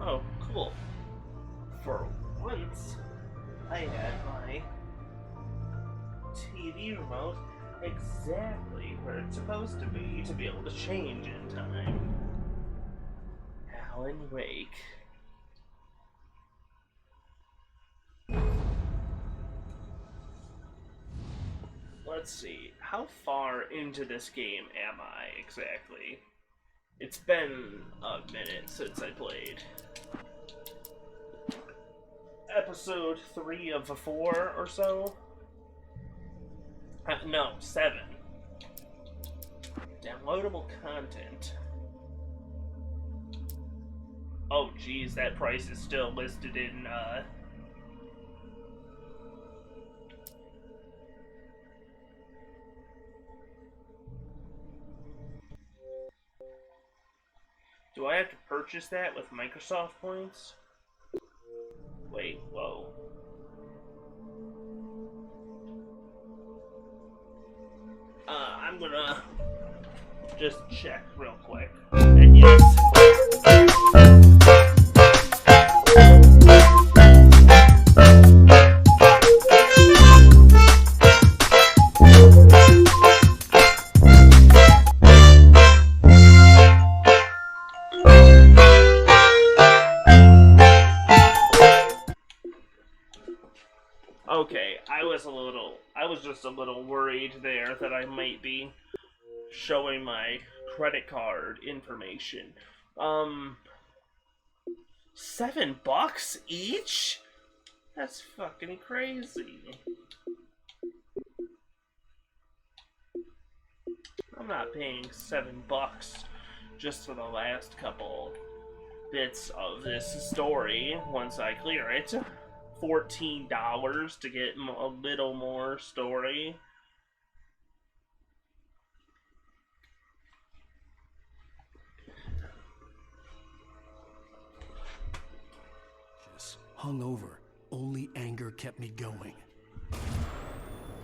Oh, cool. For once, I had my TV remote exactly where it's supposed to be able to change in time. Alan Wake. Let's see, how far into this game am I exactly? It's been a minute since I played. Episode 3 of 4 or so? No, 7. Downloadable content. Oh geez, that price is still listed in, Do I have to purchase that with Microsoft points? Wait, whoa. I'm gonna just check real quick. And yes. Okay, I was just a little worried there that I might be showing my credit card information. Um, $7 each? That's fucking crazy. I'm not paying $7 just for the last couple bits of this story once I clear it. $14 to get a little more story. Hungover, only anger kept me going.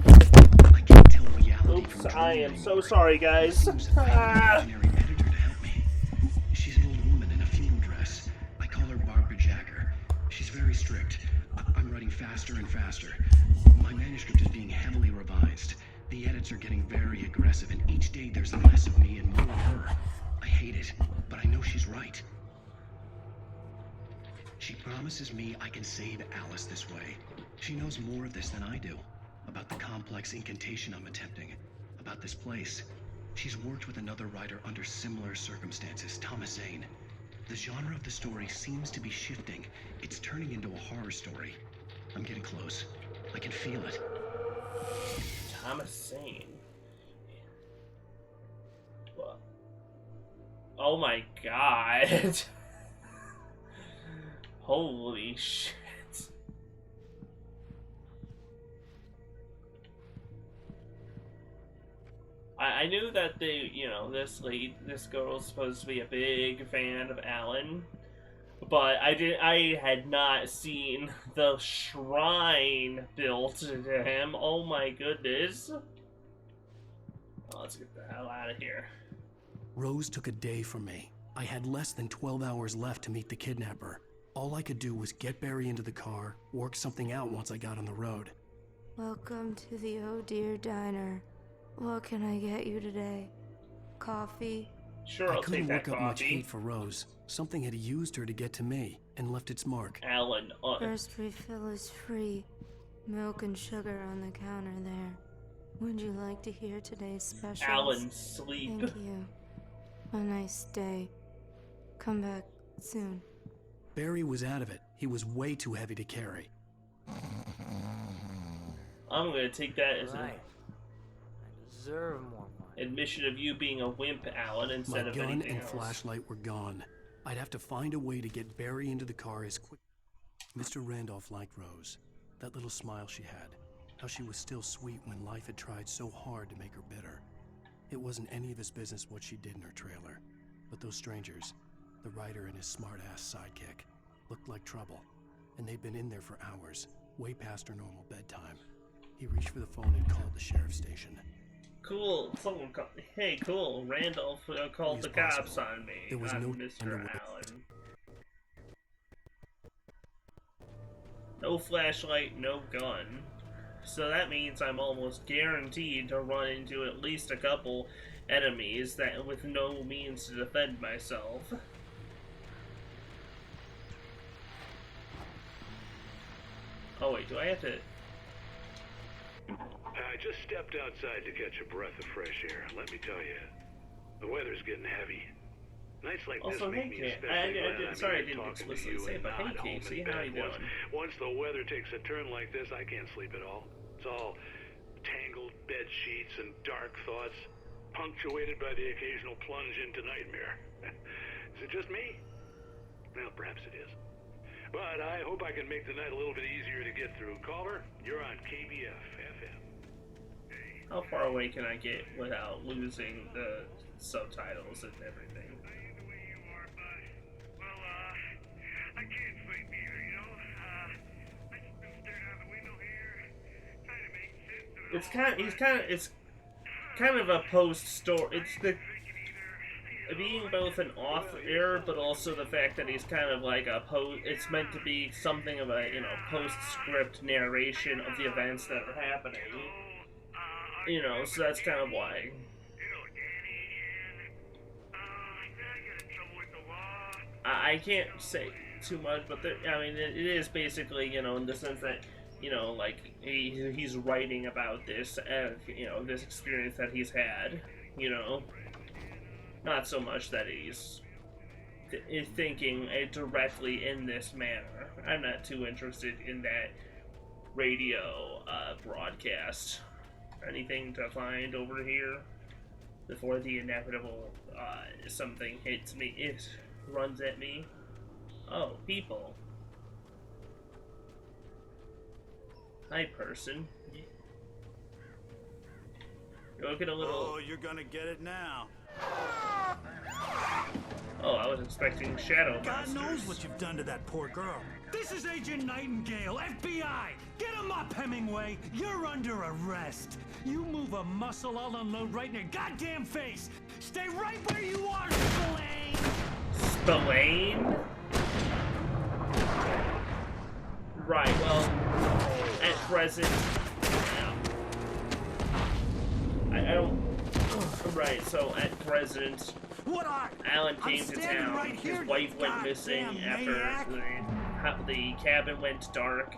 I can't tell reality Oops, from I dream am so anymore. sorry, guys. It seems if I had an imaginary editor to help me. She's an old woman in a funeral dress. I call her Barbara Jacker. She's very strict. I'm writing faster and faster. My manuscript is being heavily revised. The edits are getting very aggressive, and each day there's less of me and more of her. I hate it, but I know she's right. She promises me I can save Alice this way. She knows more of this than I do. About the complex incantation I'm attempting. About this place. She's worked with another writer under similar circumstances, Thomas Zane. The genre of the story seems to be shifting. It's turning into a horror story. I'm getting close. I can feel it. Thomas Zane. What? Oh my god. Holy shit. I knew that this girl's supposed to be a big fan of Alan, but I had not seen the shrine built to him. Oh my goodness. Oh, let's get the hell out of here. Rose took a day from me. I had less than 12 hours left to meet the kidnapper. All I could do was get Barry into the car, work something out once I got on the road. Welcome to the Oh Dear Diner. What can I get you today? Coffee? Sure, I I'll couldn't take that work up much coffee. hate for Rose. Something had used her to get to me and left its mark. Alan, First refill is free. Milk and sugar on the counter there. Would you like to hear today's specials? Alan, sleep. Thank you. A nice day. Come back soon. Barry was out of it. He was way too heavy to carry. I'm gonna take that as Right. an I deserve more money. admission of you being a wimp, Alan, My instead of gun anything and else. flashlight were gone. I'd have to find a way to get Barry into the car as quick. Mr. Randolph liked Rose. That little smile she had. How she was still sweet when life had tried so hard to make her bitter. It wasn't any of his business what she did in her trailer. But those strangers, the writer and his smart-ass sidekick, looked like trouble. And they'd been in there for hours, way past her normal bedtime. He reached for the phone and called the sheriff's station. Cool. Someone called. Hey, cool. Randolph called the Please cops possible. on me. There was I'm no Mr. underwear. Allen. No flashlight, no gun. So that means I'm almost guaranteed to run into at least a couple enemies that with no means to defend myself. Oh wait, do I have to... I just stepped outside to catch a breath of fresh air. Let me tell you, the weather's getting heavy. Nights like also, this make me especially glad sorry I I'm didn't talking to explicitly you say, and but hey not home Casey, in how bed. you doing? Once the weather takes a turn like this, I can't sleep at all. It's all tangled bed sheets and dark thoughts, punctuated by the occasional plunge into nightmare. Is it just me? Well, perhaps it is. But I hope I can make the night a little bit easier to get through. Caller, you're on KBF FM. How far away can I get without losing the subtitles and everything? I can't sleep either, you know? I just been staring out the window here, trying to make sense of it. It's kind of a post-story. It's the being both an author, but also the fact that he's kind of like a it's meant to be something of a, you know, postscript narration of the events that are happening. You know, so that's kind of why. I can't say too much, but I mean, it is basically, you know, in the sense that, you know, like, he's writing about this, you know, this experience that he's had, you know. Not so much that he's thinking directly in this manner. I'm not too interested in that radio broadcast. Anything to find over here before the inevitable something hits me? It runs at me. Oh, people. Hi, person. You're looking a little... Oh, you're gonna get it now. Oh, I was expecting shadow God monsters. knows what you've done to that poor girl. This is Agent Nightingale, FBI! Get him up, Hemingway! You're under arrest! You move a muscle, I'll unload right in your goddamn face! Stay right where you are, Spillane! Spillane? Right, well, at present... I don't... Right, so at present... Alan came to town. Right his wife went missing after the cabin went dark,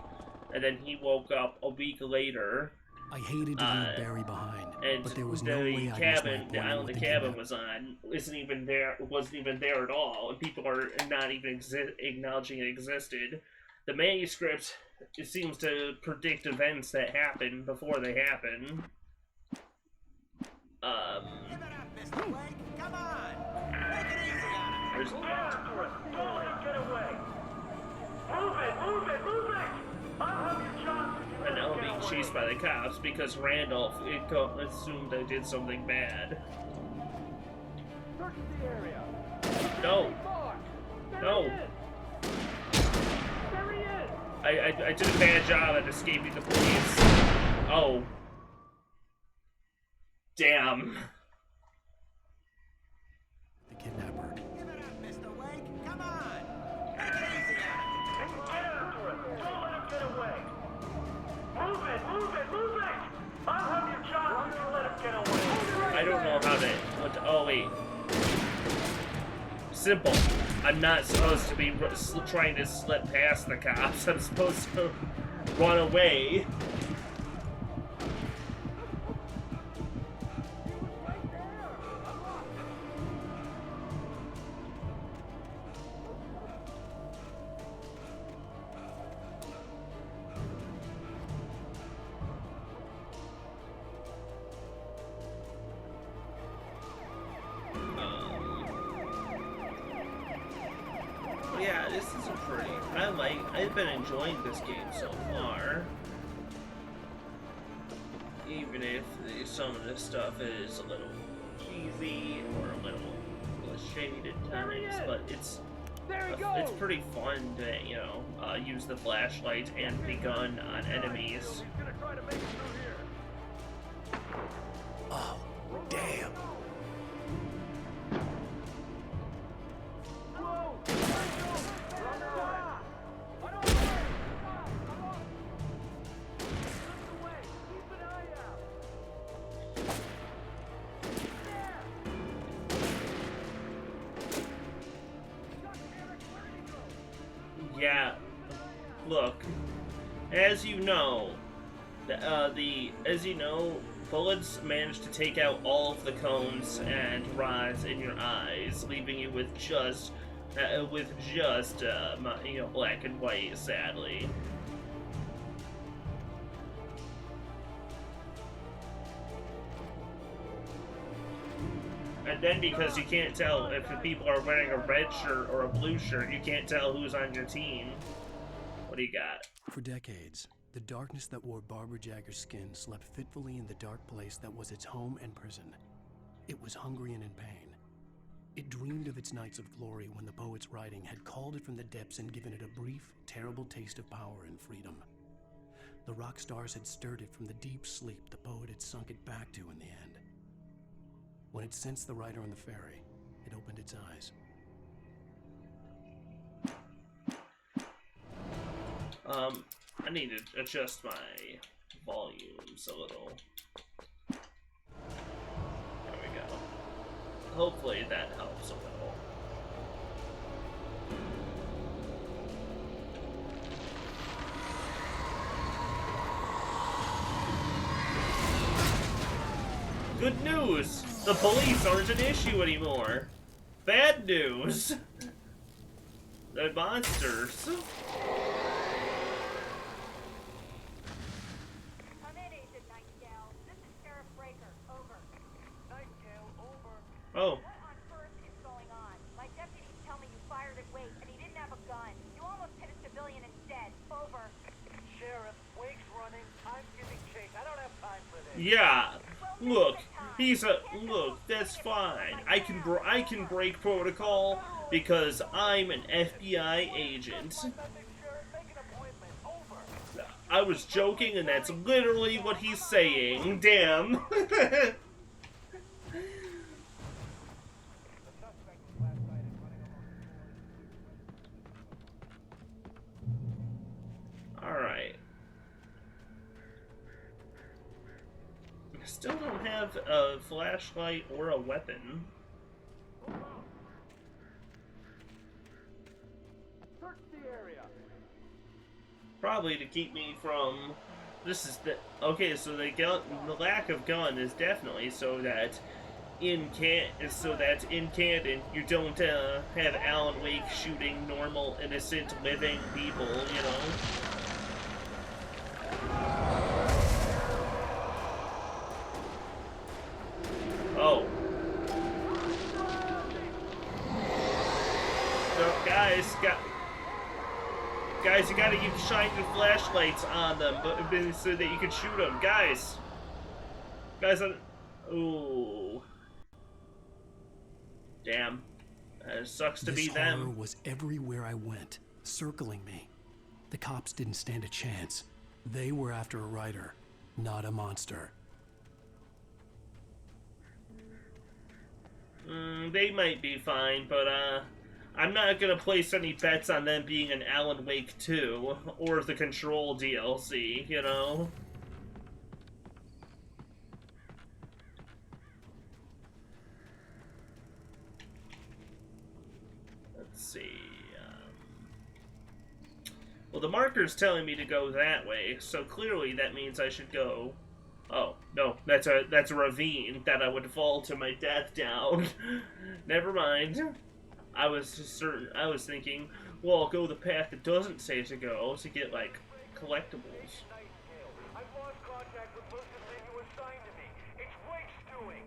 and then he woke up a week later. I hated to leave Barry behind, and but there was no the way cabin, I the island the cabin was on, wasn't even there at all, and people are not even acknowledging it existed. The manuscript, it seems to predict events that happen before they happen. Give it up, Mr. Wake. Come on. Make it easy on him. There's... Don't let him get away. Move it. I'll have your chance. And now I'm being chased by the cops because Randolph assumed I did something bad. Search the area. No. No. There he is. I did a bad job at escaping the police. Oh. Damn. The kidnapper. Give it up, Mr. Wake. Come on. Make it easy on him. Get after him. Don't let him get away. Move it. I'll have your chance if you let him get away. I don't know how to... oh, wait. Simple. I'm not supposed to be trying to slip past the cops. I'm supposed to run away. Yeah, this is a pretty... I've been enjoying this game so far. Even if some of this stuff is a little cheesy or a little shaded at times, but it's pretty fun to, you know, use the flashlight and the gun on enemies. He's gonna try to make it through here. Oh, damn. Yeah, look, as you know, bullets manage to take out all of the cones and rods in your eyes, leaving you with just black and white, sadly. And then because you can't tell if the people are wearing a red shirt or a blue shirt, you can't tell who's on your team. What do you got? For decades, the darkness that wore Barbara Jagger's skin slept fitfully in the dark place that was its home and prison. It was hungry and in pain. It dreamed of its nights of glory when the poet's writing had called it from the depths and given it a brief, terrible taste of power and freedom. The rock stars had stirred it from the deep sleep the poet had sunk it back to in the end. When it sensed the writer on the ferry, it opened its eyes. I need to adjust my volumes a little. There we go. Hopefully that helps a little. Good news! The police aren't an issue anymore. Bad news! The monsters. Come in, Agent Nightingale. This is Sheriff Breaker. Over. Nightingale, over. Oh. What on earth is going on? My deputies tell me you fired at Wake and he didn't have a gun. You almost hit a civilian instead. Over. Sheriff, Wake's running. I'm giving chase. I don't have time for this. Yeah. Look, look, that's fine. I can break protocol because I'm an FBI agent. I was joking, and that's literally what he's saying. Damn. Alright. Still don't have a flashlight or a weapon. Search the area. Probably to keep me from. This is the okay. So the lack of gun is definitely so that in canon you don't have Alan Wake shooting normal, innocent, living people. You know. Oh. So guys, you gotta keep shining flashlights on them, so that you can shoot them. Guys, ooh. Damn. It sucks to be them. This horror was everywhere I went, circling me. The cops didn't stand a chance. They were after a writer, not a monster. They might be fine, but I'm not gonna place any bets on them being an Alan Wake 2 or the Control DLC, you know? Let's see. Well, the marker's telling me to go that way, so clearly that means I should go. Oh, no, that's a ravine that I would fall to my death down. Never mind. I was thinking, well, I'll go the path it doesn't say to go to get, like, collectibles. I've lost contact with most of the men you assigned to me. It's Wake's doing.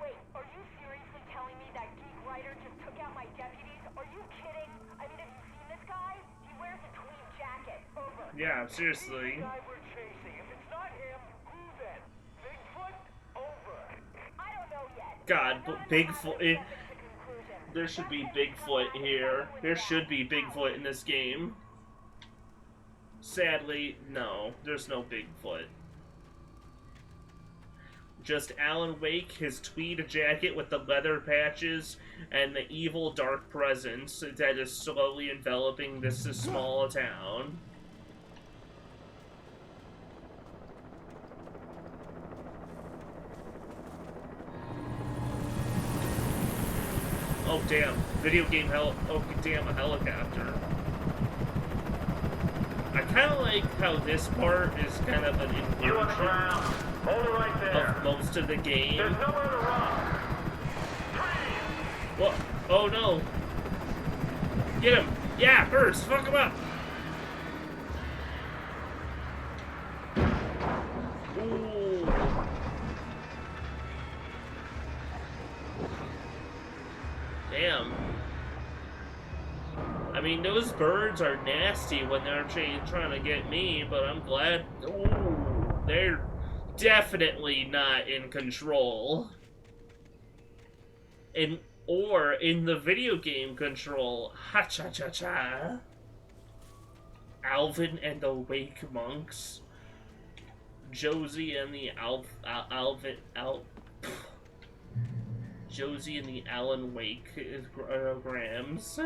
Wait, are you seriously telling me that geek writer just took out my deputies? Are you kidding? I mean, have you seen this guy? He wears a tweed jacket. Over. Yeah, seriously. The guy we're chasing. If it's not him, who then? Bigfoot? Over. I don't know yet. God, but Bigfoot. There should be Bigfoot here. There should be Bigfoot in this game. Sadly, no. There's no Bigfoot. Just Alan Wake, his tweed jacket with the leather patches, and the evil dark presence that is slowly enveloping this small town. Oh damn, video game oh damn, a helicopter. I kind of like how this part is kind of an You on the inversion ground. Hold it right there. of most of the game. There's nowhere to run. What? Oh no! Get him! Yeah, birds! Fuck him up! Ooh. Damn. I mean, those birds are nasty when they're trying to get me, but I'm glad. Ooh, they're definitely not in control. Or in the video game control. Ha cha cha cha. Alvin and the Wake Monks. Josie and the Josie and the Alan Wake grams.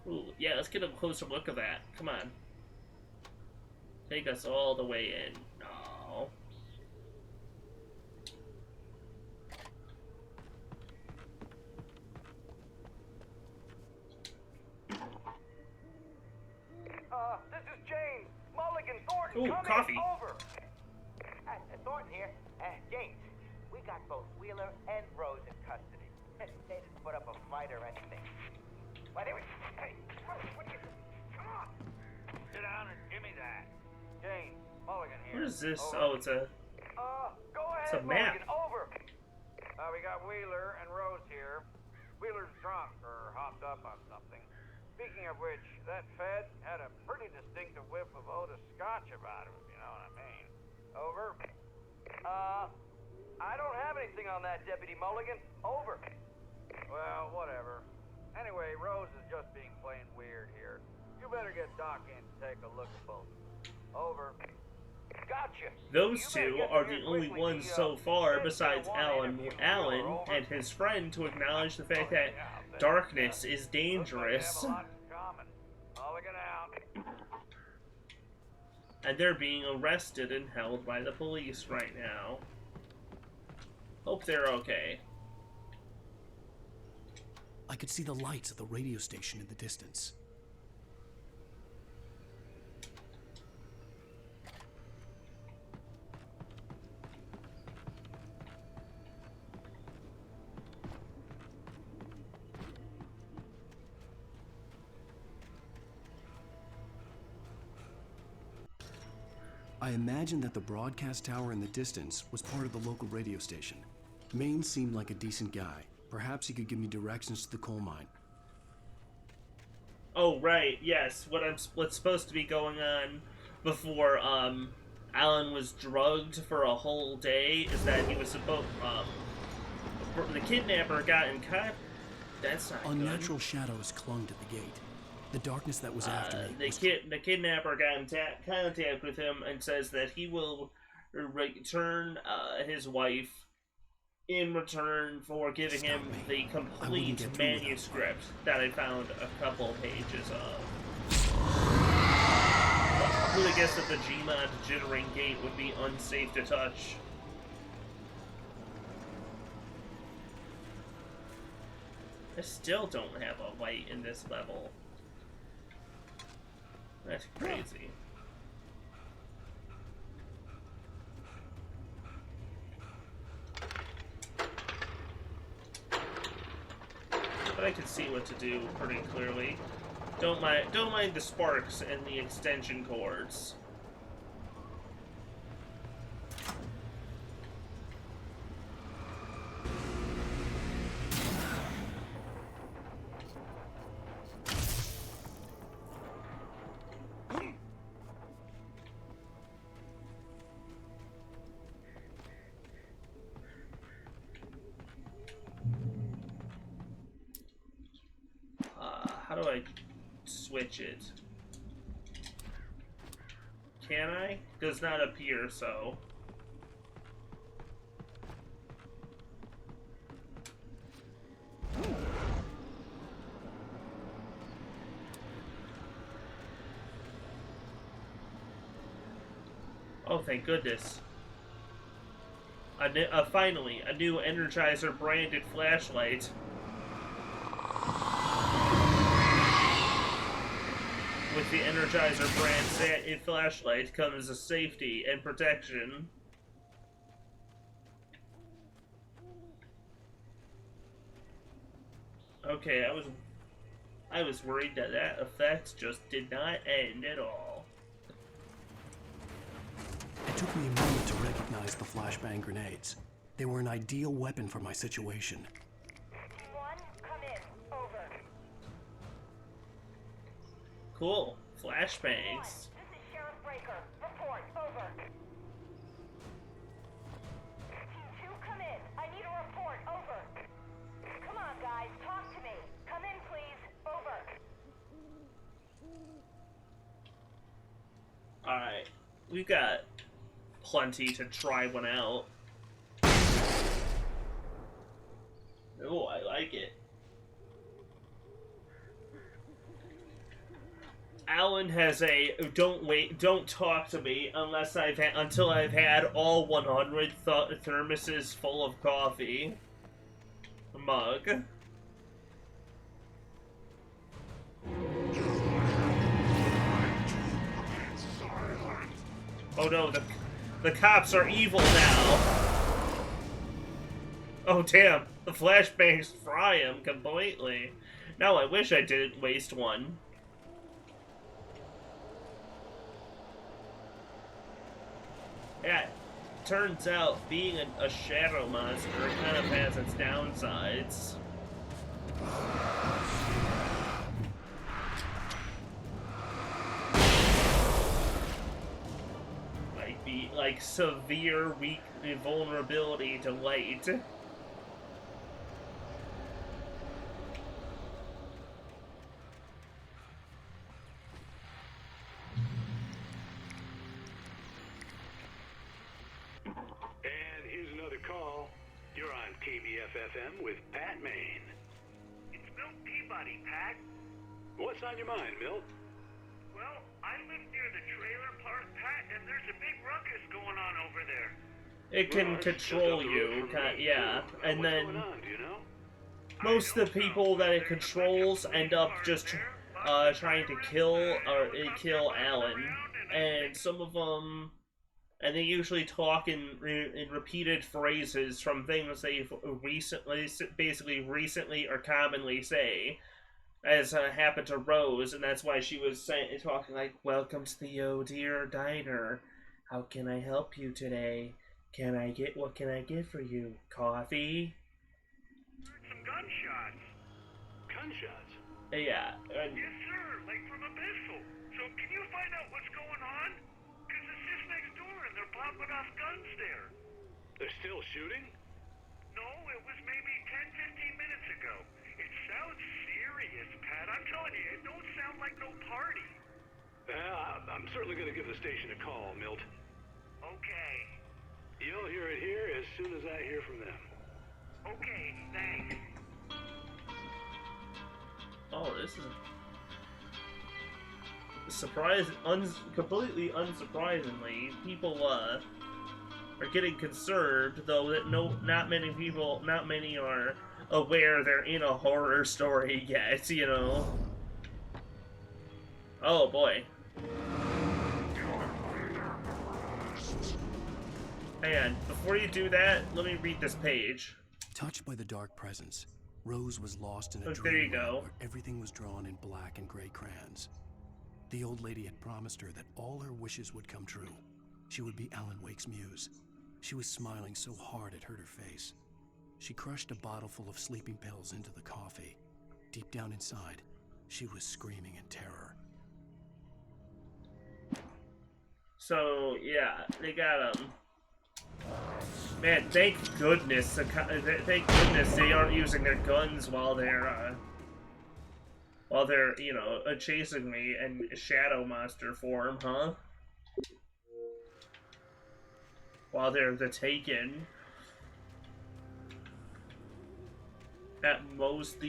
Ooh, yeah, let's get a closer look at that. Come on. Take us all the way in. No. This is James. Mulligan Thornton, Ooh, come coffee. in, over. Thornton here. James, we got both Wheeler and Rose in custody. They didn't put up a fight or anything. Why, they were... Hey, what you... Come on. Sit down and give me that. James, Mulligan here. What is this? Over. Oh, it's a... Go ahead, It's a map. Mulligan, over. We got Wheeler and Rose here. Wheeler's drunk or hopped up on something. Speaking of which, that Fed had a pretty distinctive whiff of Otis Scotch about him, if you know what I mean. Over. I don't have anything on that, Deputy Mulligan. Over. Well, whatever. Anyway, Rose is just being plain weird here. You better get Doc in to take a look at both. Over. Gotcha. Those two are the only ones so far, besides Alan and his friend, to acknowledge the fact that darkness is dangerous. And they're being arrested and held by the police right now. Hope they're okay. I could see the lights of the radio station in the distance. I imagined that the broadcast tower in the distance was part of the local radio station. Maine seemed like a decent guy. Perhaps he could give me directions to the coal mine. Oh, right, yes. What's supposed to be going on before, Alan was drugged for a whole day is that he was supposed, the kidnapper got in cut. That's not Unnatural shadows clung to the gate. The darkness that was after me. The kidnapper got in contact with him and says that he will return his wife in return for giving him the complete manuscript that I found a couple pages of. Who would guess that the Gmod jittering gate would be unsafe to touch? I still don't have a light in this level. That's crazy. But I can see what to do pretty clearly. Don't mind the sparks and the extension cords. How do I switch it? Can I? Does not appear so. Oh, thank goodness. Finally, a new Energizer branded flashlight. With the Energizer brand flashlight comes a safety and protection. Okay, I was worried that that effect just did not end at all. It took me a moment to recognize the flashbang grenades. They were an ideal weapon for my situation. Team 1, come in. Over. Cool. Team Flashbangs. 1, this is Sheriff Breaker. Report. Over. Team 2, come in. I need a report. Over. Come on, guys. Talk to me. Come in, please. Over. Alright. We've got plenty to try one out. Oh, I like it. Alan has a don't talk to me until I've had all 100 thermoses full of coffee mug. Oh no, the cops are evil now. Oh damn, the flashbangs fry him completely. Now I wish I didn't waste one. Yeah, turns out being a shadow monster kind of has its downsides. Like severe vulnerability to light. And here's another call. You're on KBFFM with Pat Maine. It's Milt Peabody, Pat. What's on your mind, Milt? Well, I live near the trailer park, Pat, and there's a big ruckus going on over there. It can Well, control you, yeah, and then most of the people that it controls end up just trying to kill Alan, and some of them, and they usually talk in repeated phrases from things they've recently or commonly say, as happened to Rose, and that's why she was talking like, "Welcome to the Oh Dear Diner. How can I help you today? What can I get for you? Coffee?" Heard some gunshots. Gunshots? Yeah. Yes, sir, like from a pistol. So can you find out what's going on? Because it's just next door and they're popping off guns there. They're still shooting? No, it was maybe 10, 15 minutes ago. It sounds serious, Pat. I'm telling you, it don't sound like no party. I'm certainly going to give the station a call, Milt. Okay. You'll hear it here as soon as I hear from them. Okay, thanks. Oh, this is completely unsurprisingly, people are getting concerned, though that not many are aware they're in a horror story yet, you know. Oh boy. And before you do that, let me read this page. Touched by the dark presence, Rose was lost in a There you dream go. where everything was drawn in black and gray crayons. The old lady had promised her that all her wishes would come true. She would be Alan Wake's muse. She was smiling so hard it hurt her face. She crushed a bottle full of sleeping pills into the coffee. Deep down inside, she was screaming in terror. So, yeah, they got, man, thank goodness they aren't using their guns while they're, you know, chasing me in shadow monster form, huh? While they're the Taken. At most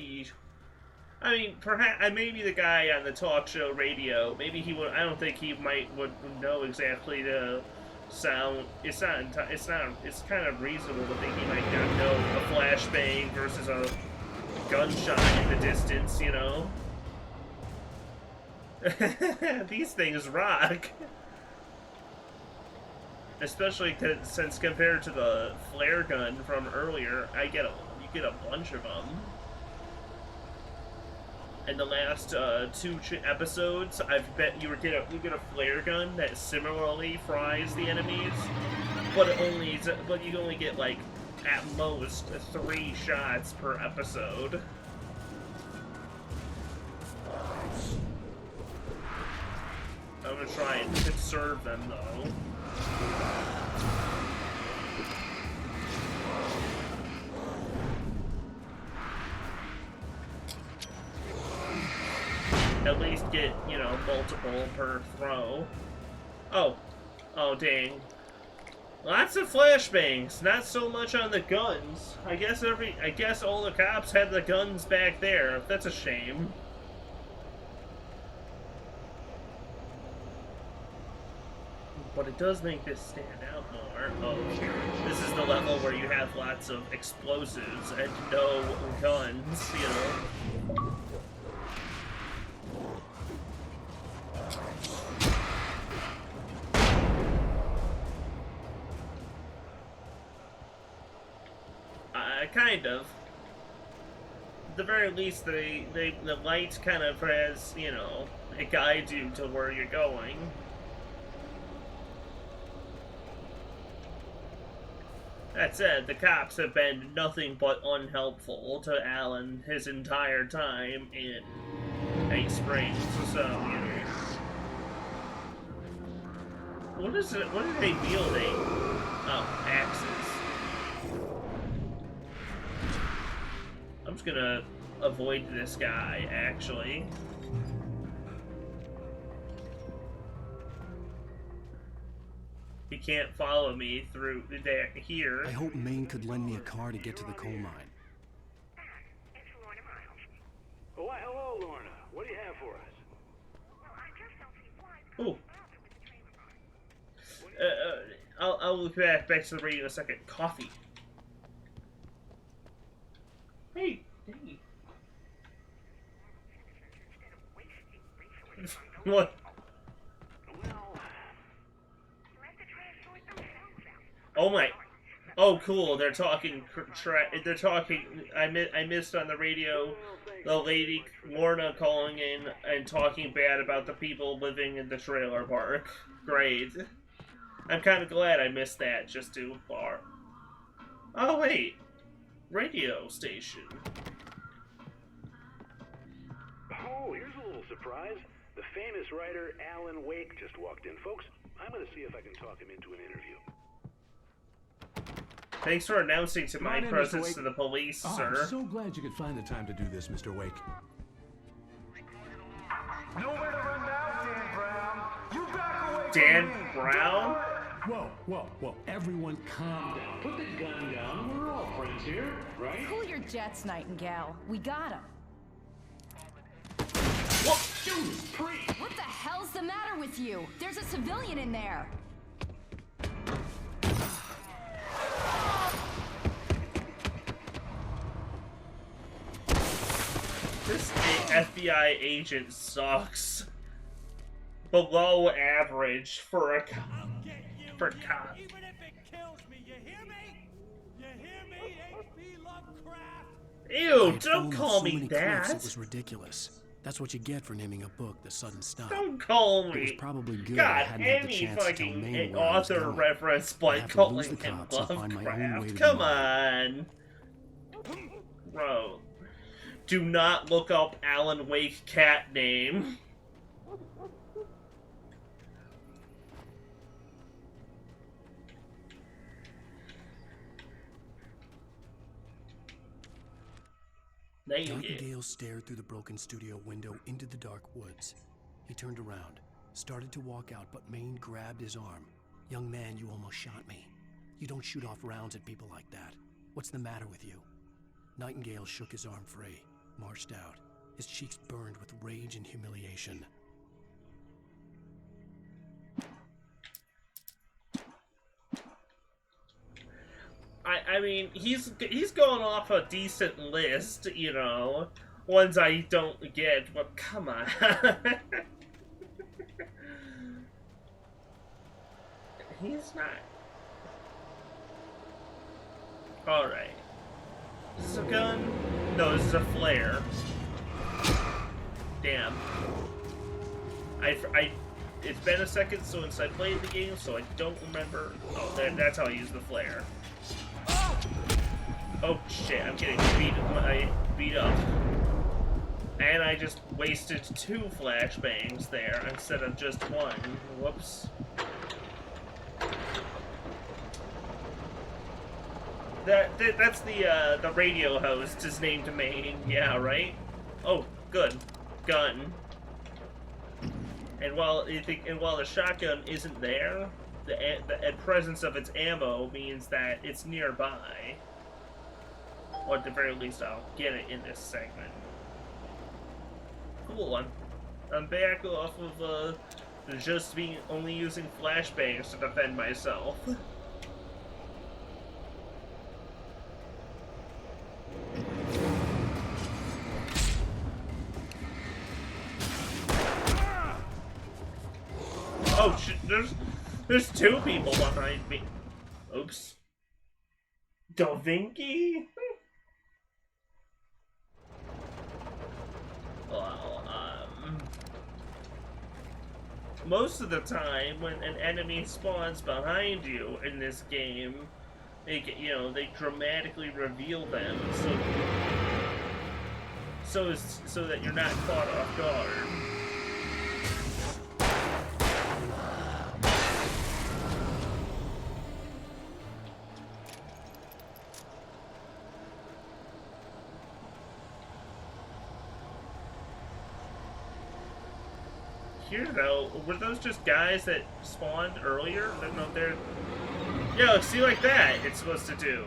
I mean, perhaps, maybe the guy on the talk show radio, maybe he would, I don't think he would know exactly sound. It's not. It's not. It's kind of reasonable to think he might not know a flashbang versus a gunshot in the distance. You know. These things rock. Especially since compared to the flare gun from earlier, you get a bunch of them. In the last two episodes, I bet you get a flare gun that similarly fries the enemies, but you only get like at most 3 shots per episode. I'm gonna try and conserve them though. At least get, multiple per throw. Oh, dang. Lots of flashbangs, not so much on the guns. I guess all the cops had the guns back there. That's a shame. But it does make this stand out more. Oh, this is the level where you have lots of explosives and no guns, Kind of. At the very least, the light kind of has, it guides you to where you're going. That said, the cops have been nothing but unhelpful to Alan his entire time in Eight Springs, so, What is it? What are they wielding? Oh, axes. I'm just gonna avoid this guy, actually. He can't follow me through here. I hope Maine could lend me a car to get to the coal mine. Oh, hello, Lorna. What do you have for us? Oh. I'll look back to the radio in a second. Coffee. Hey. What? Oh my! Oh, cool. They're talking. They're talking. I missed on the radio the lady Lorna calling in and talking bad about the people living in the trailer park. Great. I'm kind of glad I missed that. Just too far. Oh wait. Radio station. Oh, here's a little surprise. The famous writer Alan Wake just walked in. Folks, I'm going to see if I can talk him into an interview. Thanks for announcing to my presence to the police, sir. I'm so glad you could find the time to do this, Mr. Wake. Nowhere to run now, Dan Brown. You back away Dan from me. Brown? Whoa. Everyone calm down. Put the gun down. We're all friends here, right? Cool your jets, Nightingale. We got him. What? Judas Priest! What the hell's the matter with you? There's a civilian in there. This FBI agent sucks. Below average for a cop. For cop. Even if it kills me, you hear me? You hear me, H.P. Lovecraft? Ew, don't call me that. It was ridiculous. That's what you get for naming a book The Sudden Stop. Don't call me. It was probably good God, I hadn't had the any chance to tell Maine fucking where I was author going. reference by calling him Lovecraft. Come on. Bro. Do not look up Alan Wake cat name. Nightingale stared through the broken studio window into the dark woods. He turned around, started to walk out, but Maine grabbed his arm. "Young man, you almost shot me. You don't shoot off rounds at people like that. What's the matter with you?" Nightingale shook his arm free, marched out. His cheeks burned with rage and humiliation. I mean, he's going off a decent list, you know. Ones I don't get, but come on. He's not. Alright. Is this a gun? No, this is a flare. Damn. It's been a second since I played the game, so I don't remember. Oh, that's how I use the flare. Oh shit, I'm getting beat up. And I just wasted 2 flashbangs there instead of just 1. Whoops. That's the radio host is named Maine. Yeah, right? Oh, good. Gun. And while the shotgun isn't there, the presence of its ammo means that it's nearby. Or at the very least, I'll get it in this segment. Cool. I'm back off of just only using flashbangs to defend myself. Oh shit! There's 2 people behind me. Oops. Da Vinci? Well, most of the time when an enemy spawns behind you in this game, they dramatically reveal them so that you're not caught off guard. Here though, were those just guys that spawned earlier? No, they're... Yeah, see, like that, it's supposed to do.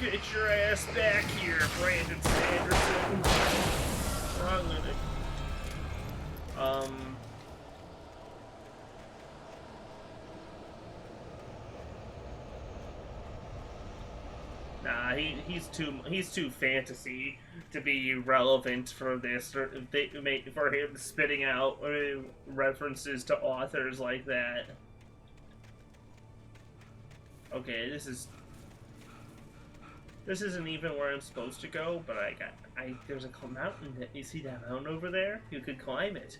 Get your ass back here, Brandon Sanderson. I'm gonna... Nah, he's too fantasy to be relevant for this. For him spitting out references to authors like that. Okay, this isn't even where I'm supposed to go, but there's a mountain. You see that mountain over there? You could climb it.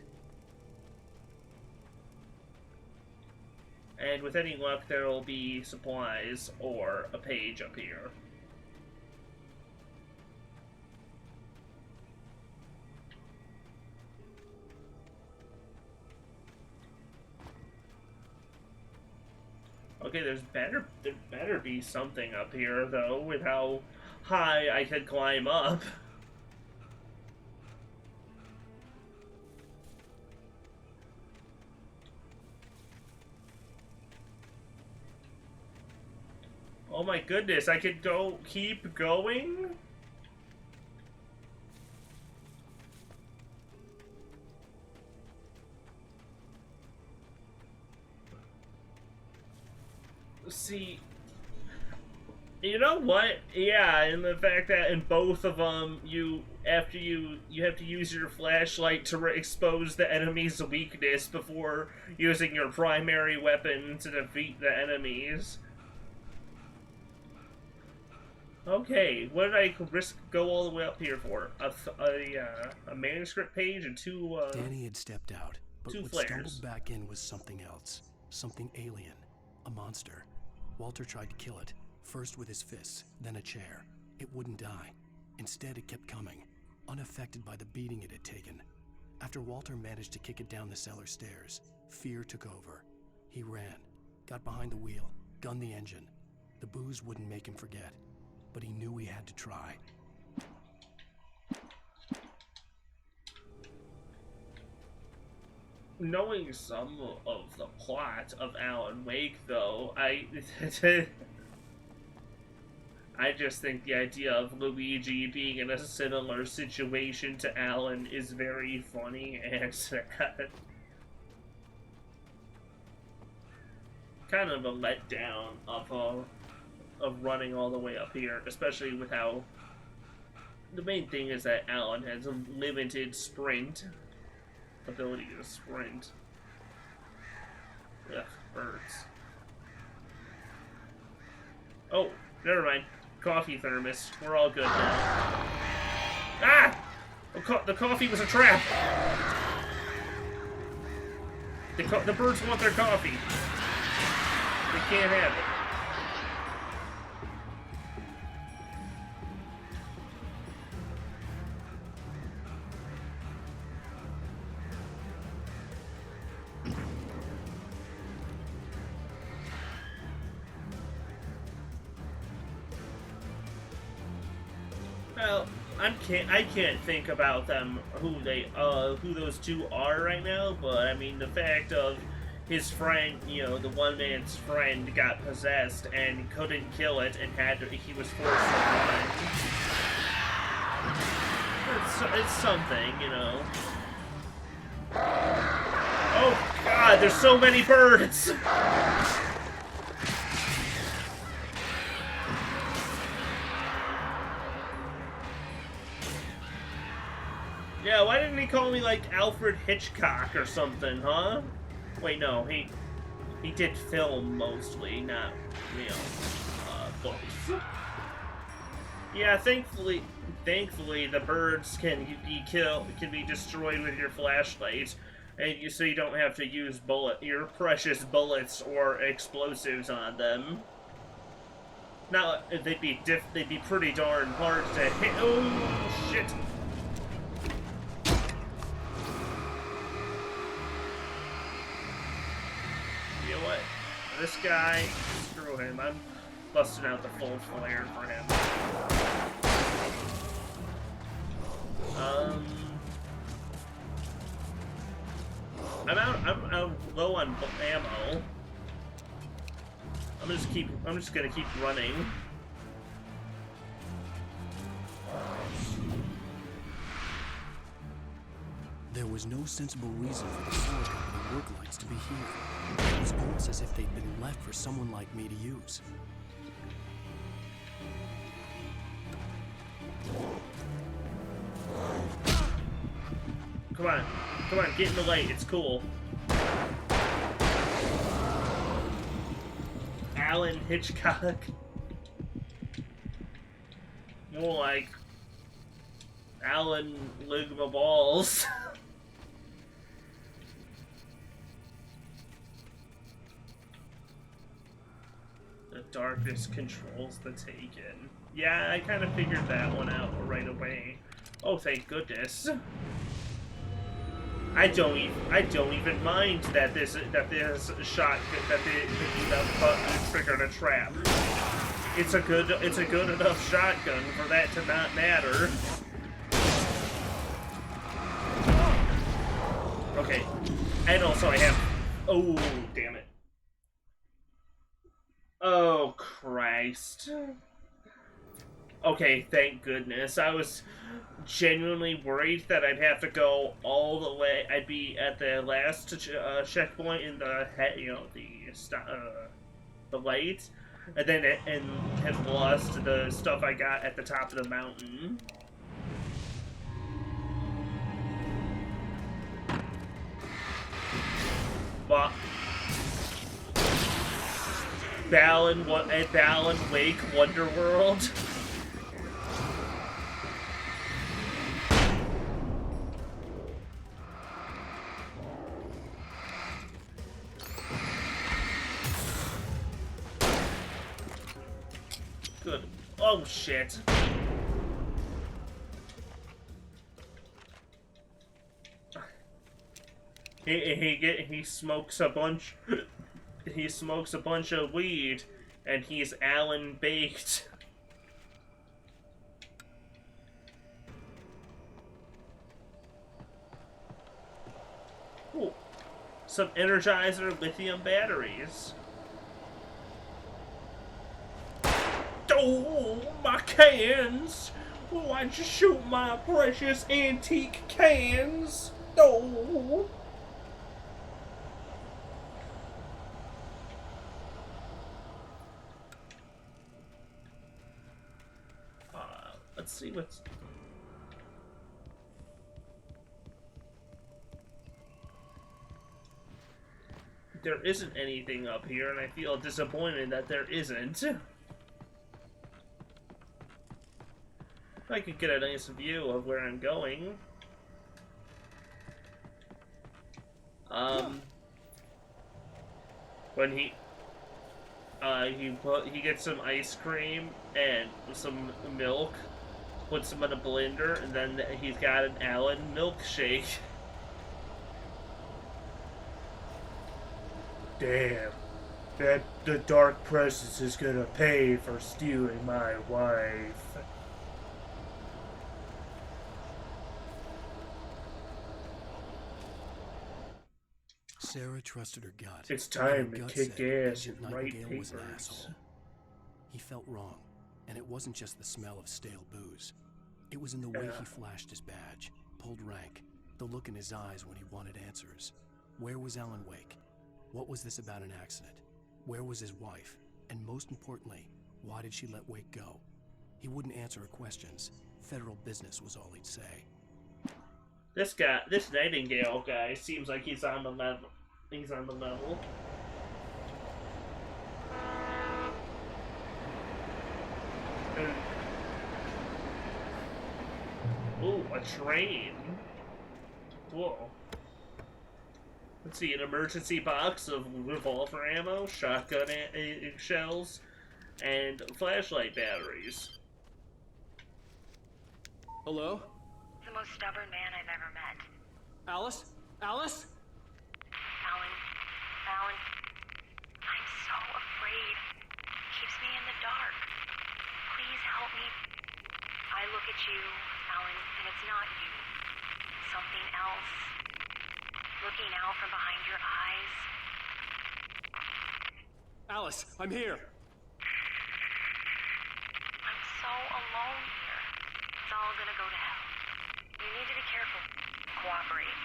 And with any luck, there will be supplies or a page up here. Okay, there better be something up here, though, with how high I could climb up. Oh my goodness, I could keep going? See, you know what? Yeah, and the fact that in both of them, you have to use your flashlight to expose the enemy's weakness before using your primary weapon to defeat the enemies. Okay, what did I go all the way up here for? A manuscript page and 2 Danny had stepped out, but what stumbled back in was something else, something alien, a monster. Walter tried to kill it, first with his fists, then a chair. It wouldn't die. Instead, it kept coming, unaffected by the beating it had taken. After Walter managed to kick it down the cellar stairs, fear took over. He ran, got behind the wheel, gunned the engine. The booze wouldn't make him forget, but he knew he had to try. knowing some of the plot of Alan Wake, though, I just think the idea of Luigi being in a similar situation to Alan is very funny and sad. Kind of a letdown of running all the way up here, especially with how the main thing is that Alan has a limited sprint ability to sprint. Ugh, birds. Oh, never mind. Coffee thermos. We're all good now. Ah! The coffee was a trap! The birds want their coffee. They can't have it. Well, I can't think about them who those two are right now, but I mean the fact of his friend, you know, the one man's friend got possessed and couldn't kill it and he was forced to run. It's something, you know. Oh God, there's so many birds! Yeah, why didn't he call me like Alfred Hitchcock or something, huh? Wait, no, he did film mostly, not, you know, books. Yeah, thankfully the birds can be destroyed with your flashlight, and so you don't have to use your precious bullets or explosives on them. Now they'd be pretty darn hard to hit. Oh shit! You know what? This guy, screw him. I'm busting out the full flare for him. I'm low on ammo. I'm just gonna keep running. There was no sensible reason for the sewer company work lights to be here. It was almost as if they'd been left for someone like me to use. Come on, get in the light. It's cool. Alan Hitchcock. More like Alan Ligma Balls. The darkness controls the Taken. Yeah, I kind of figured that one out right away. Oh, thank goodness. I don't even mind that this shot that the button triggered a trap. It's a good enough shotgun for that to not matter. Okay, and also I have. Oh, damn it! Oh Christ! Okay, thank goodness. I was genuinely worried that I'd have to go all the way. I'd be at the last checkpoint in the the light, and then have lost the stuff I got at the top of the mountain. But Balan Wake Wonderworld. Good. Oh shit. He smokes a bunch. He smokes a bunch of weed, and he's Alan baked. Ooh. some Energizer lithium batteries. Oh, my cans! Why'd you shoot my precious antique cans? Oh! Let's see what's... There isn't anything up here, and I feel disappointed that there isn't. I could get a nice view of where I'm going. When he gets some ice cream and some milk, puts them in a blender, and then he's got an Allen milkshake. Damn, the Dark Presence is gonna pay for stealing my wife. Sarah trusted her gut. It's time Her to gut kick said ass Agent and write Nightingale was an papers. asshole. He felt wrong, and it wasn't just the smell of stale booze. It was in the way he flashed his badge, pulled rank, the look in his eyes when he wanted answers. Where was Alan Wake? What was this about an accident? Where was his wife? And most importantly, why did she let Wake go? He wouldn't answer her questions. Federal business was all he'd say. This Nightingale guy seems like he's on the level. He's on the level. Ooh, a train. Whoa. Let's see, an emergency box of revolver ammo, shotgun shells, and flashlight batteries. Hello? The most stubborn man I've ever met. Alice? Alice? Alan, I'm so afraid. It keeps me in the dark. Please help me. I look at you, Alan, and it's not you. Something else. Looking out from behind your eyes. Alice, I'm here. I'm so alone here. It's all gonna go to hell. You need to be careful. Cooperate.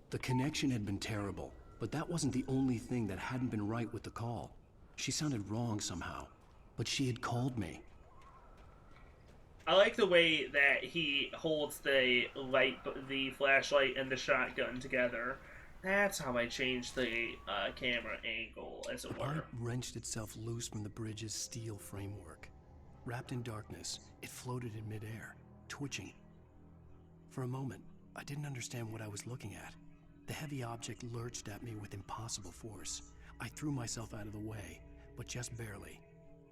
The connection had been terrible, but that wasn't the only thing that hadn't been right with the call. She sounded wrong somehow, but she had called me. I like the way that he holds the flashlight and the shotgun together. That's how I changed the camera angle, as it The were. pipe wrenched itself loose from the bridge's steel framework. Wrapped in darkness, it floated in midair, twitching. For a moment, I didn't understand what I was looking at. The heavy object lurched at me with impossible force. I threw myself out of the way, but just barely.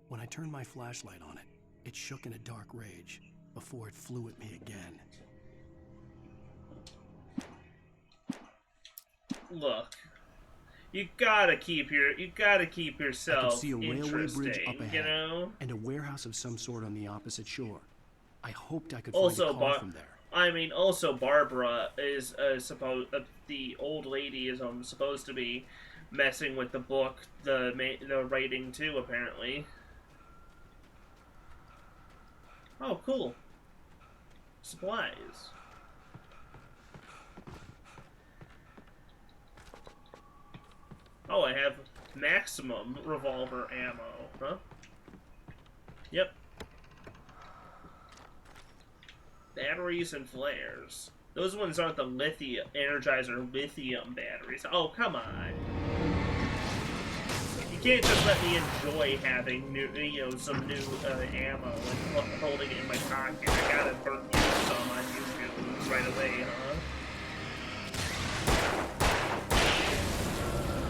When I turned my flashlight on it, it shook in a dark rage before it flew at me again. Look, you gotta keep yourself I could see a railway bridge up interesting, ahead, you know? and a warehouse of some sort on the opposite shore. I hoped I could Also, find a car from there. also Barbara is the old lady is supposed to be messing with the book, the writing too, apparently. Oh, cool. Supplies. Oh, I have maximum revolver ammo, huh? Yep. Batteries and flares. Those ones aren't the Energizer lithium batteries. Oh, come on. You can't just let me enjoy having some new ammo and holding it in my pocket. I gotta burn you some on YouTube right away, huh?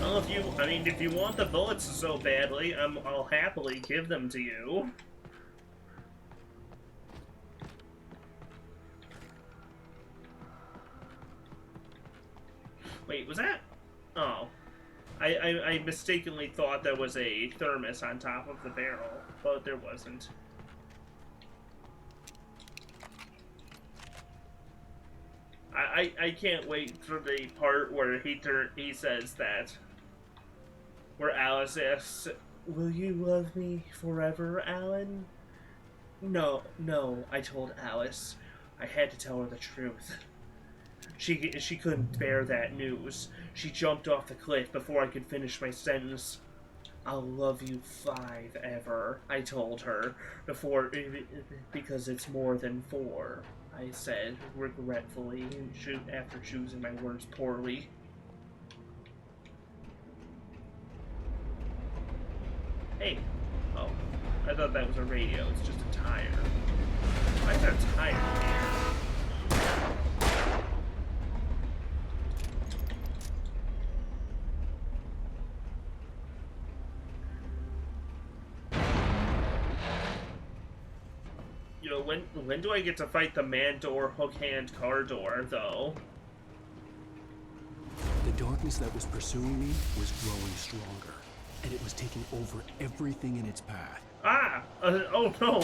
Well, if you want the bullets so badly, I'll happily give them to you. Wait, was that? Oh. I mistakenly thought there was a thermos on top of the barrel, but there wasn't. I can't wait for the part where he says that. Where Alice asks, "Will you love me forever, Alan?" No, no, I told Alice. I had to tell her the truth. She couldn't bear that news. She jumped off the cliff before I could finish my sentence. I'll love you 5 ever, I told her, because it's more than 4, I said, regretfully, after choosing my words poorly. Hey. Oh. I thought that was a radio. It's just a tire. Why is there a tire here? You know, when do I get to fight the man door, hook hand car door, though? The darkness that was pursuing me was growing stronger, and it was taking over everything in its path. Ah! Oh no!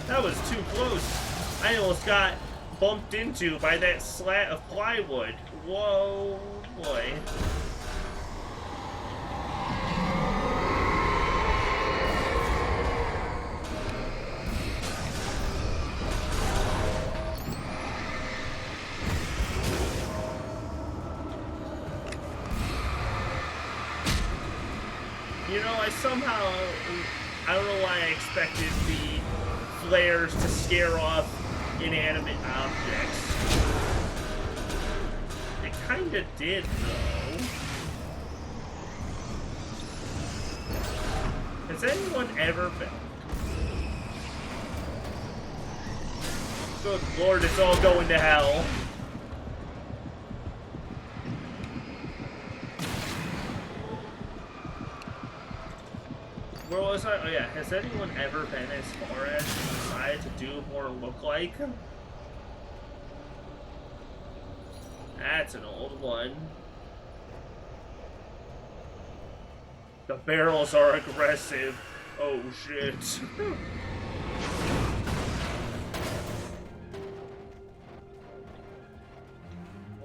That was too close! I almost got bumped into by that slat of plywood. Whoa, boy. You know, I don't know why I expected the flares to scare off inanimate objects. It kinda did, though. Has anyone ever been... Good lord, it's all going to hell. Where was I? Oh yeah, has anyone ever been as far as decided to do more look like? That's an old one. The barrels are aggressive. Oh shit.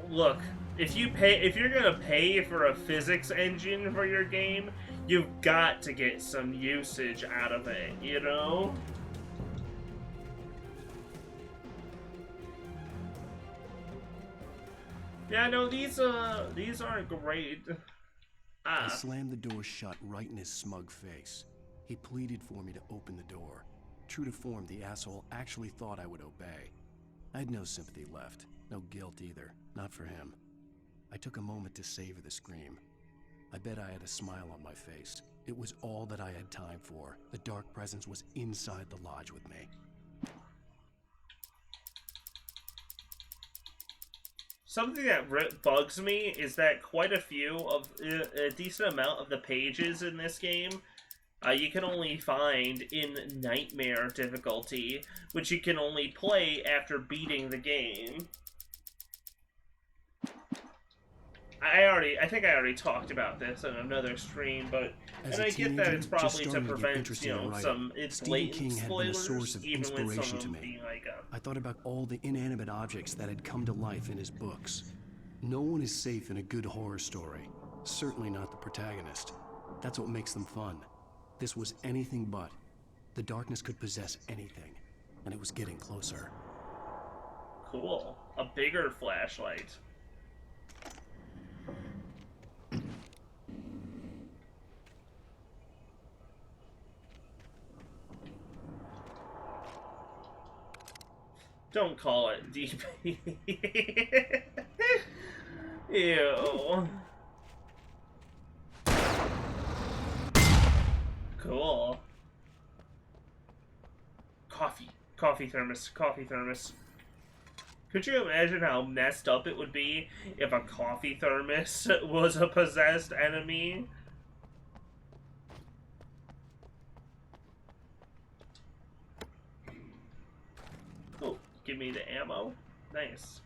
Look, if you're gonna pay for a physics engine for your game, you've got to get some usage out of it, you know? Yeah, no, these aren't great. I slammed the door shut right in his smug face. He pleaded for me to open the door. True to form, the asshole actually thought I would obey. I had no sympathy left, no guilt either, not for him. I took a moment to savor the scream. I bet I had a smile on my face. It was all that I had time for. The dark presence was inside the lodge with me. Something that bugs me is that quite a decent amount of the pages in this game, you can only find in Nightmare difficulty, which you can only play after beating the game. I think I already talked about this in another stream, but I get that it's probably to prevent, you know, some blatant spoilers, even with some of them being like I thought about all the inanimate objects that had come to life in his books. No one is safe in a good horror story. Certainly not the protagonist. That's what makes them fun. This was anything but. The darkness could possess anything, and it was getting closer. Cool. A bigger flashlight. Don't call it DP. Ew. Cool. Coffee thermos. Could you imagine how messed up it would be if a coffee thermos was a possessed enemy? Oh, give me the ammo. Nice.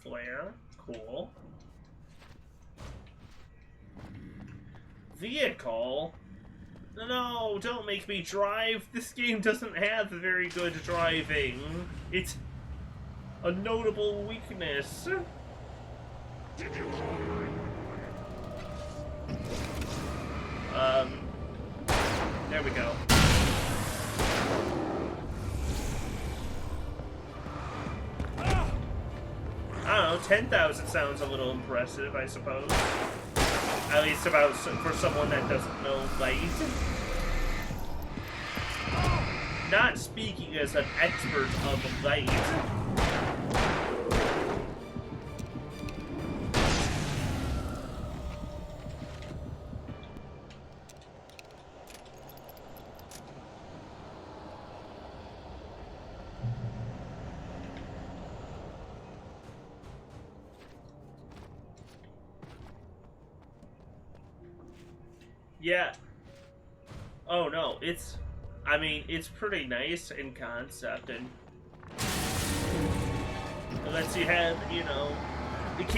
Flare. Cool. Vehicle? No, don't make me drive. This game doesn't have very good driving. A notable weakness. There we go. I don't know, 10,000 sounds a little impressive, I suppose. At least for someone that doesn't know light. Not speaking as an expert of light. Yeah. Oh no, I mean, it's pretty nice in concept, and it lets you have, you know,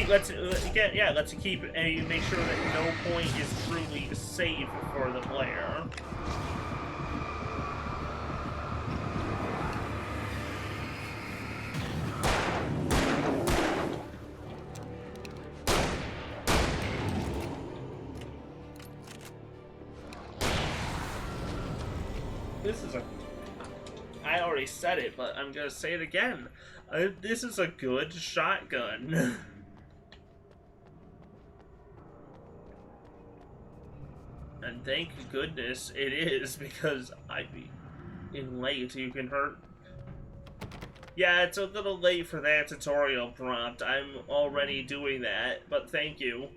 lets you keep and make sure that no point is truly safe for the player. I already said it, but I'm gonna say it again. This is a good shotgun. And thank goodness it is, because in late you can hurt. Yeah, it's a little late for that tutorial prompt. I'm already doing that, but thank you.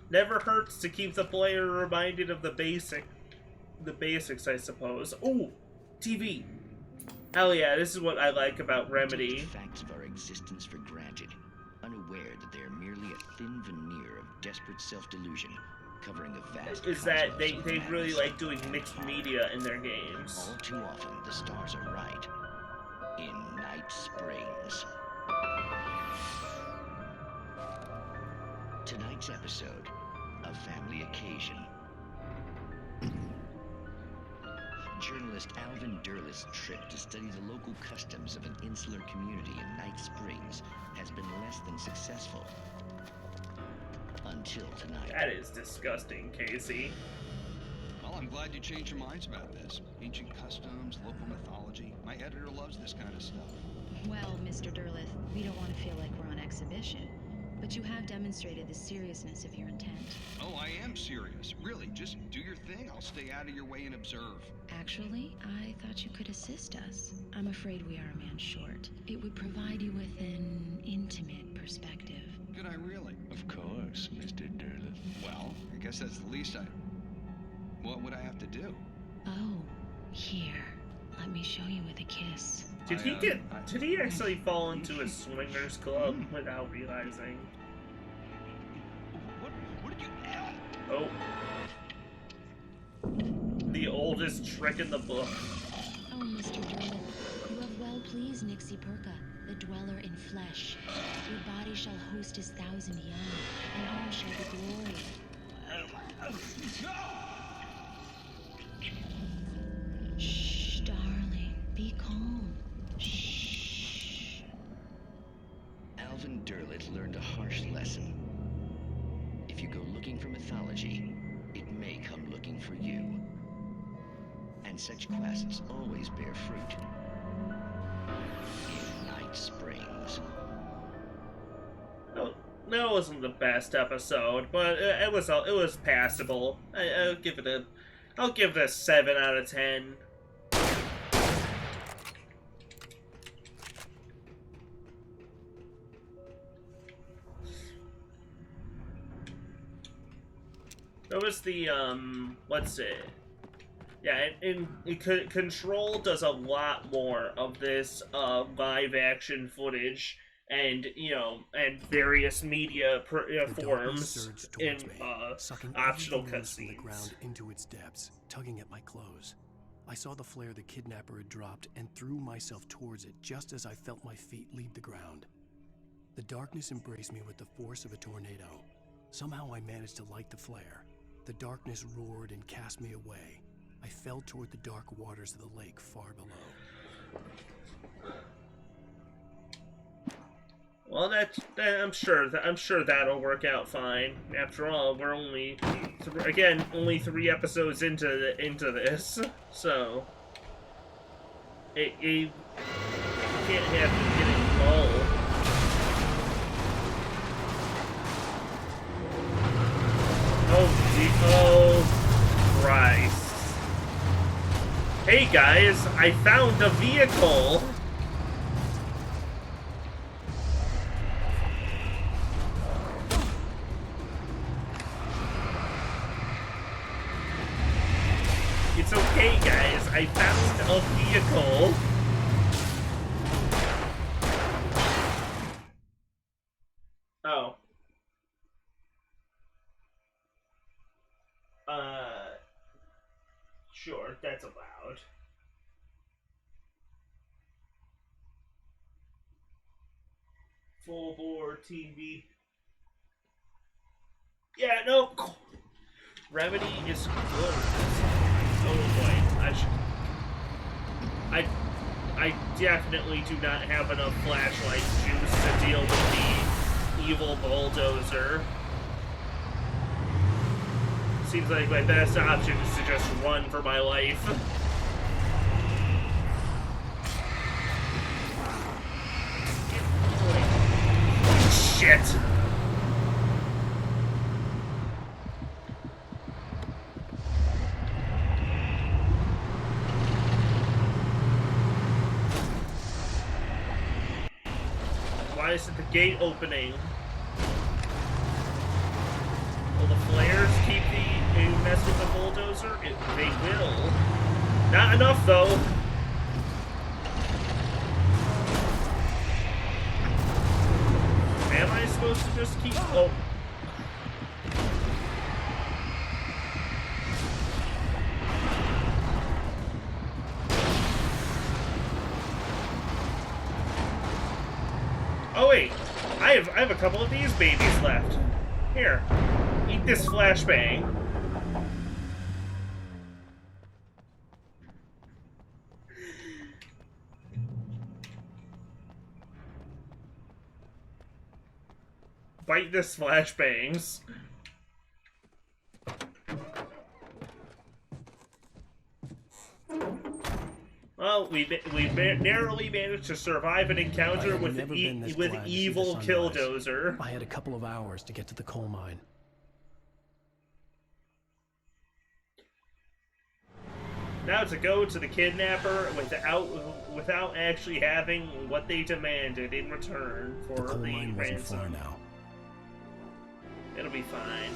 Never hurts to keep the player reminded of the basics, I suppose. Ooh, TV. Hell yeah, this is what I like about Remedy. Take the facts of our existence for granted, unaware that they are merely a thin veneer of desperate self-delusion, covering a vast is that they really like doing mixed media in their games. All too often, the stars are right. In Night Springs. Tonight's episode, A Family Occasion. Journalist Alvin Derleth's trip to study the local customs of an insular community in Night Springs has been less than successful. Until tonight. That is disgusting, Casey. Well, I'm glad you changed your minds about this. Ancient customs, local mythology. My editor loves this kind of stuff. Well, Mr. Derleth, we don't want to feel like we're on exhibition. But you have demonstrated the seriousness of your intent. Oh, I am serious. Really, just do your thing. I'll stay out of your way and observe. Actually, I thought you could assist us. I'm afraid we are a man short. It would provide you with an intimate perspective. Could I really? Of course, Mr. Derleth. Well, I guess that's the least What would I have to do? Oh, here. Let me show you with a kiss. Did he actually fall into a swingers club without realizing? What did you... Oh. The oldest trick in the book. Oh, Mr. Derleth, you have well pleased Nixie Perka, the dweller in flesh. Your body shall host his 1,000 young, and all shall be glory. Shh, darling, be calm. Shh. Alvin Derleth learned a harsh lesson. If you go looking for mythology, it may come looking for you. And such quests always bear fruit. In Night Springs. No, that wasn't the best episode, but it was passable. I'll give it a 7 out of 10. There was the what's it? Yeah, Control does a lot more of this live action footage and and various media forms in optional cutscenes. Ground into its depths, tugging at my clothes. I saw the flare the kidnapper had dropped and threw myself towards it just as I felt my feet leave the ground. The darkness embraced me with the force of a tornado. Somehow I managed to light the flare. The darkness roared and cast me away. I fell toward the dark waters of the lake far below. Well, I'm sure that'll work out fine. After all, we're only only 3 episodes into this, so you can't have me getting dull. Oh Christ! Hey guys, I found a vehicle. It's okay, guys. I found a vehicle. Oh. Sure, that's allowed. Full board TV. Yeah, no. Remedy is good. Oh boy, I definitely do not have enough flashlight juice to deal with the evil bulldozer. Seems like my best option is to just run for my life. Shit! Why isn't the gate opening? Will the flares keep the mess with the bulldozer? They will. Not enough, though. Am I supposed to just keep... Oh. Oh wait, I have a couple of these babies left. Here, eat this flashbang. Bite this flashbangs. Well, we narrowly managed to survive an encounter with evil Killdozer. I had a couple of hours to get to the coal mine. Now to go to the kidnapper without actually having what they demanded in return for the mine wasn't ransom. far now. It'll be fine.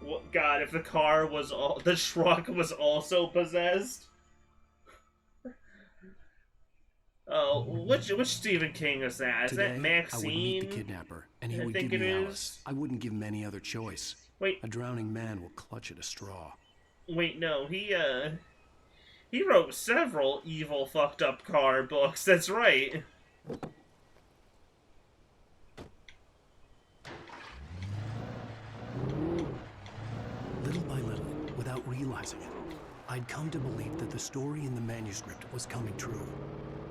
What, God, if the truck was also possessed. Oh, which Stephen King is that? Is that Maxine? I would meet the kidnapper, and he would give me Alice. I wouldn't give him any other choice. Wait. A drowning man will clutch at a straw. Wait, no, he wrote several evil, fucked up car books. That's right. Little by little, without realizing it, I'd come to believe that the story in the manuscript was coming true.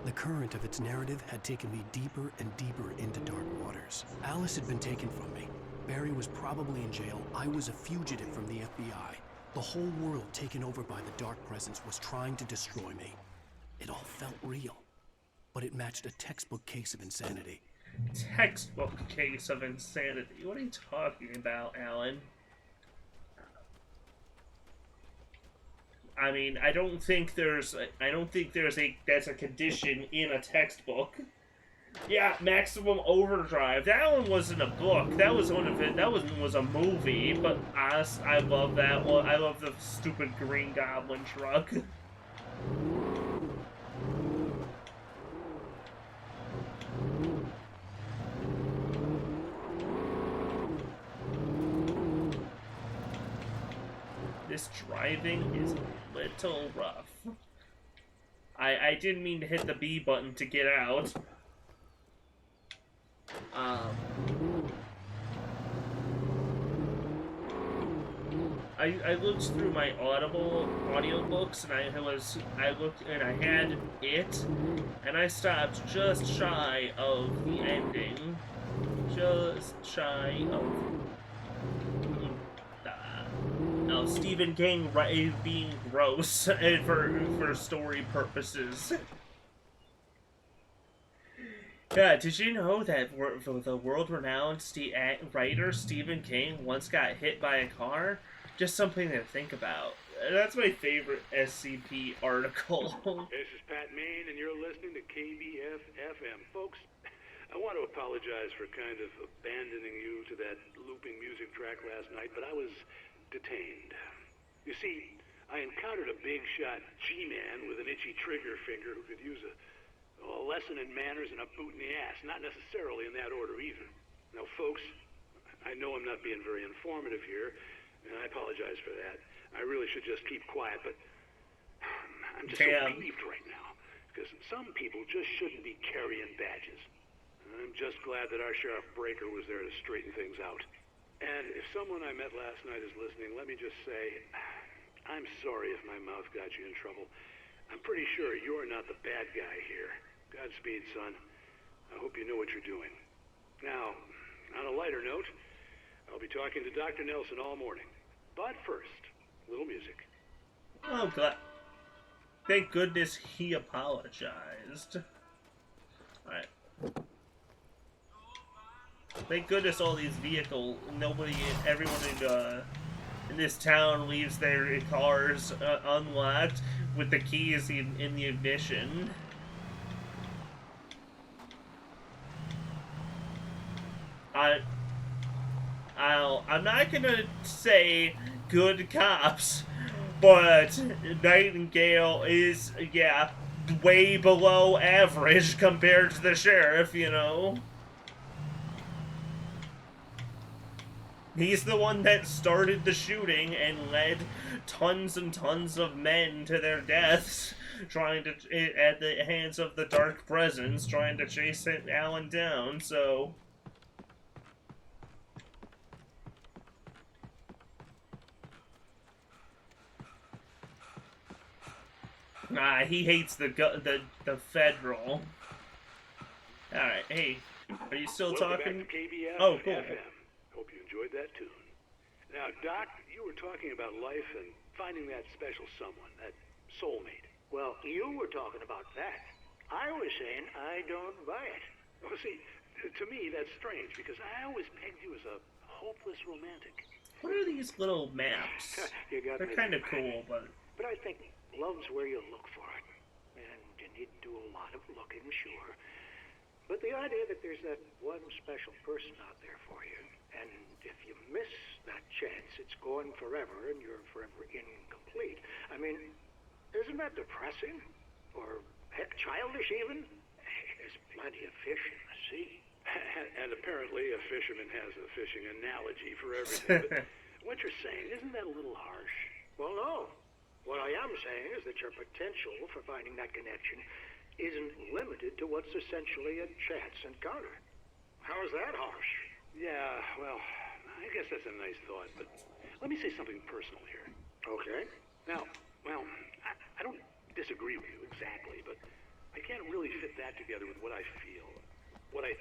The current of its narrative had taken me deeper and deeper into dark waters. Alice had been taken from me. Barry was probably in jail. I was a fugitive from the FBI. The whole world taken over by the dark presence was trying to destroy me. It all felt real, but it matched a textbook case of insanity. Textbook case of insanity? What are you talking about, Alan? I mean, I don't think there's that's a condition in a textbook. Yeah, Maximum Overdrive. That one wasn't a book. That was was a movie. But honest, I love that one. I love the stupid Green Goblin truck. This driving is a little rough. I didn't mean to hit the B button to get out. I looked through my Audible audiobooks, and I looked and I had it, and I stopped just shy of the ending, just shy of Stephen King being gross for story purposes. Yeah, did you know that the world-renowned writer Stephen King once got hit by a car? Just something to think about. That's my favorite SCP article. This is Pat Main, and you're listening to KBF-FM. Folks, I want to apologize for kind of abandoning you to that looping music track last night, but I was detained. You see, I encountered a big shot G-man with an itchy trigger finger who could use a lesson in manners and a boot in the ass. Not necessarily in that order either. Now, folks, I know I'm not being very informative here, and I apologize for that. I really should just keep quiet, but I'm just so relieved right now, because some people just shouldn't be carrying badges. I'm just glad that our Sheriff Breaker was there to straighten things out. And if someone I met last night is listening, let me just say, I'm sorry if my mouth got you in trouble. I'm pretty sure you're not the bad guy here. Godspeed, son. I hope you know what you're doing. Now, on a lighter note, I'll be talking to Dr. Nelson all morning. But first, a little music. Oh, God. Thank goodness he apologized. Alright. Thank goodness all these vehicles, everyone in this town leaves their cars unlocked with the keys in the ignition. I'm not gonna say good cops, but Nightingale is, yeah, way below average compared to the sheriff, you know? He's the one that started the shooting and led tons and tons of men to their deaths, at the hands of the Dark Presence, trying to chase Alan down, so... he hates the federal. Alright, hey, are you still talking? Back to KBF oh, cool. FM. Hope you enjoyed that tune. Now, Doc, you were talking about life and finding that special someone, that soulmate. Well, you were talking about that. I was saying I don't buy it. Well, see, to me, that's strange, because I always pegged you as a hopeless romantic. What are these little maps? They're kind of cool, but... But I think love's where you look for it. And you need to do a lot of looking, sure. But the idea that there's that one special person out there for you, and if you miss that chance, it's gone forever, and you're forever incomplete. I mean, isn't that depressing? Or heck, childish even? There's plenty of fish in the sea. And apparently a fisherman has a fishing analogy for everything. But what you're saying, isn't that a little harsh? Well, no. What I am saying is that your potential for finding that connection isn't limited to what's essentially a chance encounter. How is that harsh? Yeah, well, I guess that's a nice thought, but let me say something personal here. Okay. Now, well, I don't disagree with you exactly, but I can't really fit that together with what I feel. What I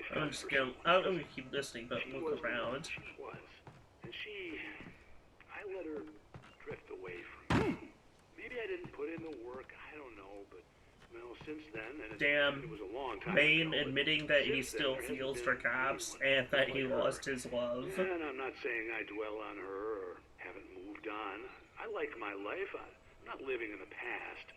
feel. I'm gonna keep listening, but look around. She was. And I let her drift away from me. Maybe I didn't put in the work, I don't know, but, well, since then, and it was a long time Maine ago, admitting that he still feels for cops and that he lost his love. And I'm not saying I dwell on her or haven't moved on. I like my life. I'm not living in the past,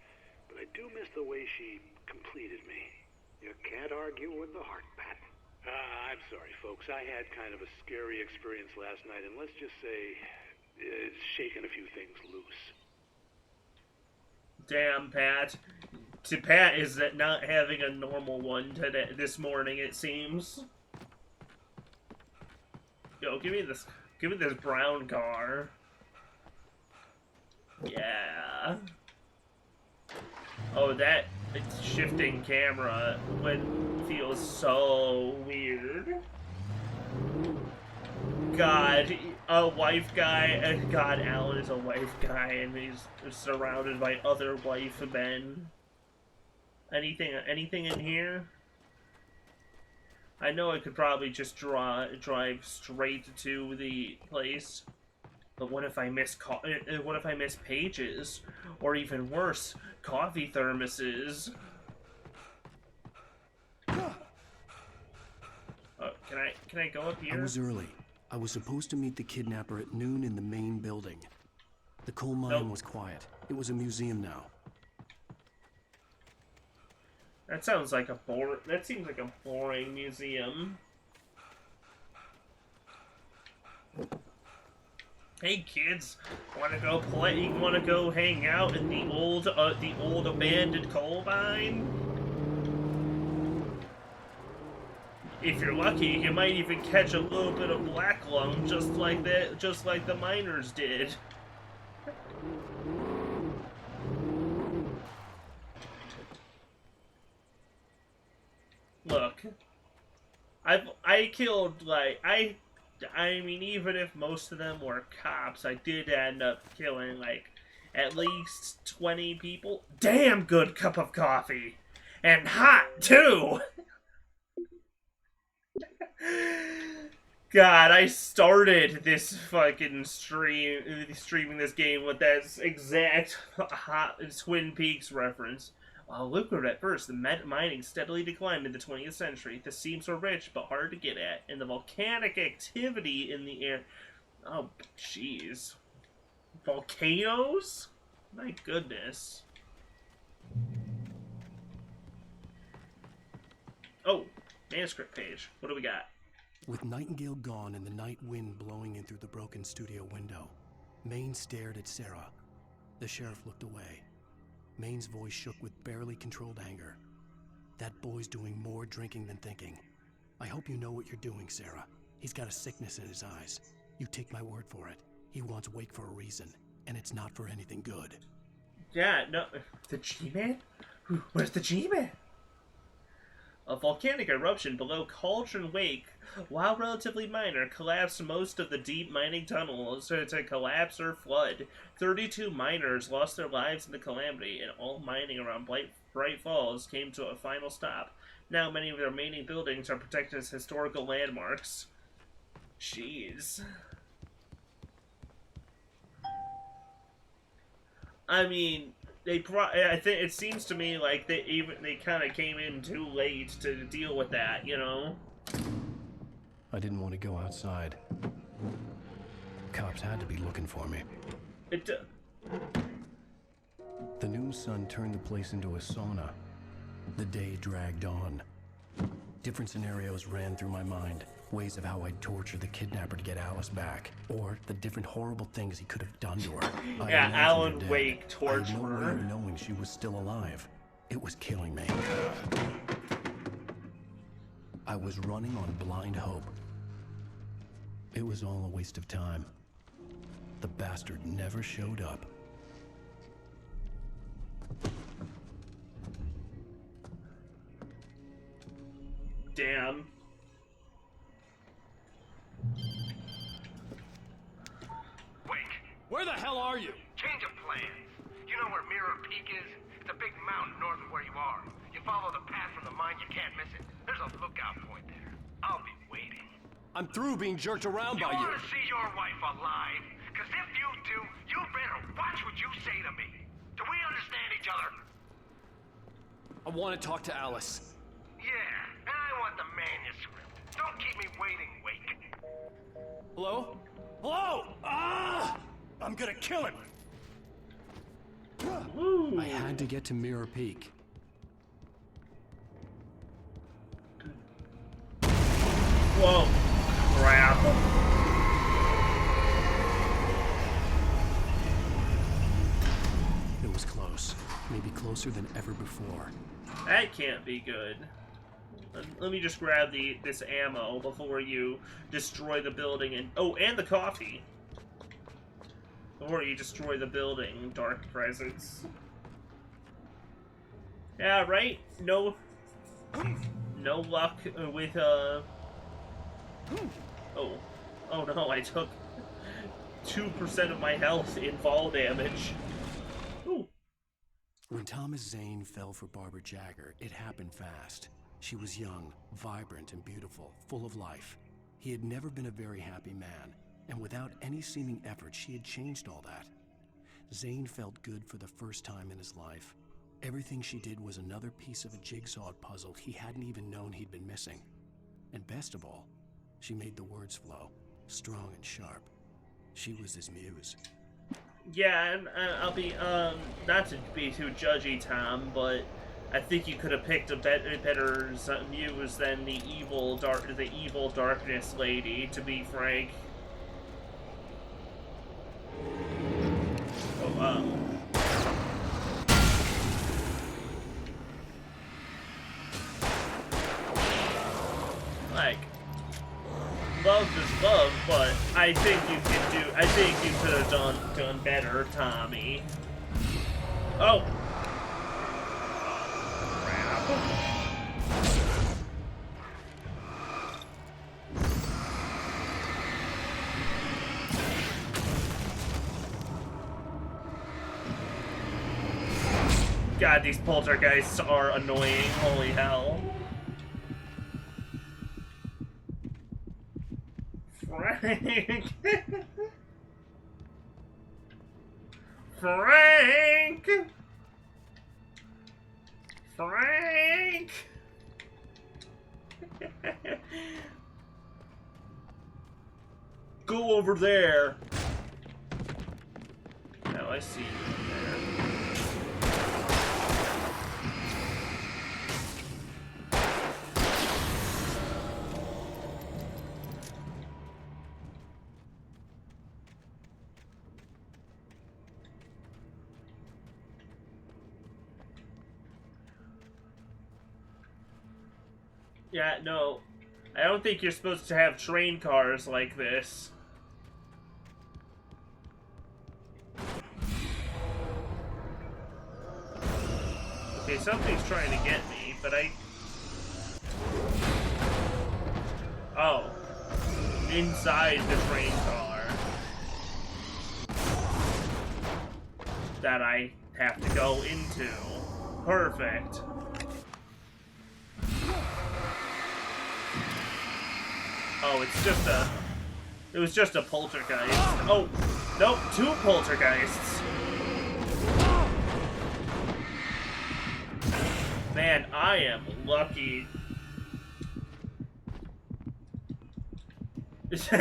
but I do miss the way she completed me. You can't argue with the heart, Pat. I'm sorry, folks. I had kind of a scary experience last night, and let's just say it's shaken a few things loose. Damn, Pat. Pat is not having a normal one this morning, it seems. Yo, give me this brown car. Yeah. Oh, that shifting camera feels so weird. God, a wife guy. God, Alan is a wife guy, and he's surrounded by other wife men. Anything in here? I know I could probably just drive straight to the place, but what if I miss pages, or even worse, coffee thermoses? Can I go up here? I was early. I was supposed to meet the kidnapper at noon in the main building. The coal mine was quiet. It was a museum now. That seems like a boring museum. Hey kids, wanna go play? Wanna go hang out in the old abandoned coal mine? If you're lucky, you might even catch a little bit of black lung, just like the miners did. Look, I killed I mean, even if most of them were cops, I did end up killing at least 20 people. Damn good cup of coffee, and hot too. God, I started this fucking streaming this game with that exact hot Twin Peaks reference. While lucrative at first, the mining steadily declined in the 20th century. The seams were rich, but hard to get at, and the volcanic activity in the air... Oh, jeez. Volcanoes? My goodness. Oh, manuscript page. What do we got? With Nightingale gone and the night wind blowing in through the broken studio window, Maine stared at Sarah. The sheriff looked away. Maine's voice shook with barely controlled anger. That boy's doing more drinking than thinking. I hope you know what you're doing, Sarah. He's got a sickness in his eyes. You take my word for it. He wants Wake for a reason, and it's not for anything good. Yeah, no. The G-Man? Where's the G-Man? A volcanic eruption below Cauldron Wake, while relatively minor, collapsed most of the deep mining tunnels to collapse or flood. 32 miners lost their lives in the calamity, and all mining around Bright Falls came to a final stop. Now many of the remaining buildings are protected as historical landmarks. Jeez. I mean... I think it seems to me like they kind of came in too late to deal with that, you know? I didn't want to go outside. Cops had to be looking for me. The noon sun turned the place into a sauna. The day dragged on. Different scenarios ran through my mind. Ways of how I'd torture the kidnapper to get Alice back, or the different horrible things he could have done to her. Yeah, Alan Wake torture her. I had no way of knowing she was still alive. It was killing me. I was running on blind hope. It was all a waste of time. The bastard never showed up. Damn. Wake. Where the hell are you? Change of plans. You know where Mirror Peak is? It's a big mountain north of where you are. You follow the path from the mine, you can't miss it. There's a lookout point there. I'll be waiting. I'm through being jerked around by you. You want to see your wife alive? Because if you do, you better watch what you say to me. Do we understand each other? I want to talk to Alice. Yeah, and I want the manuscript. Don't keep me waiting, Wake. Hello? Hello! Ah! I'm gonna kill him! I had to get to Mirror Peak. Whoa. Crap. It was close. Maybe closer than ever before. That can't be good. Let me just grab this ammo before you destroy the building and the coffee. Before you destroy the building, Dark Presence. Yeah, right? No luck with, oh. Oh no, I took 2% of my health in fall damage. Ooh. When Thomas Zane fell for Barbara Jagger, it happened fast. She was young, vibrant, and beautiful, full of life. He had never been a very happy man, and without any seeming effort, she had changed all that. Zane felt good for the first time in his life. Everything she did was another piece of a jigsaw puzzle he hadn't even known he'd been missing. And best of all, she made the words flow, strong and sharp. She was his muse. Yeah, and I'll be, not to be too judgy, Tom, but I think you could have picked a better muse than the evil darkness lady, to be frank. Oh, like, love is love, but I think you could have done better, Tommy. Oh. God, these poltergeists are annoying. Holy hell. Frank! Frank! Frank! Go over there. Now I see you there. Yeah, no. I don't think you're supposed to have train cars like this. Okay, something's trying to get me, but oh. Inside the train car. That I have to go into. Perfect. Oh, it was just a poltergeist. Oh, nope, 2 poltergeists. Man, I am lucky. It's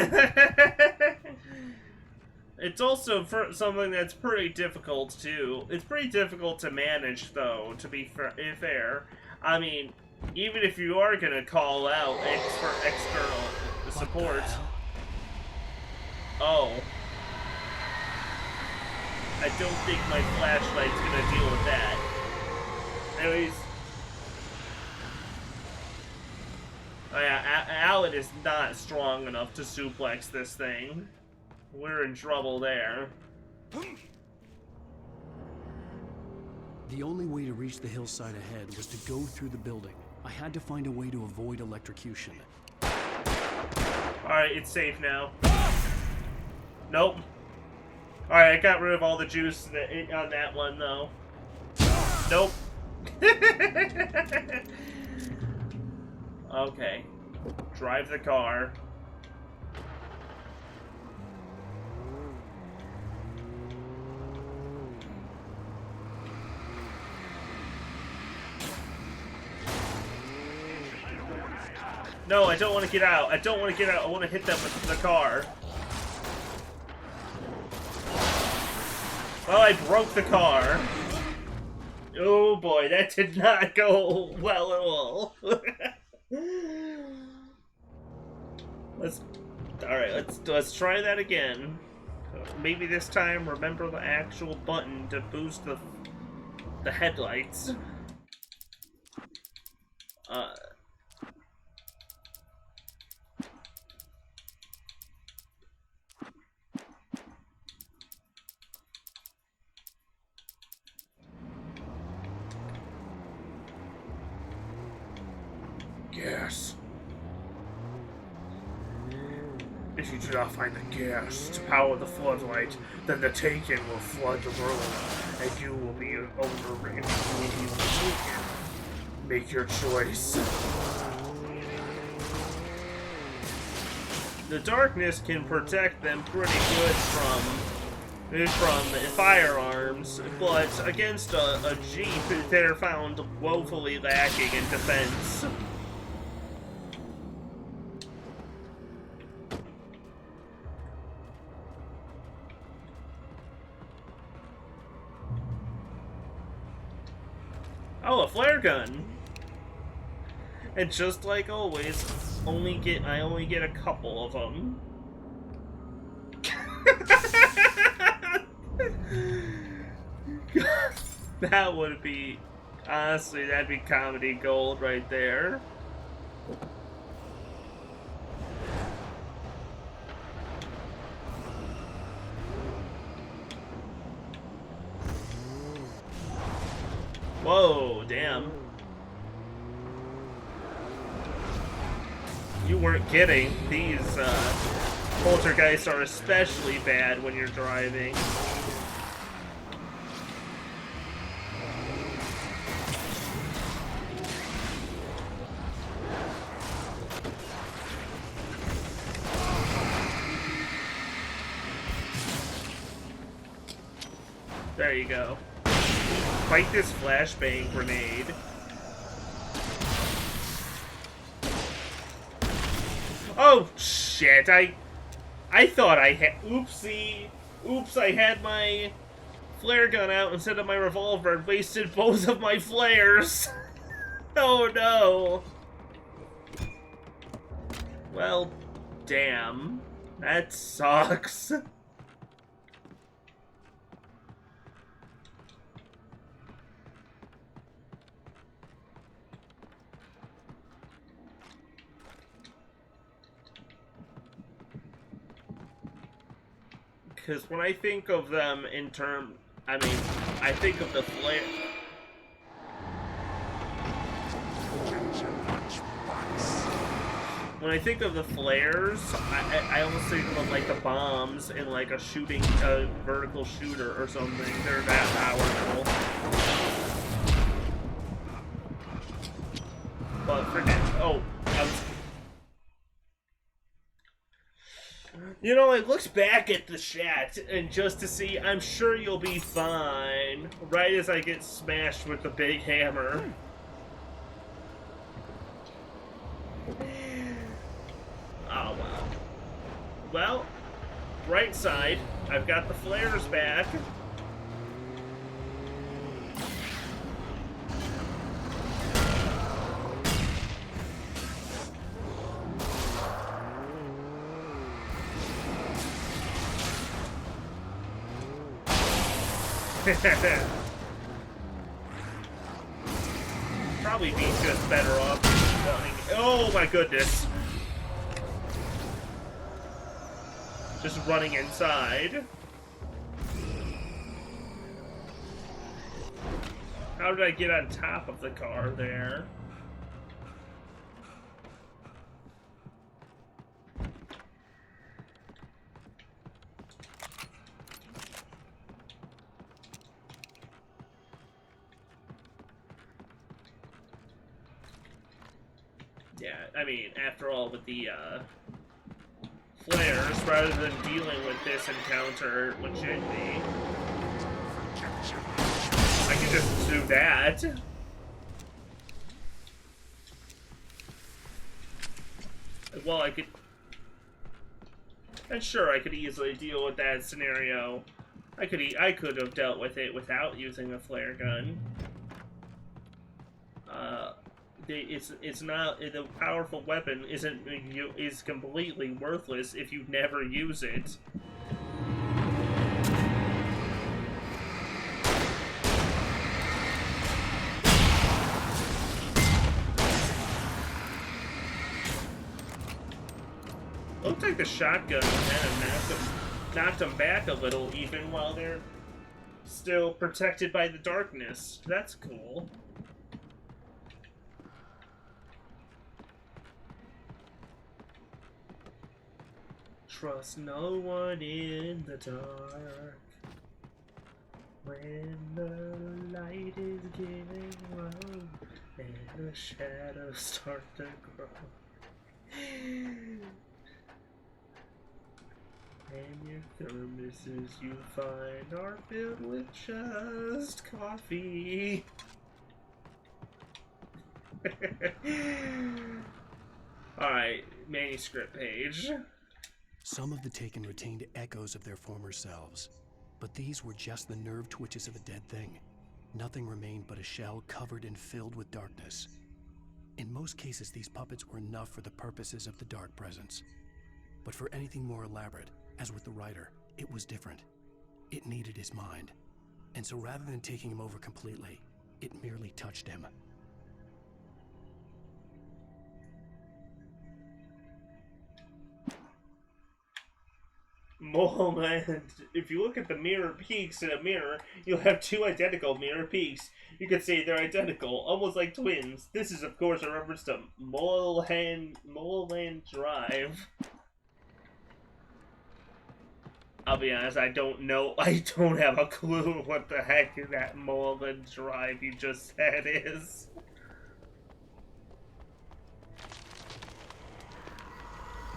also for something that's pretty difficult too. It's pretty difficult to manage, though, to be fair. I mean, even if you are gonna call out external support. Oh. I don't think my flashlight's gonna deal with that. Anyways. Oh yeah, Alan is not strong enough to suplex this thing. We're in trouble there. The only way to reach the hillside ahead was to go through the building. I had to find a way to avoid electrocution. Alright, it's safe now. Nope. Alright, I got rid of all the juice on that one, though. Nope. Okay. Drive the car. No, I don't want to get out. I don't want to get out. I want to hit them with the car. Well, I broke the car. Oh boy, that did not go well at all. Let's try that again. Maybe this time remember the actual button to boost the headlights. Yes. If you do not find the gas to power the floodlight, then the Taken will flood the room, and you will be overwritten. You will be taken. Make your choice. The darkness can protect them pretty good from firearms, but against a Jeep, they're found woefully lacking in defense. Oh, a flare gun. And just like always, I only get a couple of them. That would be, honestly, that'd be comedy gold right there. Whoa, damn. You weren't kidding. These poltergeists are especially bad when you're driving. There you go. Fight this flashbang grenade. Oh shit! I thought I had. Oopsie! Oops! I had my flare gun out instead of my revolver and wasted both of my flares. Oh no! Well, damn. That sucks. Because when I think of them in terms, I mean, I think of the flare. When I think of the flares, I almost think of them like the bombs in like a vertical shooter or something. They're that powerful. But forget. Oh, you know, I looked back at the chat and just to see, I'm sure you'll be fine. Right as I get smashed with the big hammer. Oh, wow. Well, right side, I've got the flares back. Probably be just better off running. Oh my goodness. Just running inside. How did I get on top of the car there? Yeah, I mean, after all, with the flares, rather than dealing with this encounter legitimately, I can just do that. Well, I could... And sure, I could easily deal with that scenario. I could have dealt with it without using a flare gun. It's not, the powerful weapon is completely worthless if you never use it. Looks like the shotgun kind of knocked them back a little, even while they're still protected by the darkness. That's cool. Trust no one in the dark. When the light is giving low and the shadows start to grow. And your thermoses you find are filled with just coffee. Alright, manuscript page. Some of the Taken retained echoes of their former selves, but these were just the nerve twitches of a dead thing. Nothing remained but a shell covered and filled with darkness. In most cases, these puppets were enough for the purposes of the Dark Presence. But for anything more elaborate, as with the writer, it was different. It needed his mind. And so rather than taking him over completely, it merely touched him. Moment. If you look at the mirror peaks in a mirror, you'll have two identical mirror peaks. You could say they're identical, almost like twins. This is, of course, a reference to Moleland Drive. I'll be honest, I don't know. I don't have a clue what the heck that Moleland Drive you just said is.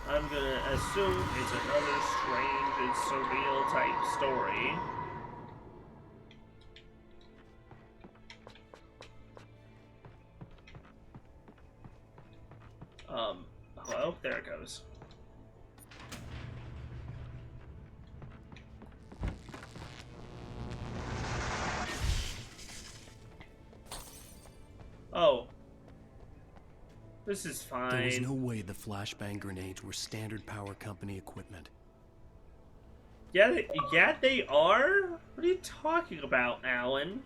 I'm gonna assume it's another strange and surreal type story. Hello? There it goes. Oh. This is fine. There was no way the flashbang grenades were standard power company equipment. Yeah, they are? What are you talking about, Alan?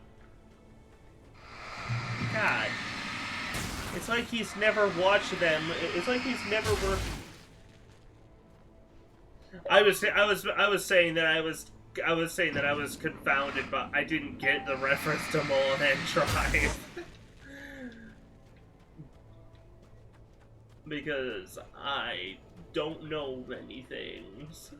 God. It's like he's never watched them. It's like he's never worked. I was saying that I was confounded, but I didn't get the reference to Mulholland Drive. Because I don't know many things.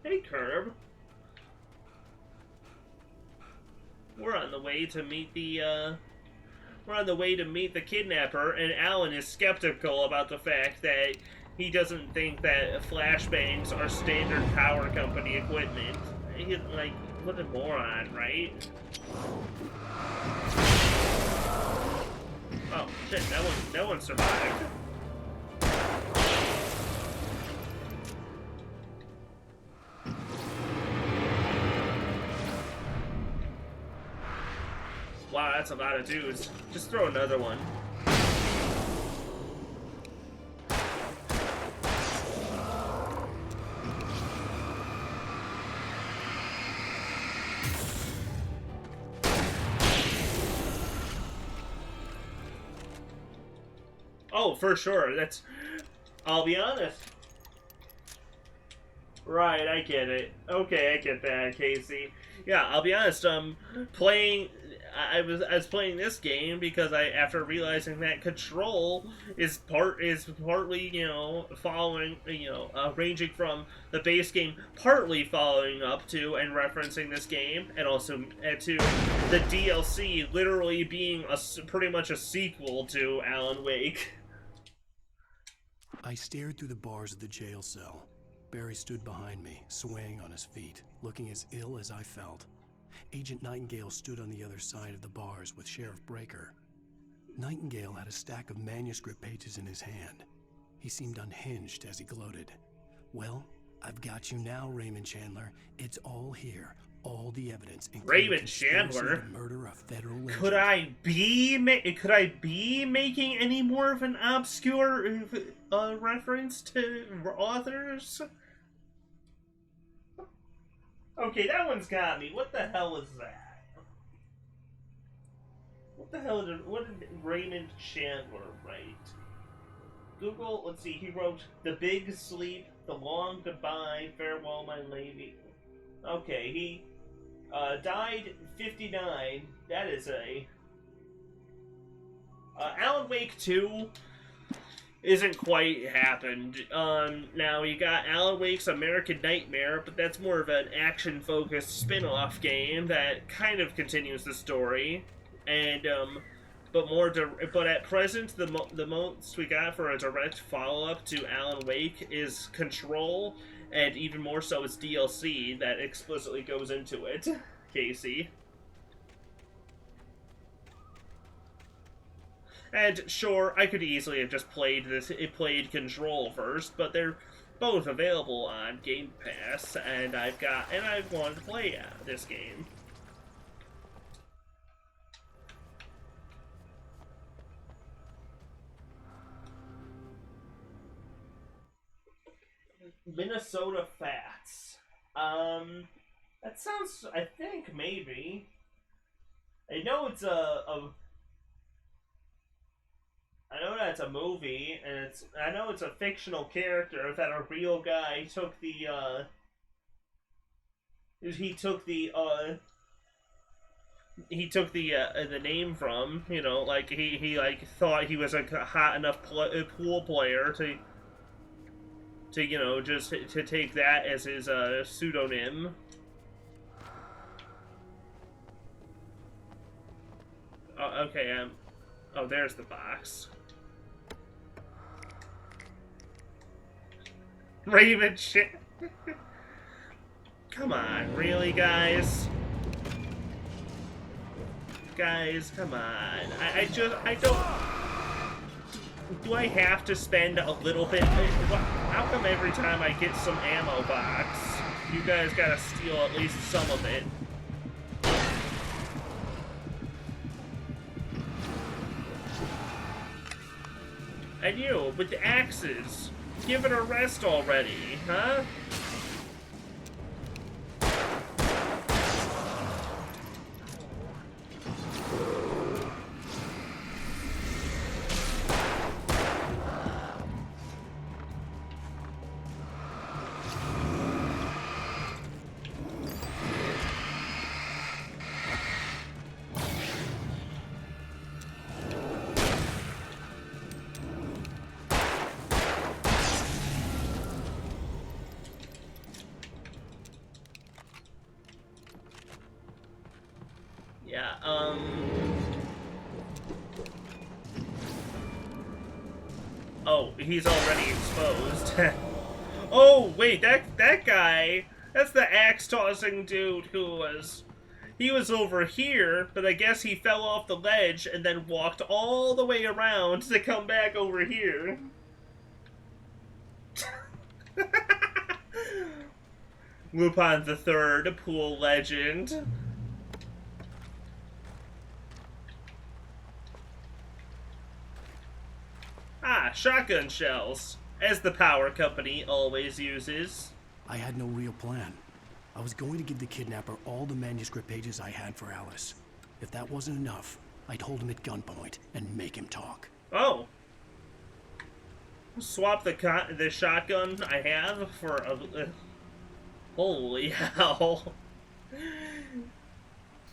Hey, Curb. We're on the way to meet the kidnapper, and Alan is skeptical about the fact that he doesn't think that flashbangs are standard power company equipment. He's like, what a moron, right? Oh shit, that one survived. Wow, that's a lot of dudes. Just throw another one. Oh, for sure. I'll be honest. Right, I get it. Okay, I get that, Casey. Yeah, I'll be honest. I was playing this game because after realizing that Control is partly, following, ranging from the base game, partly following up to and referencing this game, and also to the DLC literally being pretty much a sequel to Alan Wake. I stared through the bars of the jail cell. Barry stood behind me, swaying on his feet, looking as ill as I felt. Agent Nightingale stood on the other side of the bars with Sheriff Breaker. Nightingale had a stack of manuscript pages in his hand. He seemed unhinged as he gloated. Well, I've got you now, Raymond Chandler. It's all here. All the evidence. Raymond Chandler? Murder of federal agent. Could I be making any more of an obscure reference to authors? Okay, that one's got me. What the hell is that? What did Raymond Chandler write? Google, let's see, he wrote The Big Sleep, The Long Goodbye, Farewell My Lady. Okay, Died 59. That is a... Alan Wake 2 isn't quite happened. Now you got Alan Wake's American Nightmare, but that's more of an action-focused spin-off game that kind of continues the story. And, but at present, the most we got for a direct follow-up to Alan Wake is Control, and even more so is DLC that explicitly goes into it. Casey. And sure, I could easily have just played Control first, but they're both available on Game Pass, and I've wanted to play this game. Minnesota Fats. That sounds, I think, maybe. I know it's I know that's a movie, and I know it's a fictional character that a real guy took the name from, you know, like he like thought he was a hot enough pool player to you know, just to take that as his pseudonym. Okay, oh, there's the box. Raven shit. Come on, really, guys? Guys, come on. I don't... Do I have to spend a little bit? How come every time I get some ammo box, you guys gotta steal at least some of it? And you, with the axes, give it a rest already, huh? Oh, he's already exposed. Oh, wait, that guy, that's the axe-tossing dude he was over here, but I guess he fell off the ledge and then walked all the way around to come back over here. Lupin the Third, pool legend. Ah, shotgun shells, as the power company always uses. I had no real plan. I was going to give the kidnapper all the manuscript pages I had for Alice. If that wasn't enough, I'd hold him at gunpoint and make him talk. Oh. Swap the shotgun I have for a... holy hell.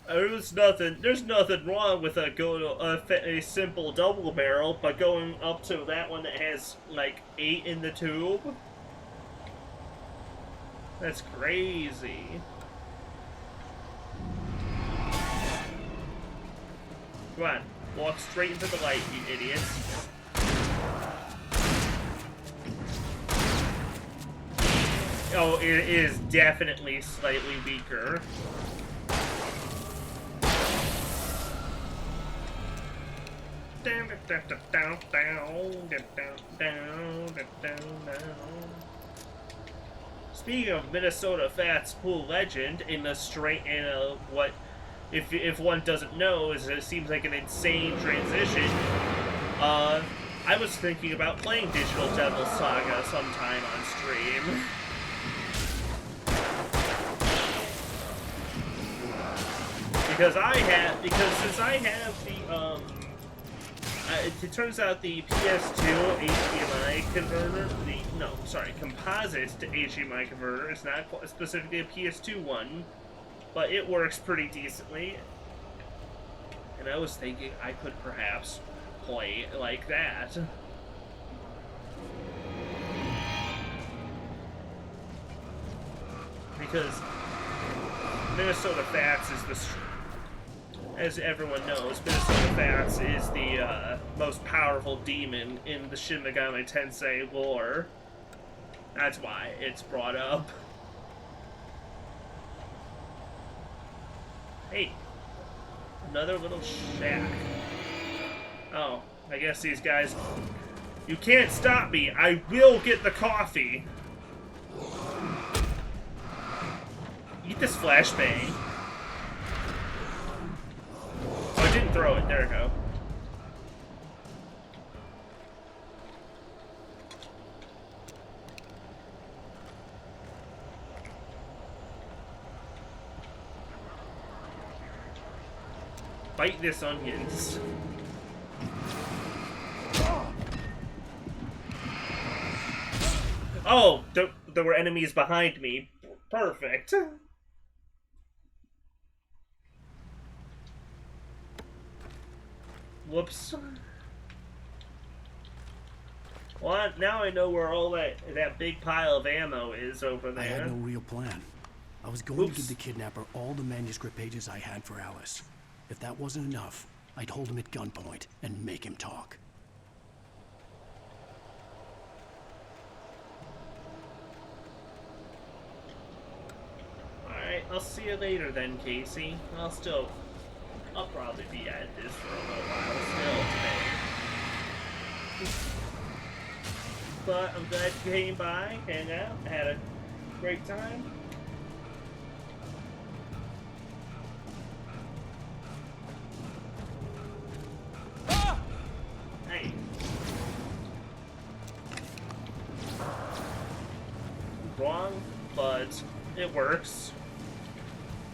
There's nothing wrong with a simple double barrel, but going up to that one that has like 8 in the tube, that's crazy. Come on, walk straight into the light, you idiots. Oh, it is definitely slightly weaker. Speaking of Minnesota Fats pool legend, what if one doesn't know, is it seems like an insane transition. I was thinking about playing Digital Devil Saga sometime on stream. Because since I have the it turns out the PS2 HDMI converter, composite to HDMI converter, it's not specifically a PS2 one, but it works pretty decently. And I was thinking I could perhaps play like that. Because Minnesota Fats is as everyone knows, Minnesota Fats is the most powerful demon in the Shin Megami Tensei lore. That's why it's brought up. Hey, another little shack. Oh, I guess these guys... You can't stop me! I will get the coffee! Eat this flashbang. Oh, I didn't throw it. There we go. Bite this onions. Oh, there were enemies behind me. Perfect. Whoops. Well, now I know where all that big pile of ammo is over there. I had no real plan. I was going to give the kidnapper all the manuscript pages I had for Alice. If that wasn't enough, I'd hold him at gunpoint and make him talk. Alright, I'll see you later then, Casey. I'll probably be at this for a little while still today. But I'm glad you came by, hang out, had a great time. Hey. Wrong, but it works.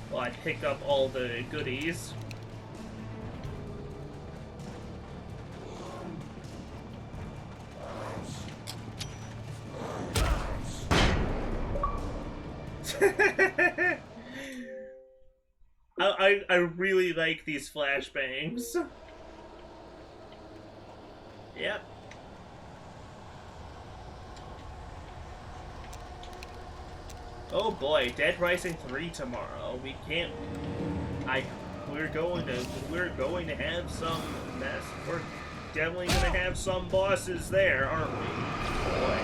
Well, I pick up all the goodies. I really like these flashbangs. Yep. Oh boy, Dead Rising 3 tomorrow. We can't. We're going to have some mess. We're definitely gonna have some bosses there, aren't we? Boy.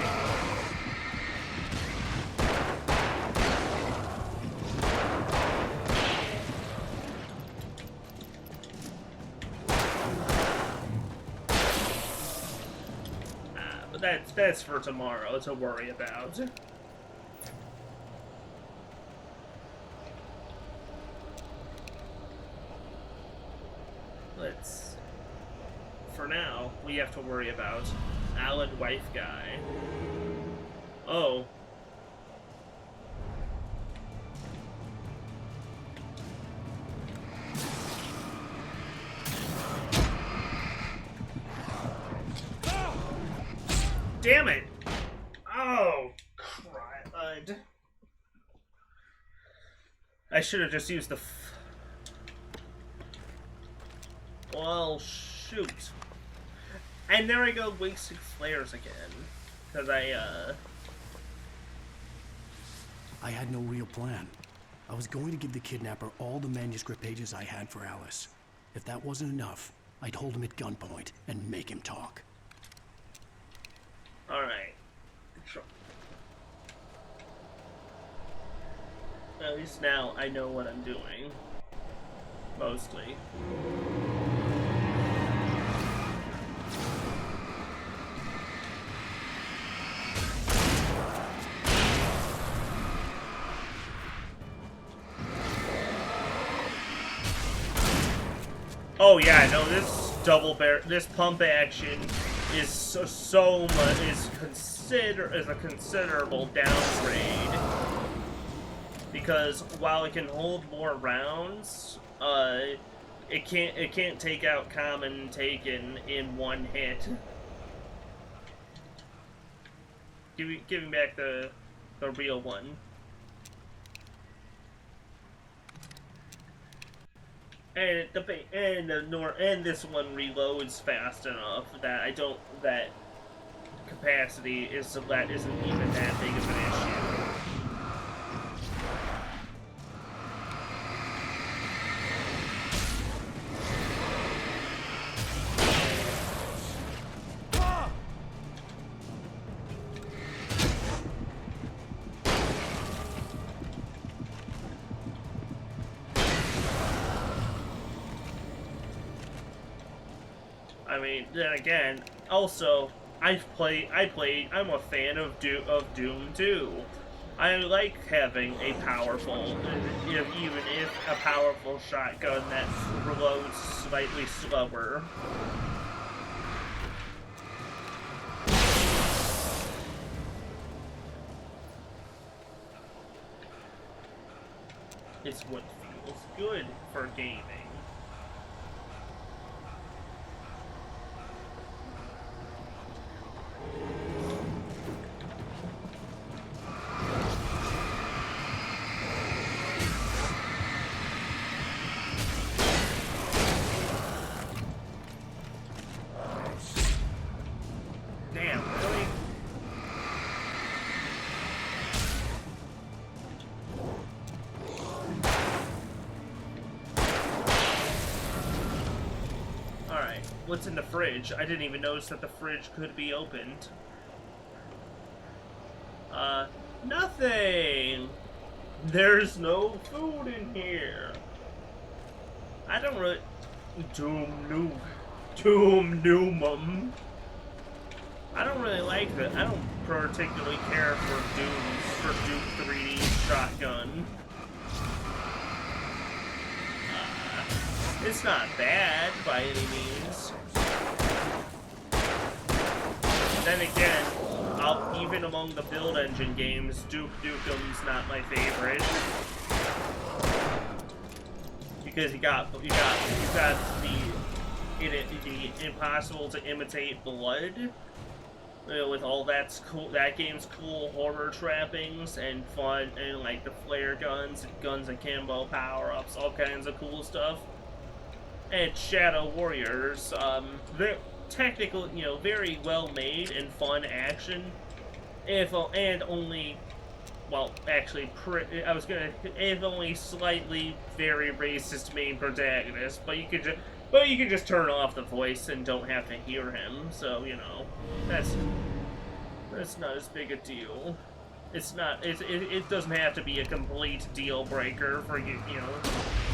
But that's for tomorrow to worry about. For now, we have to worry about Alan Wife Guy. Oh. Damn it! Oh, crud. I should have just used the... Well, shoot. And there I go, wasting flares again. Because I had no real plan. I was going to give the kidnapper all the manuscript pages I had for Alice. If that wasn't enough, I'd hold him at gunpoint and make him talk. Alright. Sure. At least now I know what I'm doing. Mostly. Oh yeah, no, this pump action is so much is a considerable downgrade, because while it can hold more rounds, it can't take out common taken in one hit. Give me back the real one. and this one reloads fast enough that that capacity isn't even that big of an issue. I mean, then again, also, I'm a fan of Doom 2. I like having a powerful, even if a powerful shotgun that reloads slightly slower. It's what feels good for gaming. What's in the fridge? I didn't even notice that the fridge could be opened. Nothing! There's no food in here. I don't really... Doom Noomum. I don't really like that. I don't particularly care for Doom 3D shotgun. It's not bad by any means. Then again, even among the build engine games, Duke Nukem's not my favorite because you got the impossible to imitate blood. With all that game's cool horror trappings and fun and like the flare guns akimbo power-ups, all kinds of cool stuff. And Shadow Warriors, they're technical, very well made and fun action. If only slightly very racist main protagonist, but you can just turn off the voice and don't have to hear him. So that's not as big a deal. It doesn't have to be a complete deal breaker for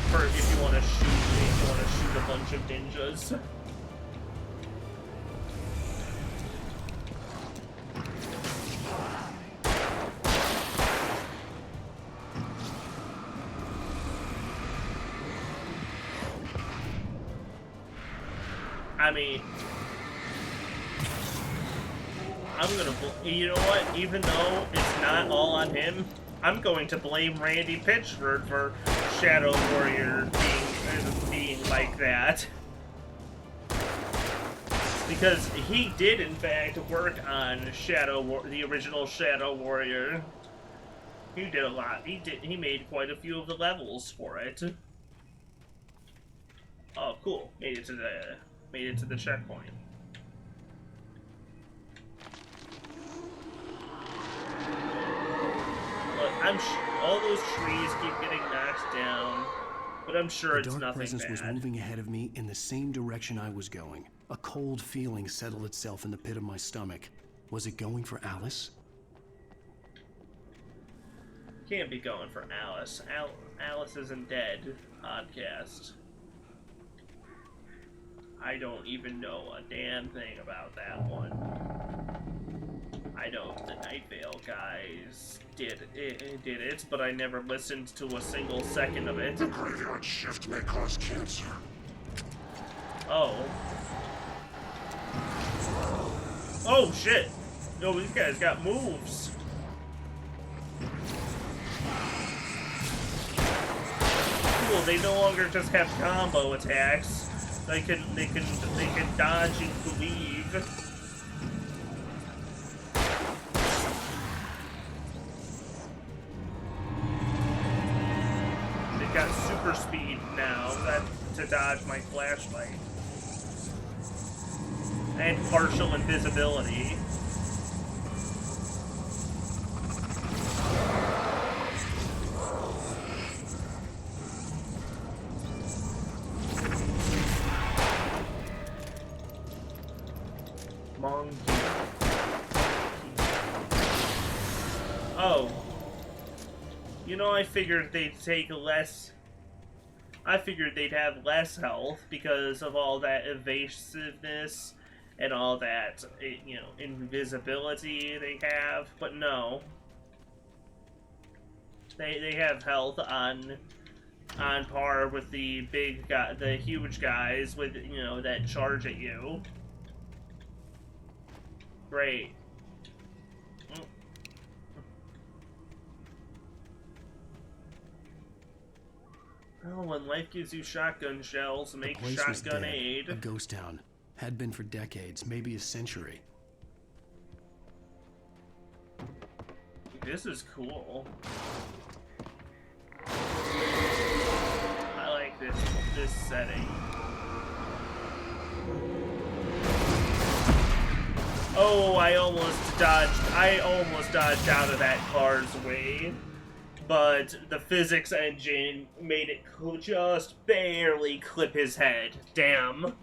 for if you want to shoot a bunch of ninjas. I mean, you know what? Even though it's not all on him, I'm going to blame Randy Pitchford for Shadow Warrior being like that. Because he did, in fact, work on the original Shadow Warrior. He did a lot. He made quite a few of the levels for it. Oh, cool. Made it to the checkpoint. Look, all those trees keep getting knocked down, but I'm sure it's nothing bad. The dark presence was moving ahead of me in the same direction I was going. A cold feeling settled itself in the pit of my stomach. Was it going for Alice? Can't be going for Alice. Alice isn't dead. Podcast. I don't even know a damn thing about that one. I know the Night Vale guys did it, but I never listened to a single second of it. The graveyard shift may cause cancer. Oh. Oh shit! No, these guys got moves. Cool, they no longer just have combo attacks. They can dodge and weave. They've got super speed now to dodge my flashlight. And partial invisibility. Monkey. Oh. You know, I figured they'd take less... I figured they'd have less health because of all that evasiveness and all that, you know, invisibility they have, but no. They have health on par with the the huge guys with, you know, that charge at you. Great. Oh, when life gives you shotgun shells, make shotgun aid. A ghost town. Had been for decades, maybe a century. This is cool. I like this setting. Oh, I almost dodged out of that car's way. But the physics engine made it just barely clip his head. Damn.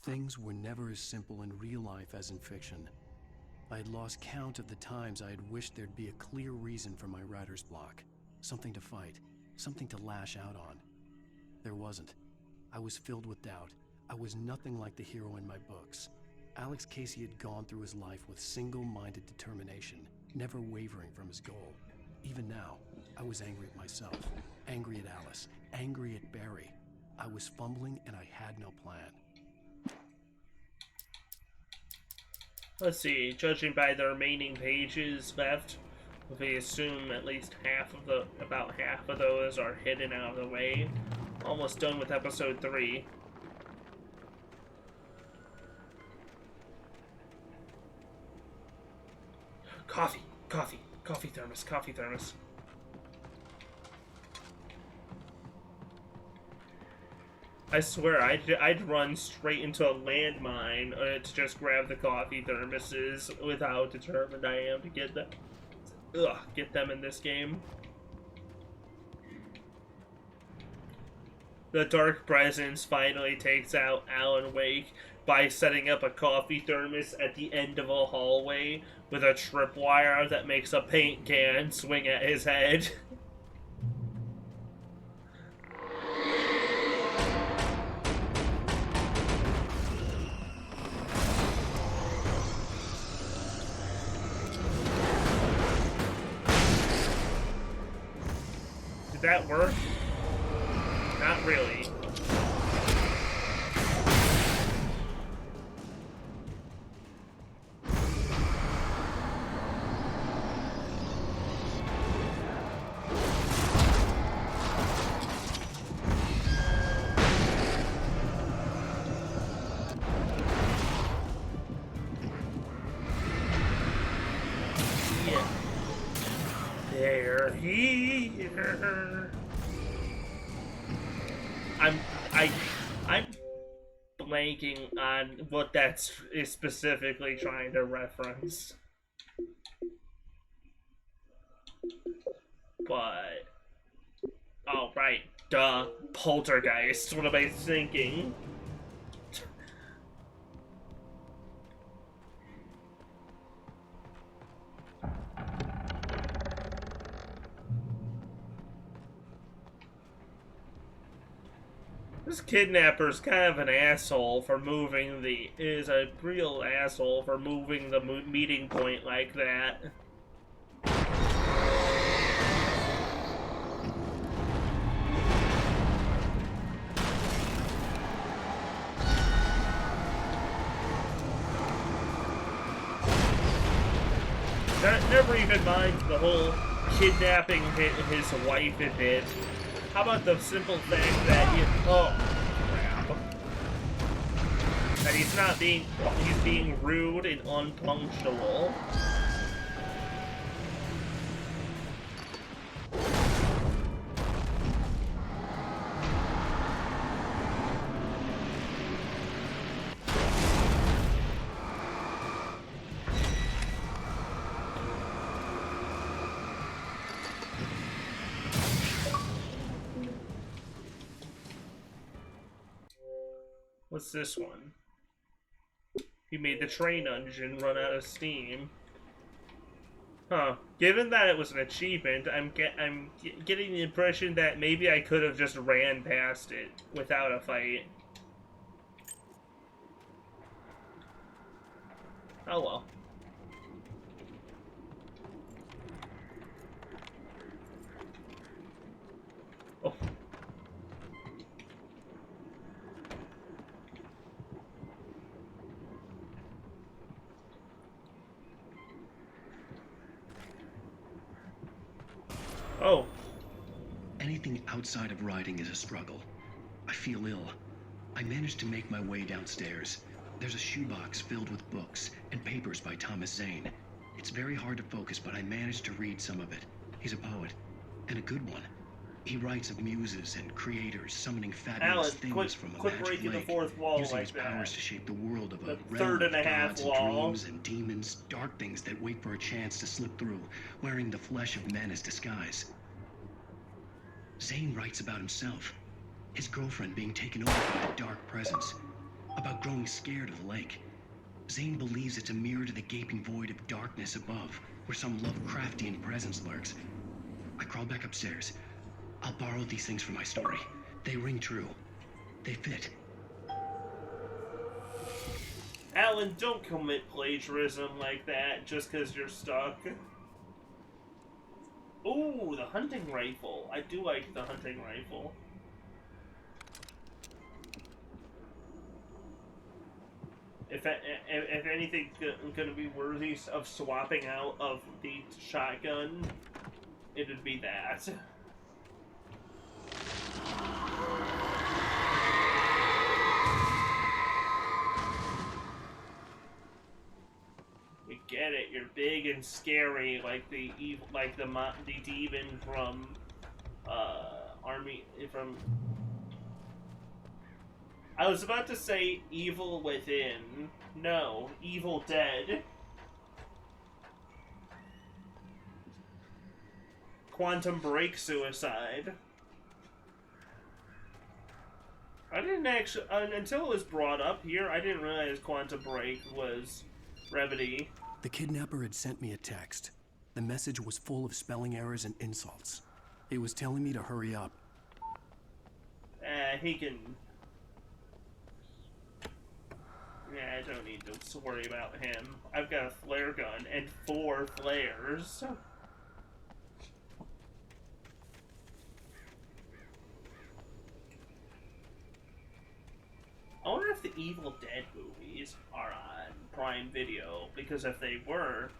Things were never as simple in real life as in fiction. I had lost count of the times I had wished there'd be a clear reason for my writer's block. Something to fight, something to lash out on. There wasn't. I was filled with doubt. I was nothing like the hero in my books. Alex Casey had gone through his life with single-minded determination, never wavering from his goal. Even now, I was angry at myself, angry at Alice, angry at Barry. I was fumbling and I had no plan. Let's see, judging by the remaining pages left, we assume at least about half of those are hidden out of the way. Almost done with episode 3. Coffee thermos. I swear, I'd run straight into a landmine to just grab the coffee thermoses with how determined I am to get them in this game. The Dark Presence finally takes out Alan Wake by setting up a coffee thermos at the end of a hallway with a tripwire that makes a paint can swing at his head. Did that work? Not really. Yeah. They're here. I'm blanking on what that's specifically trying to reference. But oh right, duh, Poltergeist. What am I thinking? This kidnapper's kind of an asshole for moving is a real asshole for moving the meeting point like that. Never even mind the whole kidnapping his wife and it. How about the simple thing that that he's being rude and unpunctual. What's this one? He made the train engine run out of steam. Huh. Given that it was an achievement, I'm getting the impression that maybe I could have just ran past it without a fight. Oh well. Oh. Oh. Anything outside of riding is a struggle. I feel ill. I managed to make my way downstairs. There's a shoebox filled with books and papers by Thomas Zane. It's very hard to focus, but I managed to read some of it. He's a poet, and a good one. He writes of muses and creators summoning fabulous things from a magic breaking lake, the fourth wall using like his that. powers to shape the world of a The realm third of and a half gods wall. and dreams and demons, dark things that wait for a chance to slip through, wearing the flesh of men as disguise. Zane writes about himself, his girlfriend being taken over by a dark presence, about growing scared of the lake. Zane believes it's a mirror to the gaping void of darkness above, where some Lovecraftian presence lurks. I crawl back upstairs. I'll borrow these things for my story. They ring true. They fit. Alan, don't commit plagiarism like that just because you're stuck. Ooh, the hunting rifle. I do like the hunting rifle. If anything gonna be worthy of swapping out of the shotgun, it would be that. We get it. You're big and scary, like the evil, like the demon from I was about to say Evil Within. No, Evil Dead. Quantum Break suicide. I didn't actually, until it was brought up here, I didn't realize Quantum Break was Remedy. The kidnapper had sent me a text. The message was full of spelling errors and insults. It was telling me to hurry up. He can... Yeah, I don't need to worry about him. I've got a flare gun and 4 flares. I wonder if the Evil Dead movies are on Prime Video, because if they were,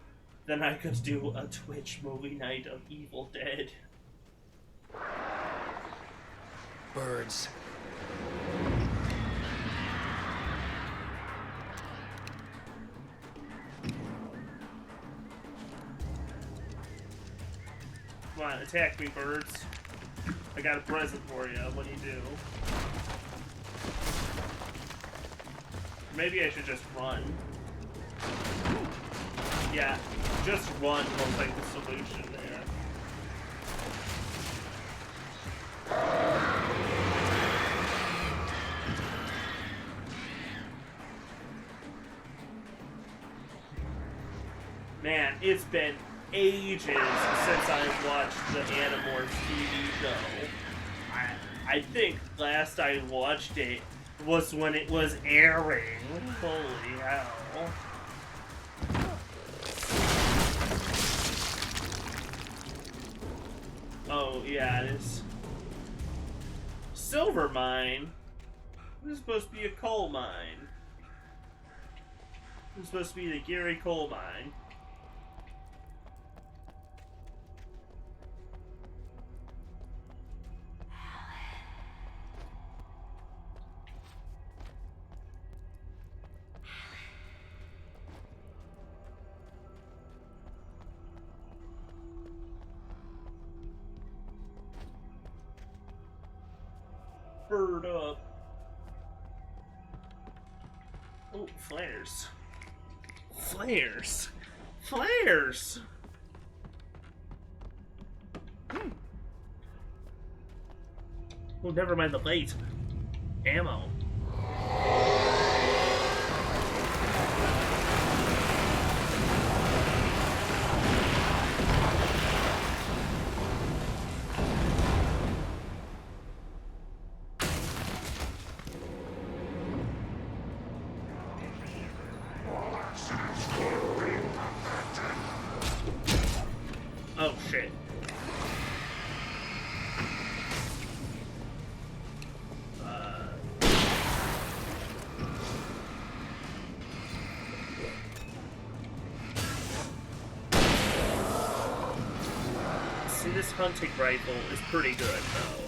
then I could do a Twitch movie night of Evil Dead. Birds. Come on, attack me, birds. I got a present for you. What do you do? Maybe I should just run. Yeah, just run looks like the solution there. Man, it's been ages since I've watched the Animorphs TV show. I think last I watched it was when it was airing. Holy hell. Oh, yeah, it is. Silver mine? This is supposed to be a coal mine. This is supposed to be the Gary coal mine. Bird up. Oh, flares. Flares. Flares! Oh, never mind the light. Ammo. shit. See, this hunting rifle is pretty good, though.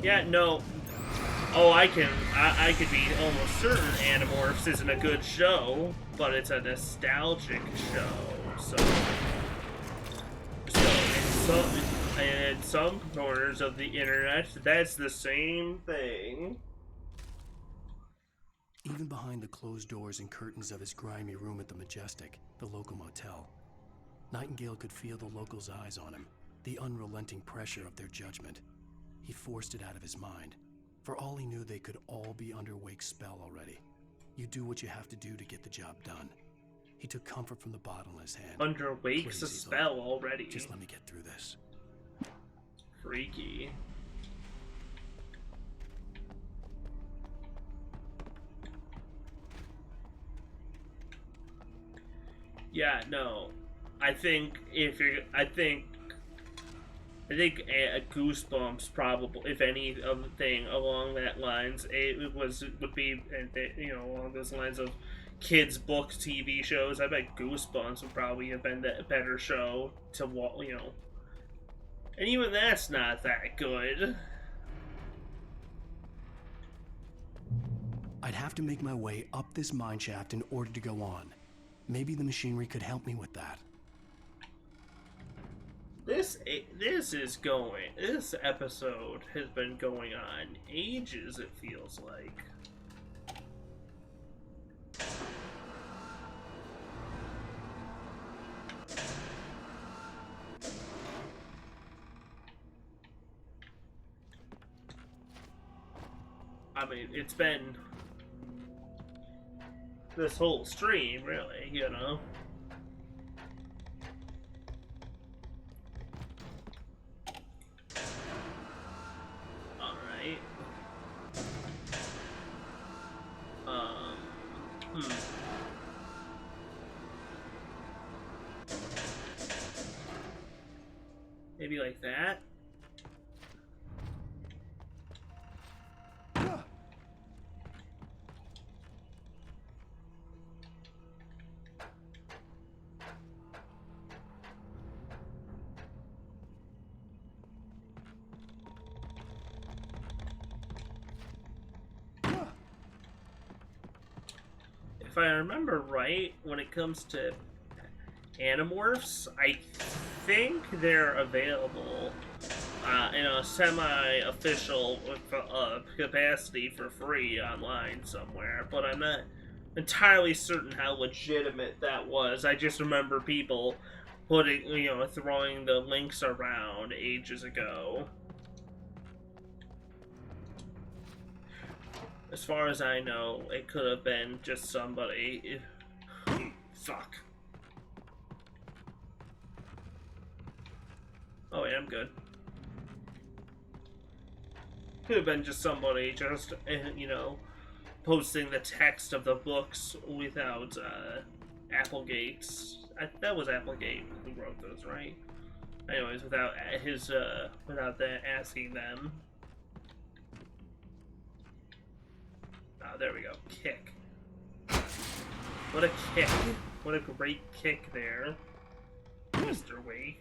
Yeah, no. Oh, I could be almost certain Animorphs isn't a good show, but it's a nostalgic show, so in some corners of the internet, that's the same thing. Even behind the closed doors and curtains of his grimy room at the Majestic, the local motel, Nightingale could feel the locals' eyes on him, the unrelenting pressure of their judgment. He forced it out of his mind. For all he knew, they could all be under Wake's spell already. You do what you have to do to get the job done. He took comfort from the bottle in his hand. Under Wake's spell already. Just let me get through this. Freaky. Yeah, no. I think Goosebumps probably, if anything along that lines, would be along those lines of kids' book TV shows. I bet Goosebumps would probably have been the better show to watch, and even that's not that good. I'd have to make my way up this mine shaft in order to go on. Maybe the machinery could help me with that. This episode has been going on ages, it feels like. I mean, it's been this whole stream, really, Alright. Maybe like that? If I remember right, when it comes to Animorphs, I think they're available in a semi-official capacity for free online somewhere, but I'm not entirely certain how legitimate that was. I just remember people putting, throwing the links around ages ago. As far as I know, it could have been just somebody. Fuck. Oh yeah, I'm good. Could have been just somebody just, posting the text of the books without Applegate's. That was Applegate who wrote those, right? Anyways, without asking them. Oh, there we go. Kick. What a kick. What a great kick there, Mr. Wake.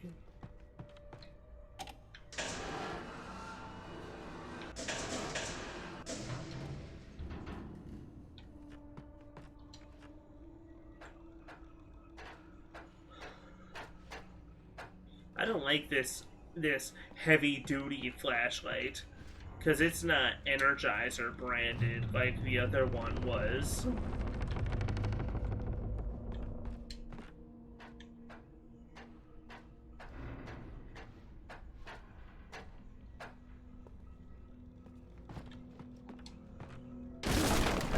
I don't like this heavy-duty flashlight, because it's not Energizer branded like the other one was.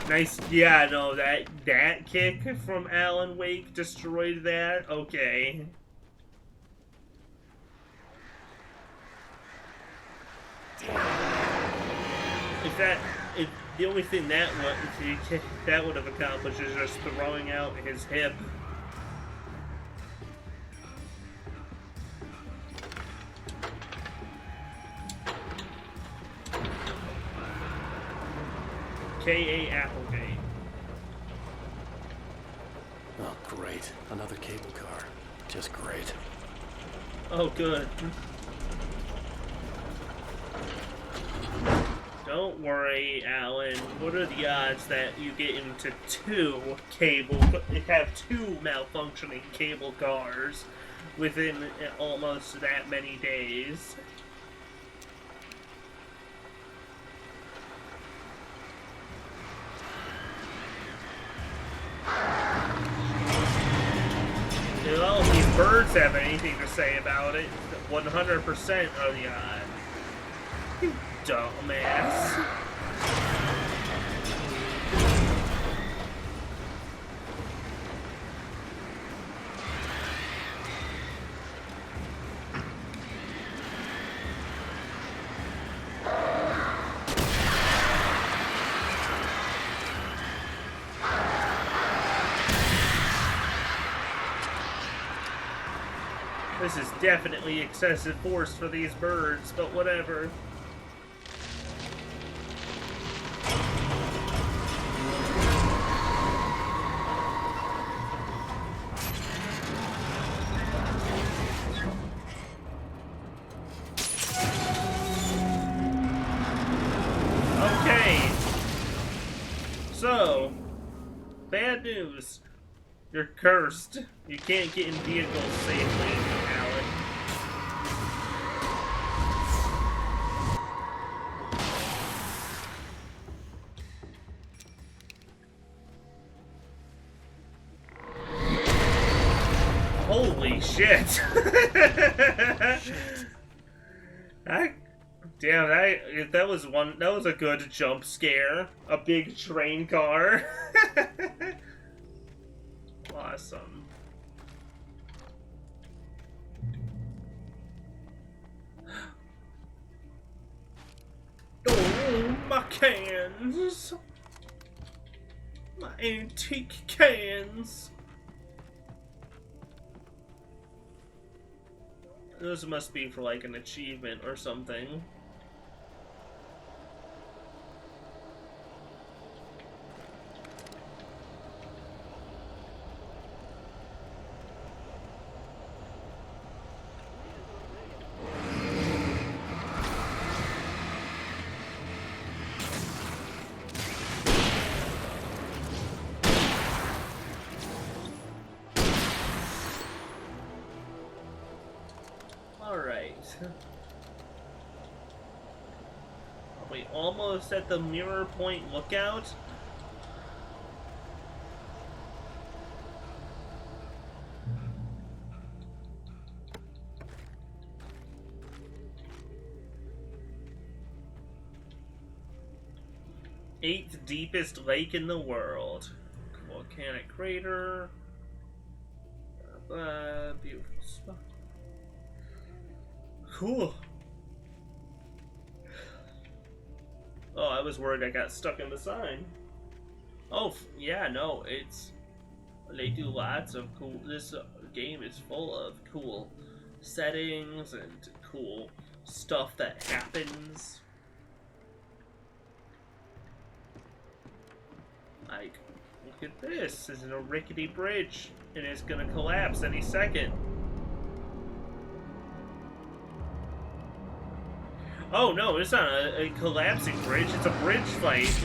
Nice, yeah, no, that kick from Alan Wake destroyed that? Okay. The only thing that would have accomplished is just throwing out his hip. K.A. Applegate. Oh, great. Another cable car. Just great. Oh, good. Don't worry, Alan. What are the odds that you get into have two malfunctioning cable cars within almost that many days? If all of these birds have anything to say about it, 100% are the odds. You dumbass. This is definitely excessive force for these birds, but whatever. Okay. So, bad news. You're cursed. You can't get in vehicles safely, Alan. Holy shit! That was a good jump scare. A big train car. Awesome. Oh, my cans. My antique cans. This must be for like an achievement or something. Are we almost at the Mirror Point lookout? Eighth deepest lake in the world. Volcanic crater. Beautiful spot. Cool. Oh, I was worried I got stuck in the sign. Oh, yeah, no, they do lots of cool, this game is full of cool settings and cool stuff that happens. Like, look at this, this is a rickety bridge, and it's gonna collapse any second. Oh no, it's not a collapsing bridge, it's a bridge fight.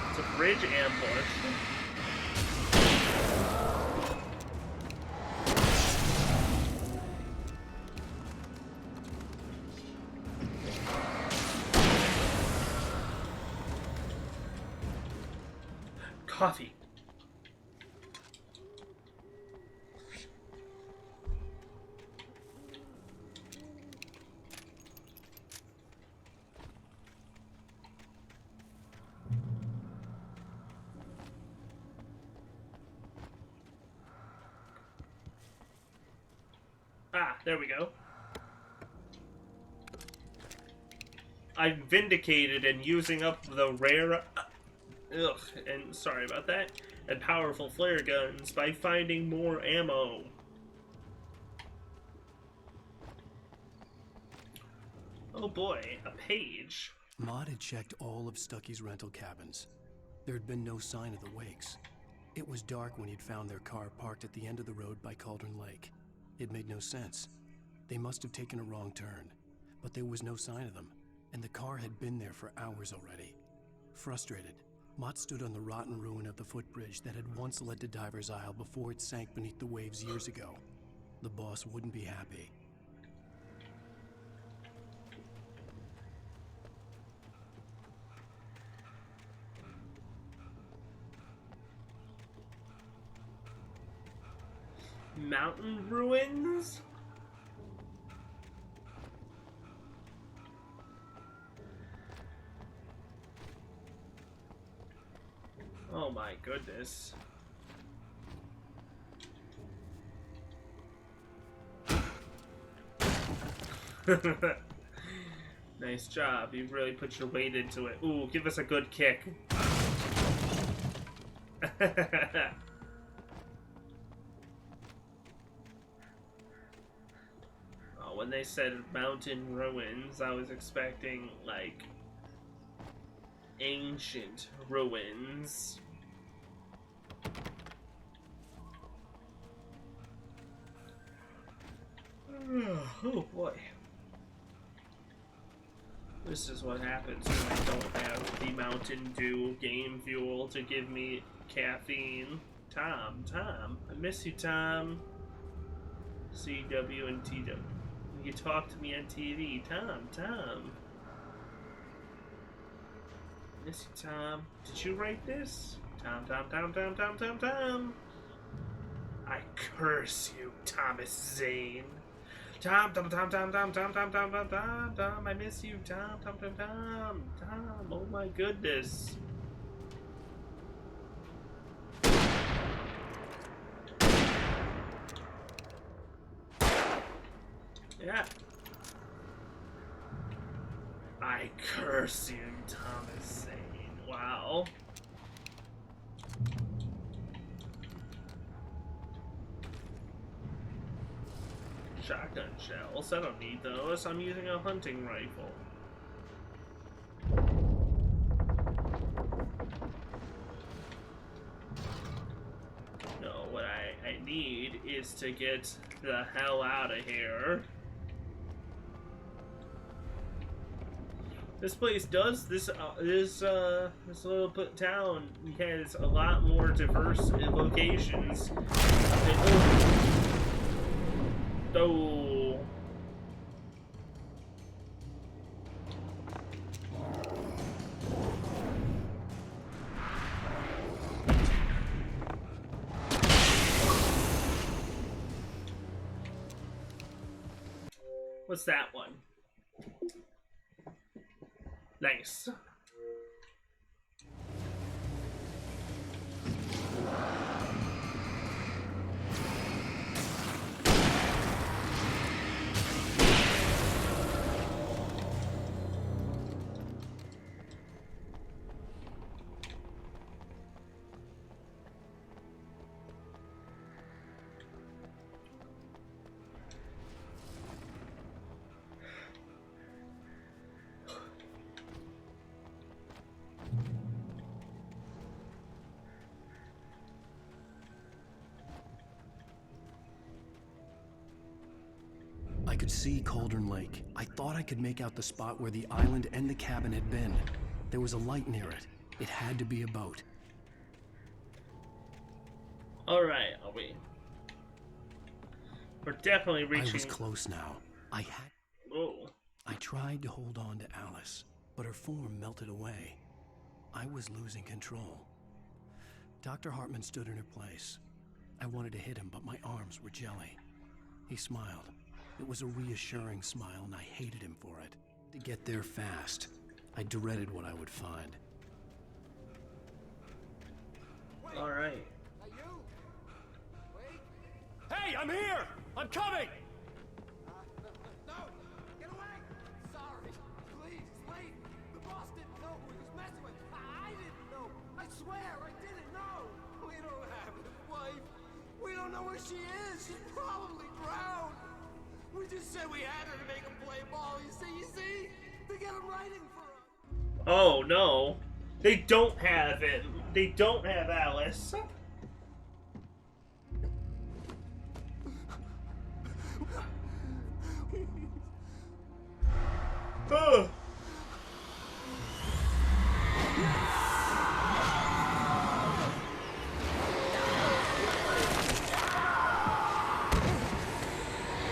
It's a bridge ambush. Coffee. Ah, there we go. I'm vindicated in using up the rare... and sorry about that. And powerful flare guns by finding more ammo. Oh boy, a page. Maud had checked all of Stucky's rental cabins. There had been no sign of the Wakes. It was dark when he'd found their car parked at the end of the road by Cauldron Lake. It made no sense. They must have taken a wrong turn, but there was no sign of them, and the car had been there for hours already. Frustrated, Mott stood on the rotten ruin of the footbridge that had once led to Diver's Isle before it sank beneath the waves years ago. The boss wouldn't be happy. Mountain ruins? Oh my goodness. Nice job. You really put your weight into it. Ooh, give us a good kick. Oh, when they said mountain ruins, I was expecting, like, ancient ruins. Oh boy. This is what happens when I don't have the Mountain Dew game fuel to give me caffeine. Tom, I miss you, Tom. CW and TW. You talk to me on TV. Tom. Miss you, Tom. Did you write this? Tom. I curse you, Thomas Zane. Tom, I miss you, Tom, oh my goodness. Yeah. I curse you, Thomas Zane. Wow. Shotgun shells. I don't need those. I'm using a hunting rifle. No, what I need is to get the hell out of here. This place does this little town has a lot more diverse locations. Oh. What's that one? Nice. I could see Cauldron Lake. I thought I could make out the spot where the island and the cabin had been. There was a light near it. It had to be a boat. Alright, we're definitely reaching... I was close now. Oh. I tried to hold on to Alice, but her form melted away. I was losing control. Dr. Hartman stood in her place. I wanted to hit him, but my arms were jelly. He smiled. It was a reassuring smile, and I hated him for it. To get there fast, I dreaded what I would find. All right. Hey, I'm here! I'm coming! don't know where she is. She's probably drowned. We just said we had her to make him play ball. You see? They got him writing for us. Oh no. They don't have him. They don't have Alice. Ugh.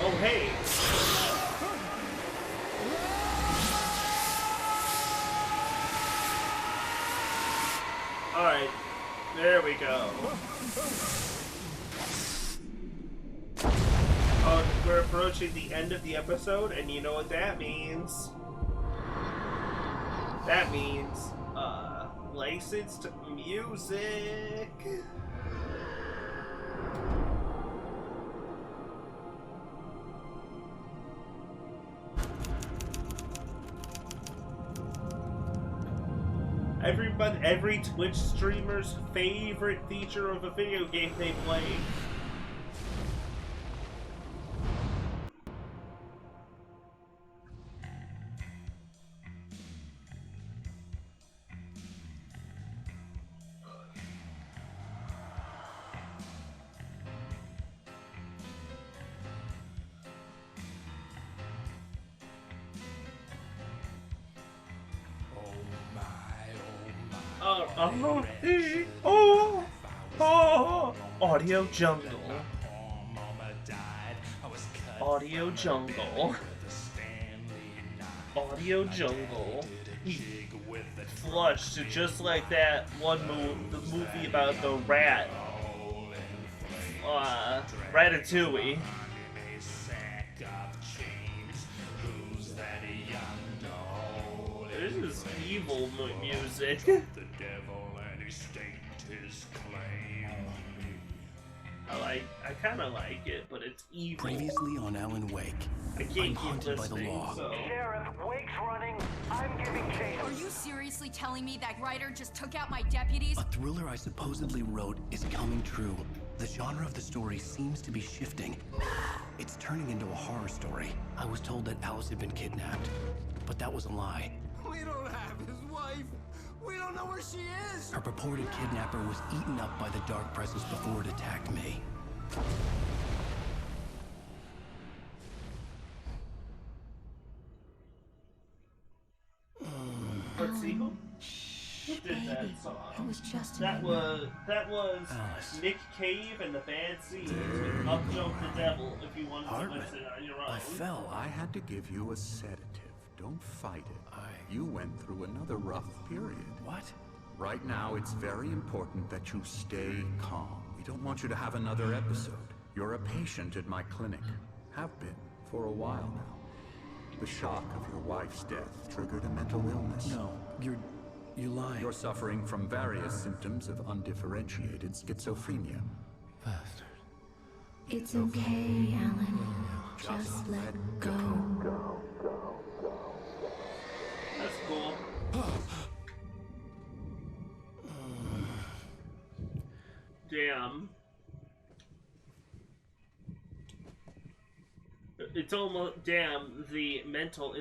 Oh, hey. Alright. There we go. Oh, we're approaching the end of the episode, and you know what that means. That means, licensed music. Every Twitch streamer's favorite feature of a video game they play. Audio Jungle. Audio Jungle. Audio Jungle. He flushed just like that one the movie about the rat. Ratatouille. This is evil music. The devil and he staked his claim. I kind of like it, but it's evil. Previously on Alan Wake, I can't I'm keep haunted by the listening, law. so. Sheriff, Wake's running. I'm giving chase. Are you seriously telling me that writer just took out my deputies? A thriller I supposedly wrote is coming true. The genre of the story seems to be shifting. It's turning into a horror story. I was told that Alice had been kidnapped, but that was a lie. We don't have his wife. We don't know where she is. Her purported kidnapper was eaten up by the dark presence before it attacked me. Let's see who did that song. It was just that was Alice. Nick Cave and the Bad Seeds with Up Jump the Devil. If you wanted Hartman, to listen on your own. I fell. I had to give you a sedative. Don't fight it. You went through another rough period. What? Right now, it's very important that you stay calm. We don't want you to have another episode. You're a patient at my clinic. Have been for a while now. The shock of your wife's death triggered a mental illness. No, you're lying. You're suffering from various symptoms of undifferentiated schizophrenia. Bastard. It's okay, Alan. Just let go. That's cool. Damn. It's almost damn the mental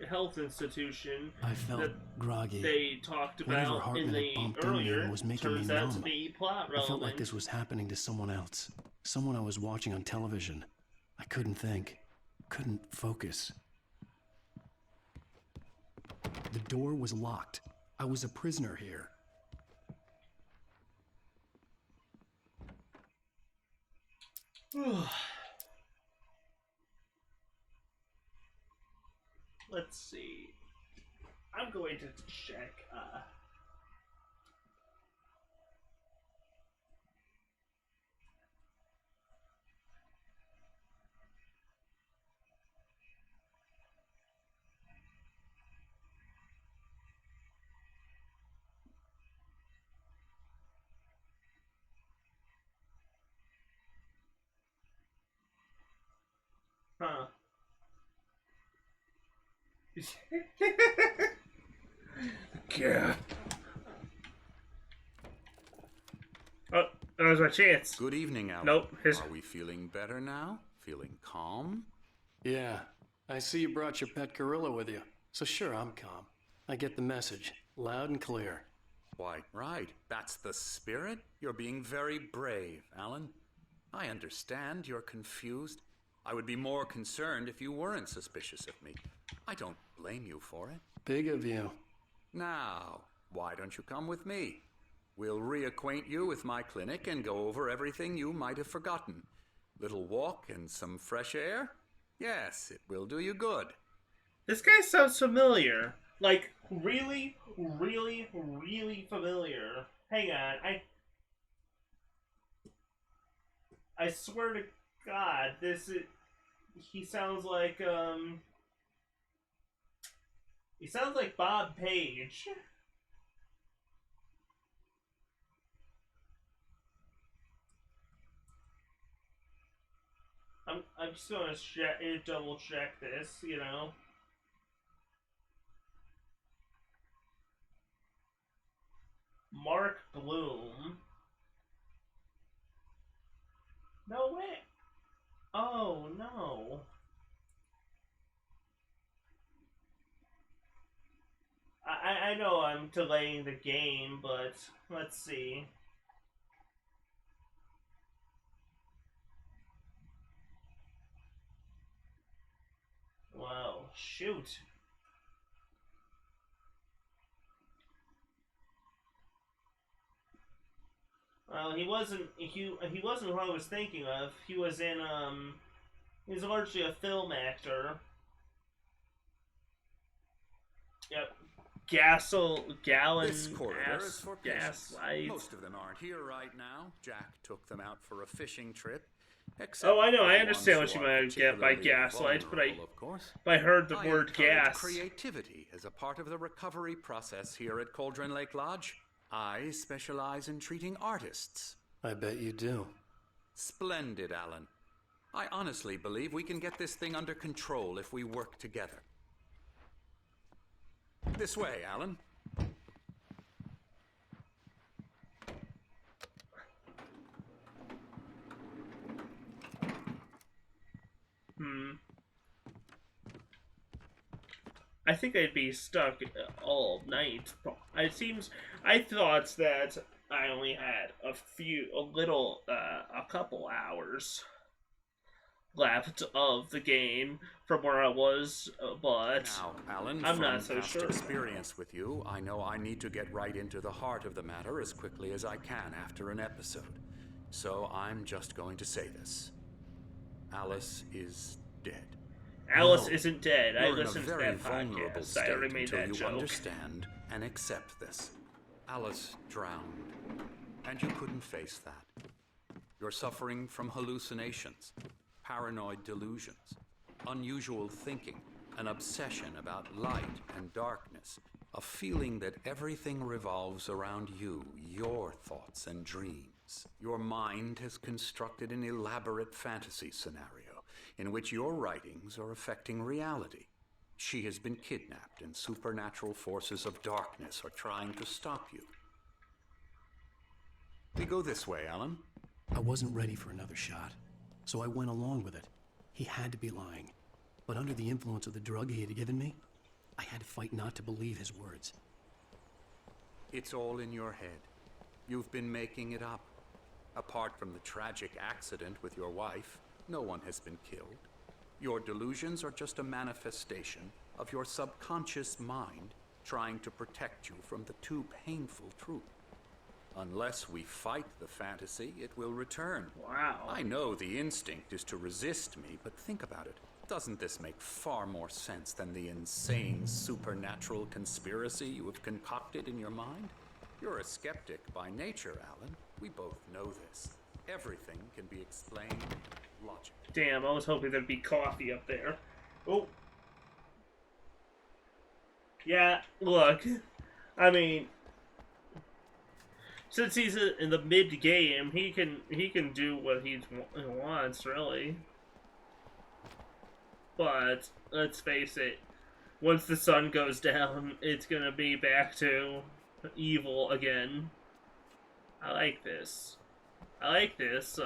health institution. I felt that groggy. They talked Whatever about Hartman in had the bumped into me earlier was making me turns out to numb. be plot I relevant. felt like this was happening to someone else. Someone I was watching on television. I couldn't think. Couldn't focus. The door was locked. I was a prisoner here. Let's see. I'm going to check. Huh. Yeah. That was my chance. Good evening, Alan. Nope. Are we feeling better now? Feeling calm? Yeah. I see you brought your pet gorilla with you. So sure, I'm calm. I get the message. Loud and clear. Why, right. That's the spirit. You're being very brave, Alan. I understand you're confused. I would be more concerned if you weren't suspicious of me. I don't blame you for it. Big of you. Now, why don't you come with me? We'll reacquaint you with my clinic and go over everything you might have forgotten. Little walk and some fresh air? Yes, it will do you good. This guy sounds familiar. Like, really, really, really familiar. Hang on, I swear to God, he sounds like, he sounds like Bob Page. I'm just gonna double check this, you know. Mark Bloom. No way. Oh no. I know I'm delaying the game, but let's see. Well, shoot. Well, he wasn't who I was thinking of. He was in he's largely a film actor. Yep. This corridor is for Gaslight. Most of them aren't here right now. Jack took them out for a fishing trip. Oh, I know. I understand what you might get by gaslight, but I heard the word gas. Creativity is a part of the recovery process here at Cauldron Lake Lodge. I specialize in treating artists. I bet you do. Splendid, Alan. I honestly believe we can get this thing under control if we work together. This way, Alan. I think I'd be stuck all night. I thought that I only had a couple hours left of the game from where I was, but now, Alan, I'm not so sure. Experience with you, I know I need to get right into the heart of the matter as quickly as I can after an episode. So I'm just going to say this. Alice is dead. Alice isn't dead. I You're listened to that podcast. I already made that you joke. Understand and accept this. Alice drowned, and you couldn't face that. You're suffering from hallucinations, paranoid delusions, unusual thinking, an obsession about light and darkness, a feeling that everything revolves around you, your thoughts and dreams. Your mind has constructed an elaborate fantasy scenario in which your writings are affecting reality. She has been kidnapped, and supernatural forces of darkness are trying to stop you. We go this way, Alan. I wasn't ready for another shot, so I went along with it. He had to be lying. But under the influence of the drug he had given me, I had to fight not to believe his words. It's all in your head. You've been making it up. Apart from the tragic accident with your wife, no one has been killed. Your delusions are just a manifestation of your subconscious mind trying to protect you from the too painful truth. Unless we fight the fantasy, it will return. Wow. I know the instinct is to resist me, but think about it. Doesn't this make far more sense than the insane supernatural conspiracy you have concocted in your mind? You're a skeptic by nature, Alan. We both know this. Everything can be explained logically. Damn, I was hoping there'd be coffee up there. Oh. Yeah, look. I mean, since he's in the mid-game, he can do what he wants, really. But let's face it, once the sun goes down, it's gonna be back to evil again. I like this. I like this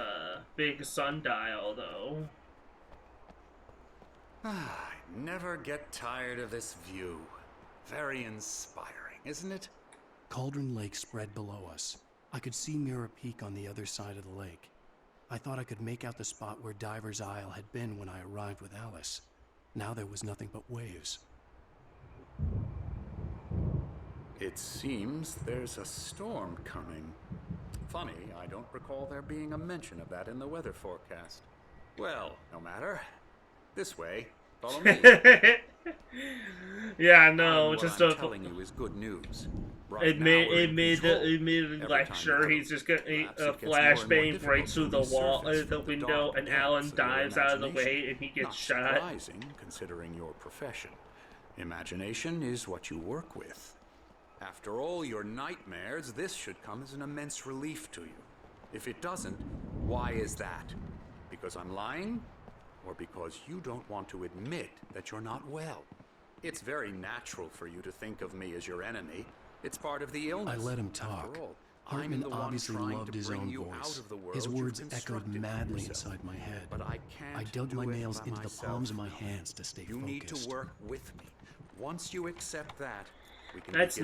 big sundial, though. I never get tired of this view. Very inspiring, isn't it? Cauldron Lake spread below us. I could see Mirror Peak on the other side of the lake. I thought I could make out the spot where Diver's Isle had been when I arrived with Alice. Now there was nothing but waves. It seems there's a storm coming. Funny, I don't recall there being a mention of that in the weather forecast. Well, no matter. This way. Follow me. Yeah, no, what just I'm telling you is good news. Right made lecture. He's just gonna a flashbang right through the wall, the window, and Alan dives out of the way, and he gets shot. Surprising, considering your profession. Imagination is what you work with. After all your nightmares, this should come as an immense relief to you. If it doesn't, why is that? Because I'm lying? Or because you don't want to admit that you're not well? It's very natural for you to think of me as your enemy. It's part of the illness. I let him talk. Hartman obviously loved his own voice. His words echoed madly inside my head. But I dug my nails into the palms of my hands to stay focused. You need to work with me. Once you accept that, we can That's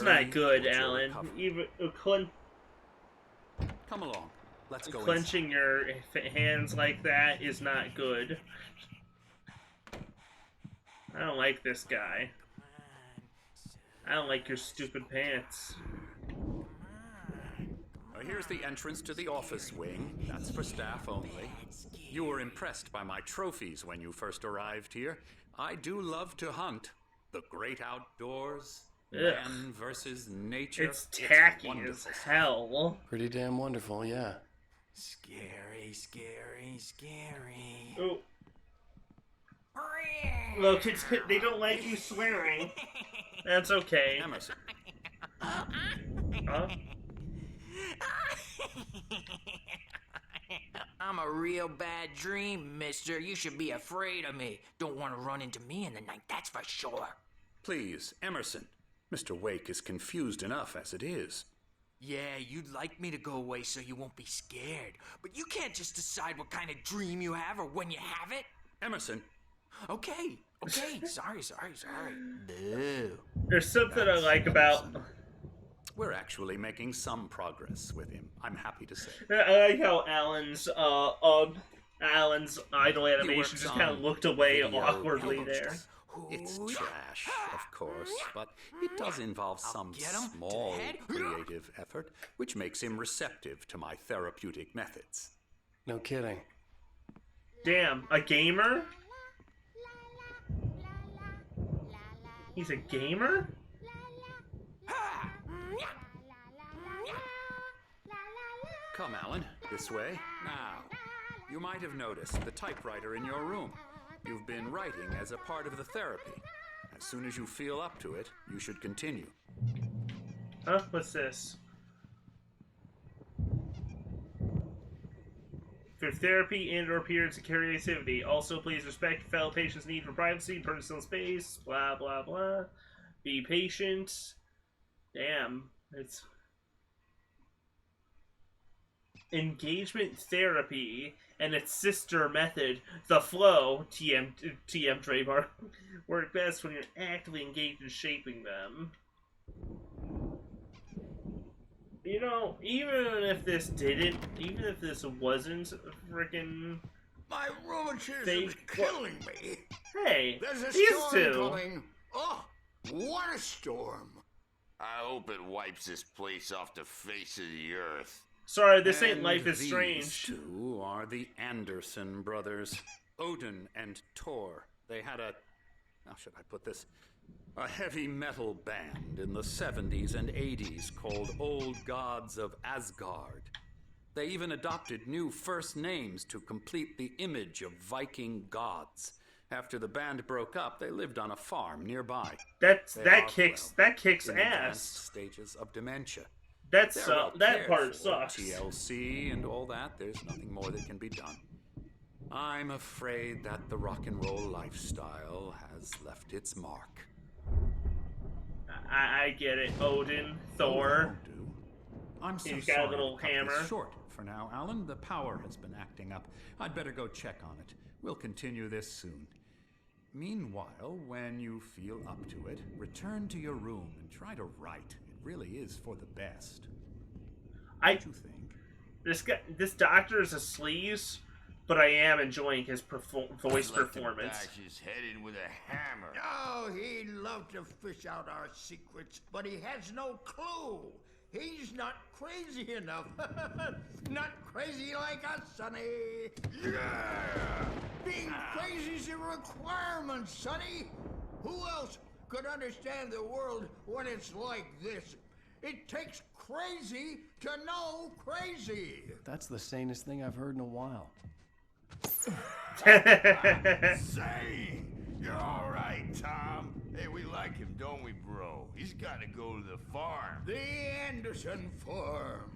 not good, Alan. Even come along. Let's go. Clenching your hands like that is not good. I don't like this guy. I don't like your stupid pants. Here's the entrance to the office wing. That's for staff only. You were impressed by my trophies when you first arrived here. I do love to hunt. The great outdoors. Man versus nature. It's tacky as hell. Pretty damn wonderful, yeah. Scary, scary, scary. Oh. Look, they don't like you swearing. That's okay. Emerson. Huh? I'm a real bad dream, mister. You should be afraid of me. Don't want to run into me in the night, that's for sure. Please, Emerson. Mr. Wake is confused enough as it is. Yeah, you'd like me to go away so you won't be scared. But you can't just decide what kind of dream you have or when you have it. Emerson. Okay. Sorry. Boo. There's something I like about... We're actually making some progress with him, I'm happy to say. I like how Alan's idle animation just kind of looked away awkwardly there. It's trash, of course, but it does involve some small creative effort, which makes him receptive to my therapeutic methods. No kidding. Damn, a gamer? He's a gamer? Come, Alan, this way. Now, you might have noticed the typewriter in your room. You've been writing as a part of the therapy. As soon as you feel up to it, you should continue. Huh? What's this? For therapy and/or periods of creativity. Also, please respect your fellow patients' need for privacy, personal space, blah, blah, blah. Be patient. Damn. It's... Engagement therapy and its sister method, the flow, TM trademark, work best when you're actively engaged in shaping them. You know, even if this wasn't freaking my rheumatism is killing me. Hey, there's a these storm two. coming. Oh, what a storm! I hope it wipes this place off the face of the earth. Sorry, this ain't Life is Strange. These two are the Anderson brothers, Odin and Thor. They had how should I put this? A heavy metal band in the 70s and 80s called Old Gods of Asgard. They even adopted new first names to complete the image of Viking gods. After the band broke up, they lived on a farm nearby. That kicks in ass. Stages of dementia. That part sucks. TLC and all that, there's nothing more that can be done. I'm afraid that the rock and roll lifestyle has left its mark. I get it. Odin, Thor. I'm so He's got sorry a little to cut hammer. this short for now, Alan. The power has been acting up. I'd better go check on it. We'll continue this soon. Meanwhile, when you feel up to it, return to your room and try to write. It really is for the best. What do you think? This doctor is a sleaze, but I am enjoying his voice I'd like performance. To bash his head in with a hammer. Oh, he'd love to fish out our secrets, but he has no clue. He's not crazy enough. Not crazy like us, Sonny. Yeah! Being crazy's a requirement, Sonny. Who else could understand the world when it's like this? It takes crazy to know crazy. That's the sanest thing I've heard in a while. Say, you're all right, Tom. Hey, we like him, don't we, bro? He's got to go to the farm. The Anderson Farm.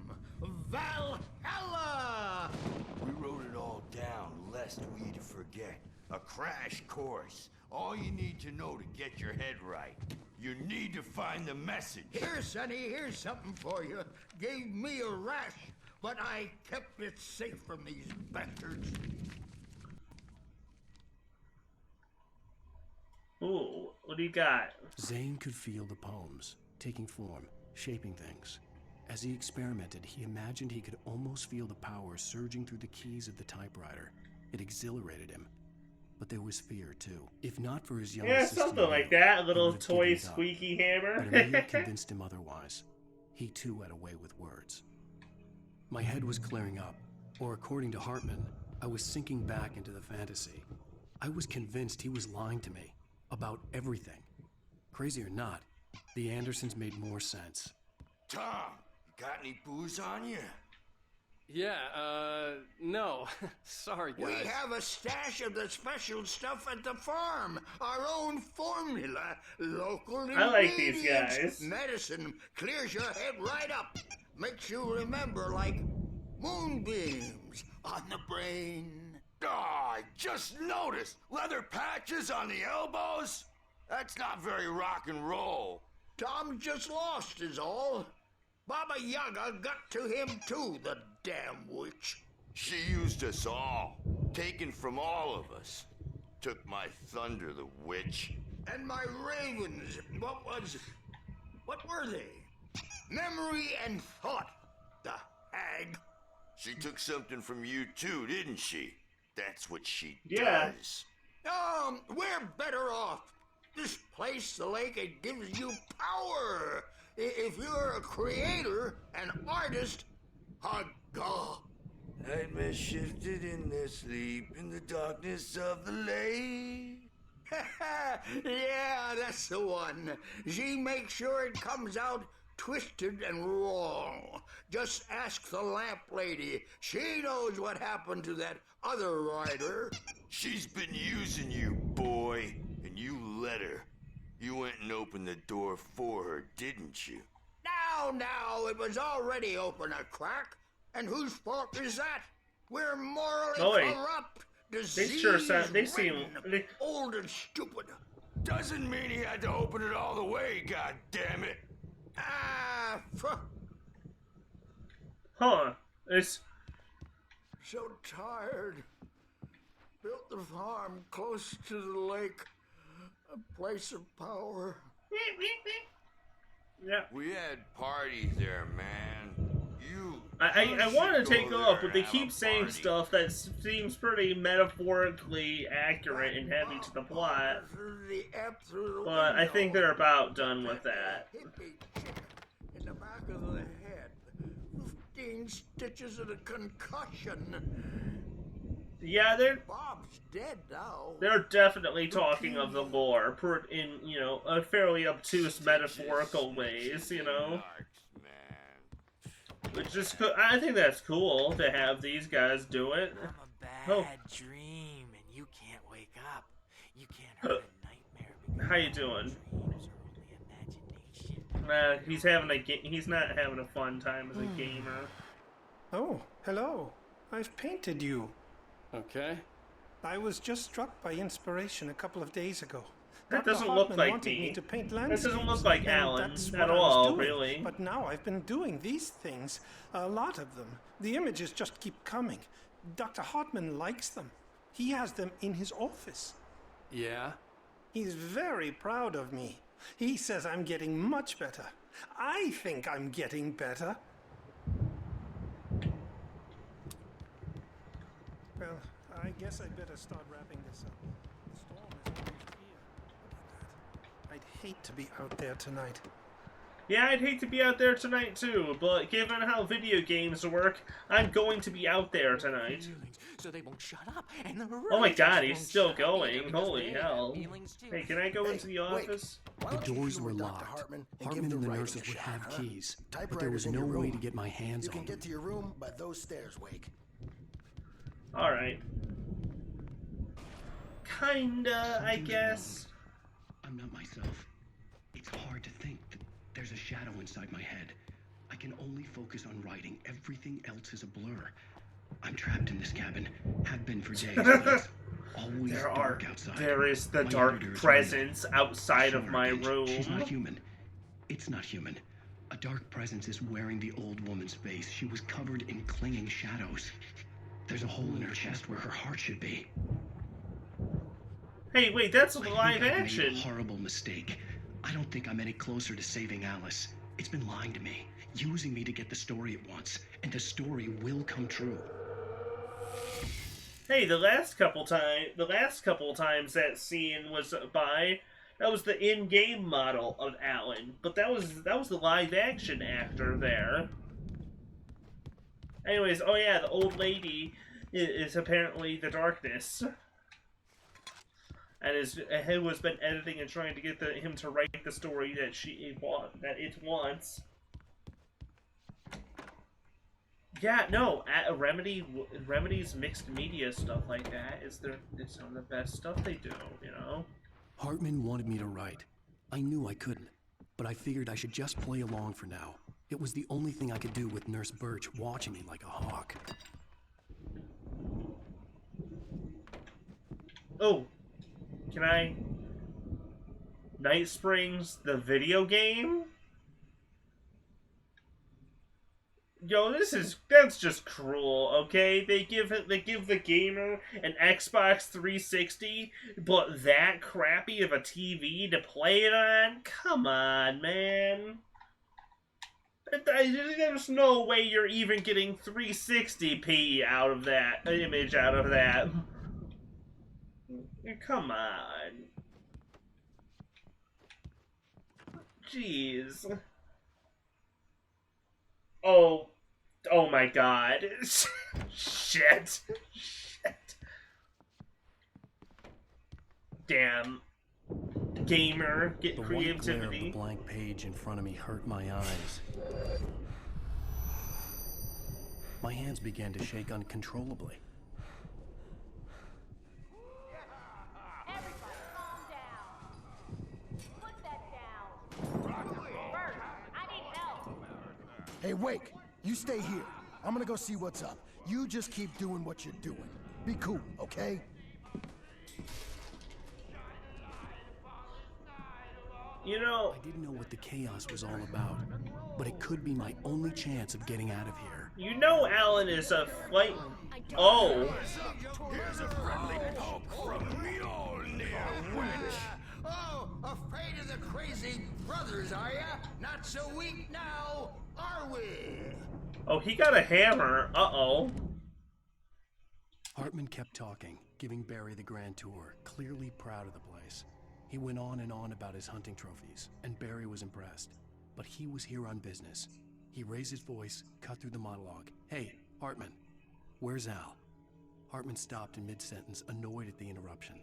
Valhalla! We wrote it all down, lest we forget. A crash course. All you need to know to get your head right. You need to find the message. Here, Sonny, here's something for you. Gave me a rash, but I kept it safe from these bastards. Ooh, what do you got? Zane could feel the poems, taking form, shaping things. As he experimented, he imagined he could almost feel the power surging through the keys of the typewriter. It exhilarated him. But there was fear, too. If not for his young assistant, something like that. A little he would have toy given it up. squeaky hammer. But Amelia convinced him otherwise. He, too, had a way with words. My head was clearing up, or according to Hartman, I was sinking back into the fantasy. I was convinced he was lying to me. About everything. Crazy or not, the Andersons made more sense. Tom, you got any booze on you? Yeah, no. Sorry, guys. We have a stash of the special stuff at the farm. Our own formula. Local ingredients. I like these guys. Medicine clears your head right up. Makes you remember like moonbeams on the brain. Oh, I just noticed. Leather patches on the elbows? That's not very rock and roll. Tom just lost is all. Baba Yaga got to him too, the damn witch. She used us all. Taken from all of us. Took my thunder, the witch. And my ravens. What were they? Memory and thought, the hag. She took something from you too, didn't she? That's what she Yeah. does. We're better off. This place, the lake, it gives you power. If you're a creator, an artist, God. Nightmares shifted in their sleep in the darkness of the lake. Yeah, that's the one. She makes sure it comes out twisted and wrong. Just ask the lamp lady. She knows what happened to that other rider. She's been using you, boy, and you let her. You went and opened the door for her, didn't you? Now, it was already open a crack. And whose fault is that? We're morally corrupt, old and stupid. Doesn't mean he had to open it all the way, God damn it. It's so tired. Built the farm close to the lake, a place of power. Yeah. We had parties there, man. I want to take off, but they keep saying stuff that seems pretty metaphorically accurate and heavy to the plot. But I think they're about done with that. In the back of the head, 15 stitches and a concussion. Yeah, Bob's dead now. they're definitely talking of the lore in, a fairly obtuse metaphorical ways, Which is I think that's cool to have these guys do it. I'm a bad dream, and you can't wake up. You can't hurt a nightmare. How you doing? He's not having a fun time as a gamer. Oh, hello. I've painted you. Okay. I was just struck by inspiration a couple of days ago. That Dr. doesn't look Hartman like wanted me. me to paint That landscapes. doesn't look like and Alan that's at what I was all, doing. really. But now I've been doing these things, a lot of them. The images just keep coming. Dr. Hartman likes them. He has them in his office. Yeah? He's very proud of me. He says I'm getting much better. I think I'm getting better. Well, I guess I'd better start wrapping this up. The storm is almost here. I'd hate to be out there tonight. Yeah, I'd hate to be out there tonight too, but given how video games work, I'm going to be out there tonight. So they won't shut up, and the Oh my god, writers he's won't still shut up either, going. because Holy they have hell. feelings too. Hey, can I go into the office? The doors were locked. Hartman and the nurses would have keys, but there was no way to get my hands on them. You can get to your room by those stairs, Wake. Alright. Kinda, I guess. I'm not myself. It's hard to think that there's a shadow inside my head. I can only focus on writing. Everything else is a blur. I'm trapped in this cabin. Have been for days. It's always dark outside. There is the My dark editor is presence right. outside of Sorry, my bitch. room. She's not human. It's not human. A dark presence is wearing the old woman's face. She was covered in clinging shadows. There's a hole in her chest where her heart should be. Hey, wait, that's a I live think I've action. made a horrible mistake. I don't think I'm any closer to saving Alice. It's been lying to me, using me to get the story it wants, and the story will come true. Hey, the last couple times that scene was by, that was the in-game model of Alan, but that was the live action actor there. Anyways, oh yeah, the old lady is apparently the darkness, and who has been editing and trying to get him to write the story that it wants. Yeah, no, Remedy's mixed media stuff like that it's some of the best stuff they do, you know? Hartman wanted me to write. I knew I couldn't, but I figured I should just play along for now. It was the only thing I could do with Nurse Birch watching me like a hawk. Oh, can I... Night Springs, the video game? Yo, that's just cruel, okay? They give the gamer an Xbox 360, but that crappy of a TV to play it on? Come on, man. There's no way you're even getting 360p out of that image out of that. Come on. Jeez. Oh my god. Shit. Damn. Gamer, get The white glare of the creativity. blank page in front of me hurt my eyes. My hands began to shake uncontrollably. Hey, Wake, you stay here. I'm gonna go see what's up. You just keep doing what you're doing. Be cool, okay? You know, I didn't know what the chaos was all about, but it could be my only chance of getting out of here. you know Alan is a flight... Oh. Here's a friendly poke from Mjolnir, wench. Oh, afraid of the crazy brothers, are ya? Not so weak now, are we? Oh, he got a hammer. Uh-oh. Hartman kept talking, giving Barry the grand tour, clearly proud of the place. He went on and on about his hunting trophies, and Barry was impressed. But he was here on business. He raised his voice, cut through the monologue. Hey, Hartman, where's Al? Hartman stopped in mid-sentence, annoyed at the interruption.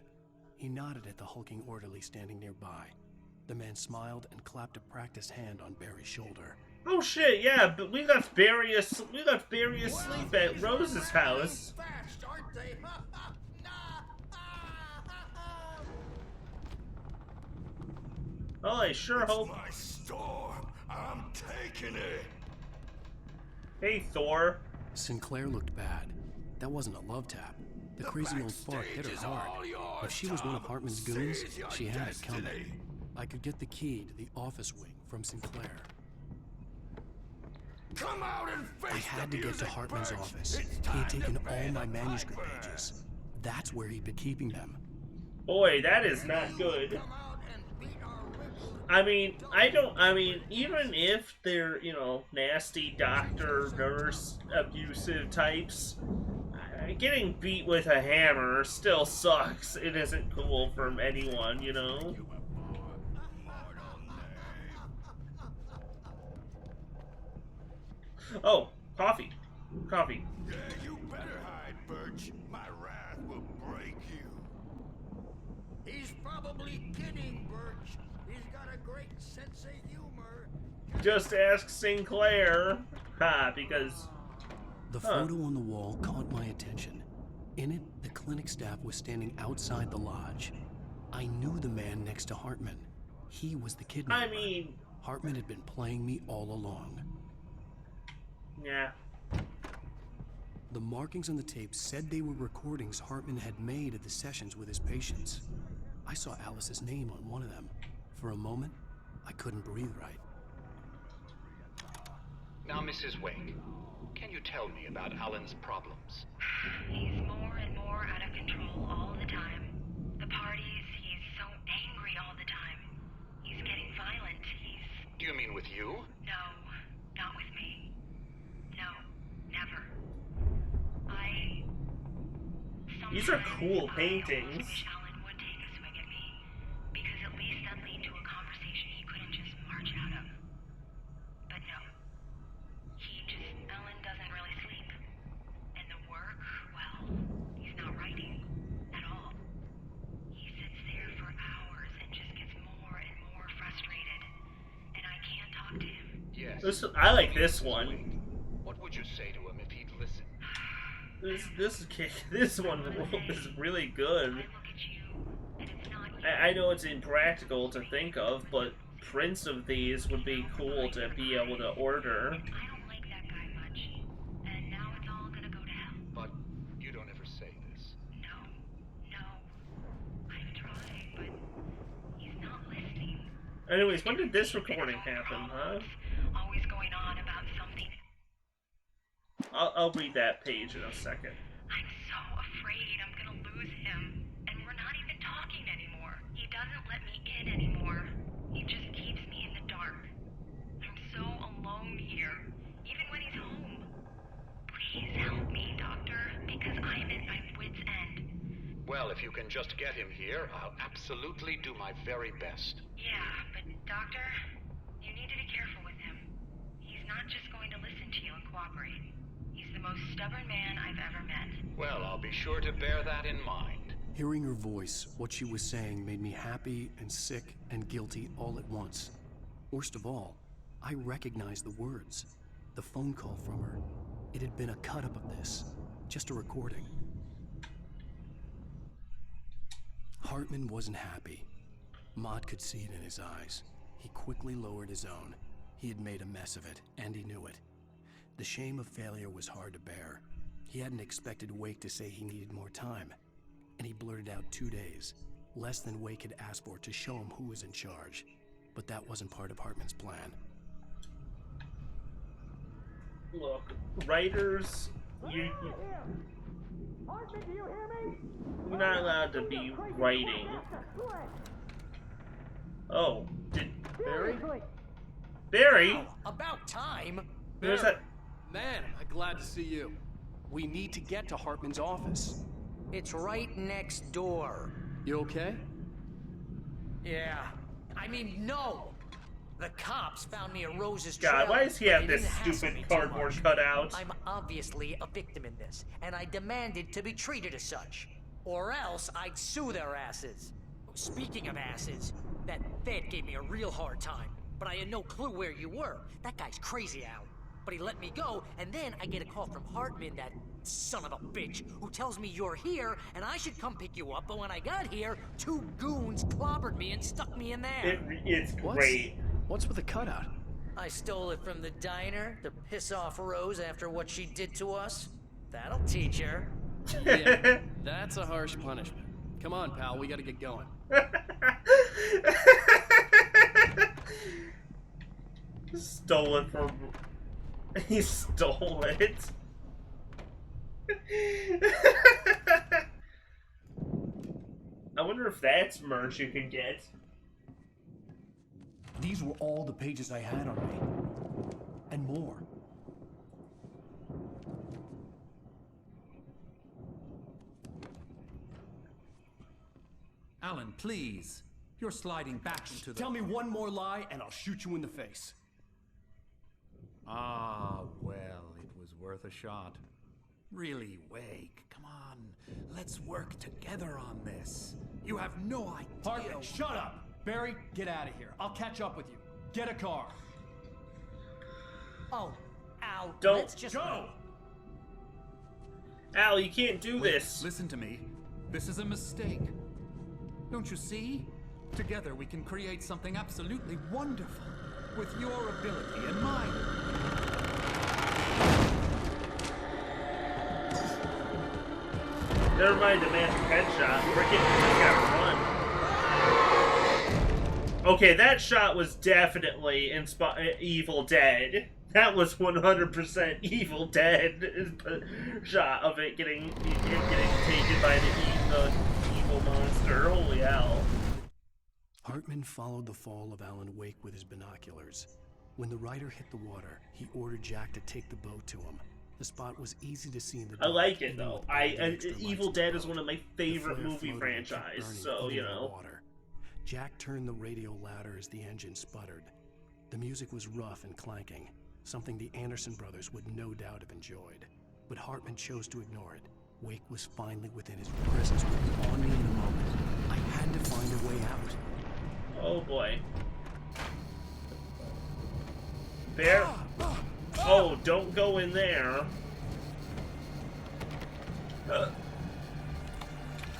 He nodded at the hulking orderly standing nearby. The man smiled and clapped a practiced hand on Barry's shoulder. Oh shit, yeah, but we left Barry asleep at Rose's house. Fast, aren't they? Oh, I sure hope. My storm. I'm taking it. Hey, Thor. Sinclair looked bad. That wasn't a love tap. The crazy old fart hit her hard. If she was one of Hartman's goons, she had it coming. I could get the key to the office wing from Sinclair. Come out and face I had to get to Hartman's office. He had taken all my manuscript pages. That's where he'd been keeping them. Boy, that is not good. I mean, even if they're, nasty doctor, nurse, abusive types, getting beat with a hammer still sucks. It isn't cool from anyone, Oh, coffee. Coffee. Yeah, you better hide, Birch. My wrath will break you. He's probably kidding, Birch. He's got a great sense of humor. Just ask Sinclair. Ha, because... The photo on the wall caught my attention. In it, the clinic staff was standing outside the lodge. I knew the man next to Hartman. He was the kidnapper. Hartman had been playing me all along. Yeah. The markings on the tape said they were recordings Hartman had made at the sessions with his patients. I saw Alice's name on one of them. For a moment, I couldn't breathe right. Now, Mrs. Wake, can you tell me about Alan's problems? He's more and more out of control all the time. The parties, he's so angry all the time. He's getting violent. Do you mean with you? No, not with me. No, never. These are cool paintings. Alan would take a swing at me, because at least that'd lead to a conversation he couldn't just march out of. But no. Alan doesn't really sleep. And the work, well, he's not writing at all. He sits there for hours and just gets more and more frustrated. And I can't talk to him. Yes. I like this one. What would you say to him if he'd listen? This one is really good. I know it's impractical to think of, but prints of these would be cool to be able to order. I don't like that guy much, and now it's all gonna go to hell. But you don't ever say this. No. I'm trying, but he's not listening. Anyways, when did this recording happen, huh? Always going on about something. I'll read that page in a second. I'm so afraid I'm gonna lose him, and we're not even talking anymore. He doesn't let me in anymore. He just keeps me in the dark. I'm so alone here, even when he's home. Please help me, Doctor, because I'm at my wit's end. Well, if you can just get him here, I'll absolutely do my very best. Yeah, but Doctor, you need to be careful with him. He's not just going to listen to you and cooperate. He's the most stubborn man I've ever met. Well, I'll be sure to bear that in mind. Hearing her voice, what she was saying made me happy and sick and guilty all at once. Worst of all, I recognized the words. The phone call from her. It had been a cut-up of this. Just a recording. Hartman wasn't happy. Maud could see it in his eyes. He quickly lowered his own. He had made a mess of it, and he knew it. The shame of failure was hard to bear. He hadn't expected Wake to say he needed more time. And he blurted out 2 days, less than Wake had asked for to show him who was in charge. But that wasn't part of Hartman's plan. Look, writers, you're not allowed to be writing. Oh, did Barry? Barry? Oh, about time. There's that. Man, I'm glad to see you. We need to get to Hartman's office. It's right next door. You okay? Yeah. I mean, no. The cops found me at Rose's trail. God, why does he but have they this didn't hassle stupid me too cardboard much. cutout? I'm obviously a victim in this, and I demanded to be treated as such. Or else I'd sue their asses. Speaking of asses, that vet gave me a real hard time, but I had no clue where you were. That guy's crazy, Al. But he let me go, and then I get a call from Hartman, that son of a bitch, who tells me you're here, and I should come pick you up, but when I got here, 2 goons clobbered me and stuck me in there. It's great. What's with the cutout? I stole it from the diner to piss off Rose after what she did to us. That'll teach her. Yeah, that's a harsh punishment. Come on, pal, we gotta get going. Stole it from... He stole it. I wonder if that's merch you can get. These were all the pages I had on me. And more. Alan, please. You're sliding back into the... Tell me one more lie and I'll shoot you in the face. Ah, well, it was worth a shot. Really, Wake, come on. Let's work together on this. You have no idea... Hartman, shut up! Barry, get out of here. I'll catch up with you. Get a car. Oh, Al, Don't let's just go! Al, you can't do Wait, this. Listen to me. This is a mistake. Don't you see? Together we can create something absolutely wonderful. With your ability and mine. Never mind the massive headshot. Freaking just got run. Okay, that shot was definitely Evil Dead. That was 100% Evil Dead shot of it getting taken by the evil monster. Holy hell. Hartman followed the fall of Alan Wake with his binoculars. When the rider hit the water, he ordered Jack to take the boat to him. The spot was easy to see in the dark. I like it though. Evil Dead is one of my favorite movie franchises, so you know. Jack turned the radio louder as the engine sputtered. The music was rough and clanking, something the Anderson brothers would no doubt have enjoyed. But Hartman chose to ignore it. Wake was finally within his presence, was on me in the moment. I had to find a way out. Oh boy. Bear. Oh, don't go in there.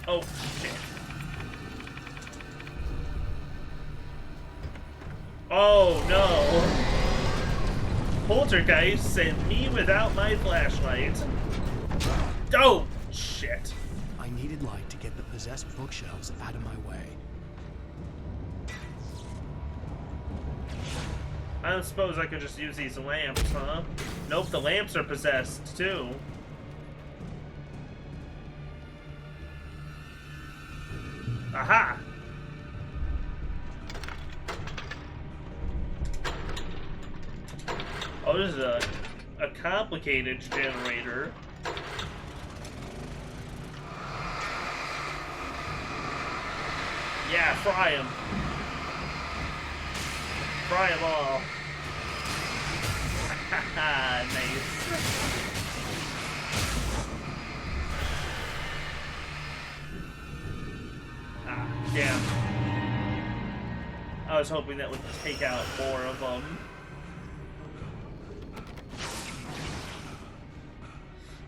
Oh, shit. Oh, no. Poltergeist sent me without my flashlight. Oh, shit. I needed light to get the possessed bookshelves out of my way. I suppose I could just use these lamps, huh? Nope, the lamps are possessed, too. Aha! Oh, this is a complicated generator. Yeah, fry them. Fry them all. Nice. Ah, damn. I was hoping that would take out more of them.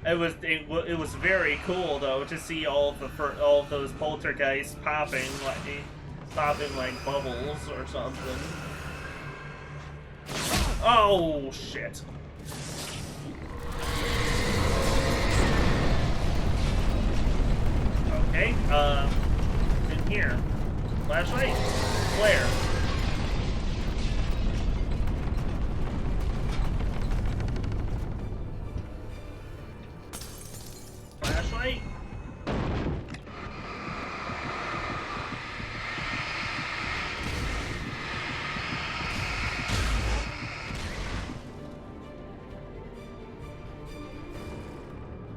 It was very cool though to see all of those poltergeists popping like bubbles or something. Oh shit. Okay, in here. Flashlight? Flare. Flashlight?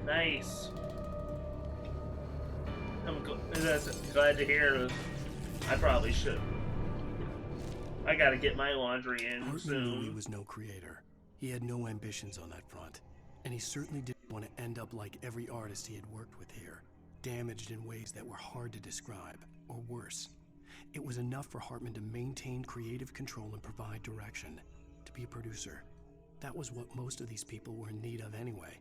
Nice. That's glad to hear. I probably should. I gotta get my laundry in Hartman soon. knew he was no creator. He had no ambitions on that front. And he certainly didn't want to end up like every artist he had worked with here, damaged in ways that were hard to describe, or worse. It was enough for Hartman to maintain creative control and provide direction, to be a producer. That was what most of these people were in need of anyway.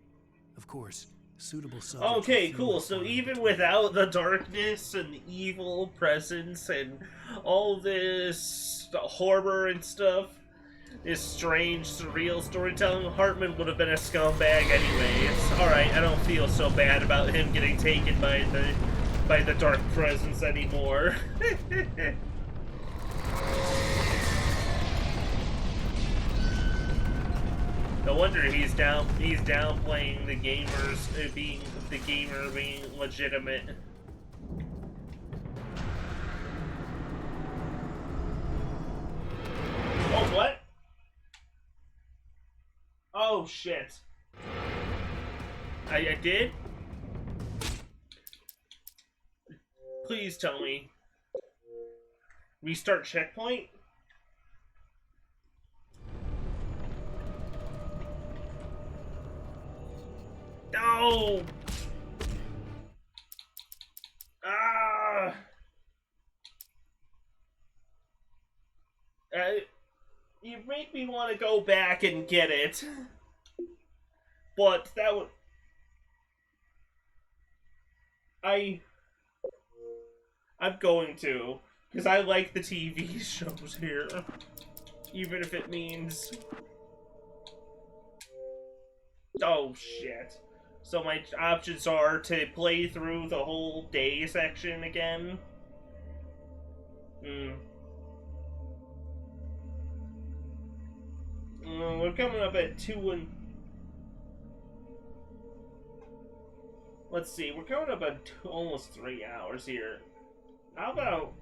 Of course, suitable subjects... Okay, cool. So even without the darkness and the evil presence and all this horror and stuff, this strange, surreal storytelling, Hartman would have been a scumbag anyways. Alright, I don't feel so bad about him getting taken by the dark presence anymore. No wonder he's downplaying the gamers being legitimate. Oh, what? Oh, shit. I did? Please tell me. Restart checkpoint? No! Ah! You make me want to go back and get it. But that would... I'm going to. Because I like the TV shows here. Even if it means... Oh, shit. So my options are to play through the whole day section again. We're coming up at 2 and... Let's see, we're coming up at almost 3 hours here. How about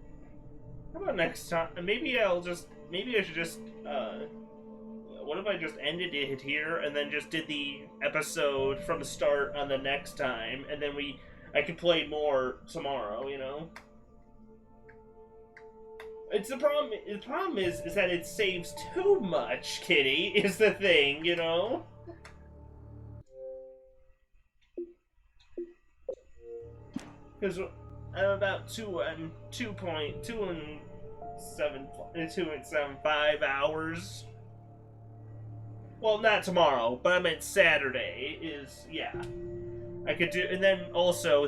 next time? Maybe I should just, what if I just ended it here and then just did the episode from the start on the next time, and then I could play more tomorrow, you know? It's the problem. The problem is that it saves too much, Kitty, is the thing, you know? Because I'm about 2.75 hours. Well, not tomorrow, but I meant Saturday is, yeah. I could do, and then also,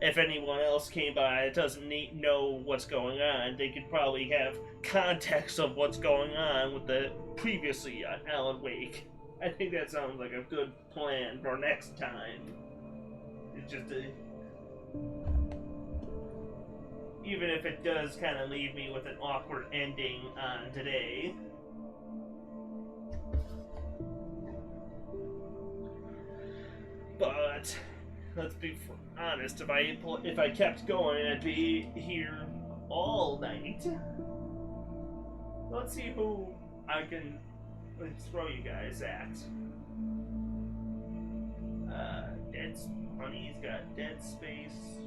if anyone else came by that doesn't know what's going on, they could probably have context of what's going on with the previously Alan Wake. I think that sounds like a good plan for next time. It's just even if it does kind of leave me with an awkward ending on today. But let's be honest, if I kept going, I'd be here all night. Let's see who I can throw you guys at. Honey's got Dead Space.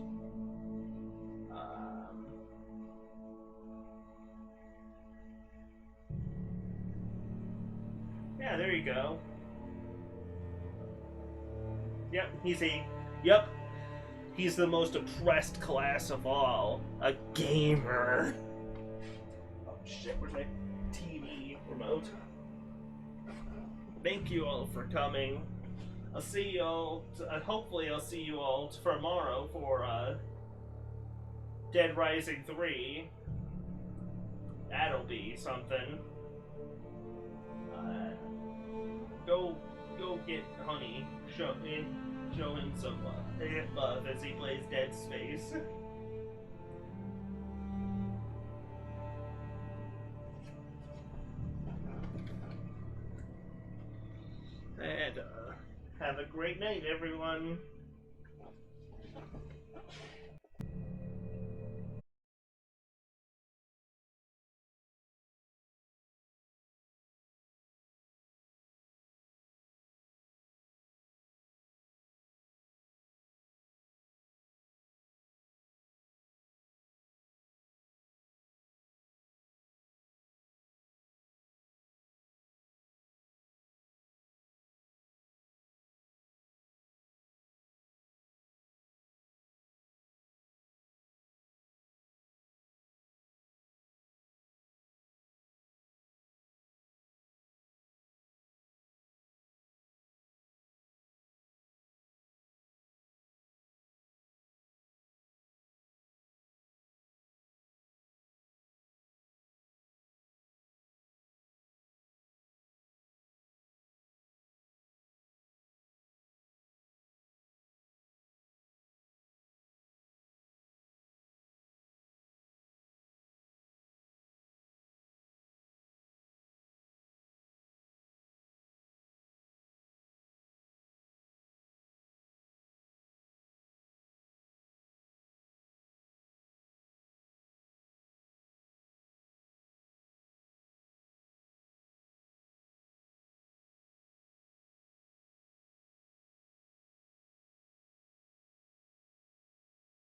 Yeah, there you go. Yep, he's the most oppressed class of all. A gamer. Oh shit, where's my TV remote? Thank you all for coming. I'll see you all, hopefully I'll see you all tomorrow for, Dead Rising 3. That'll be something. Go get Honey. Show him some love as he plays Dead Space. And have a great night, everyone.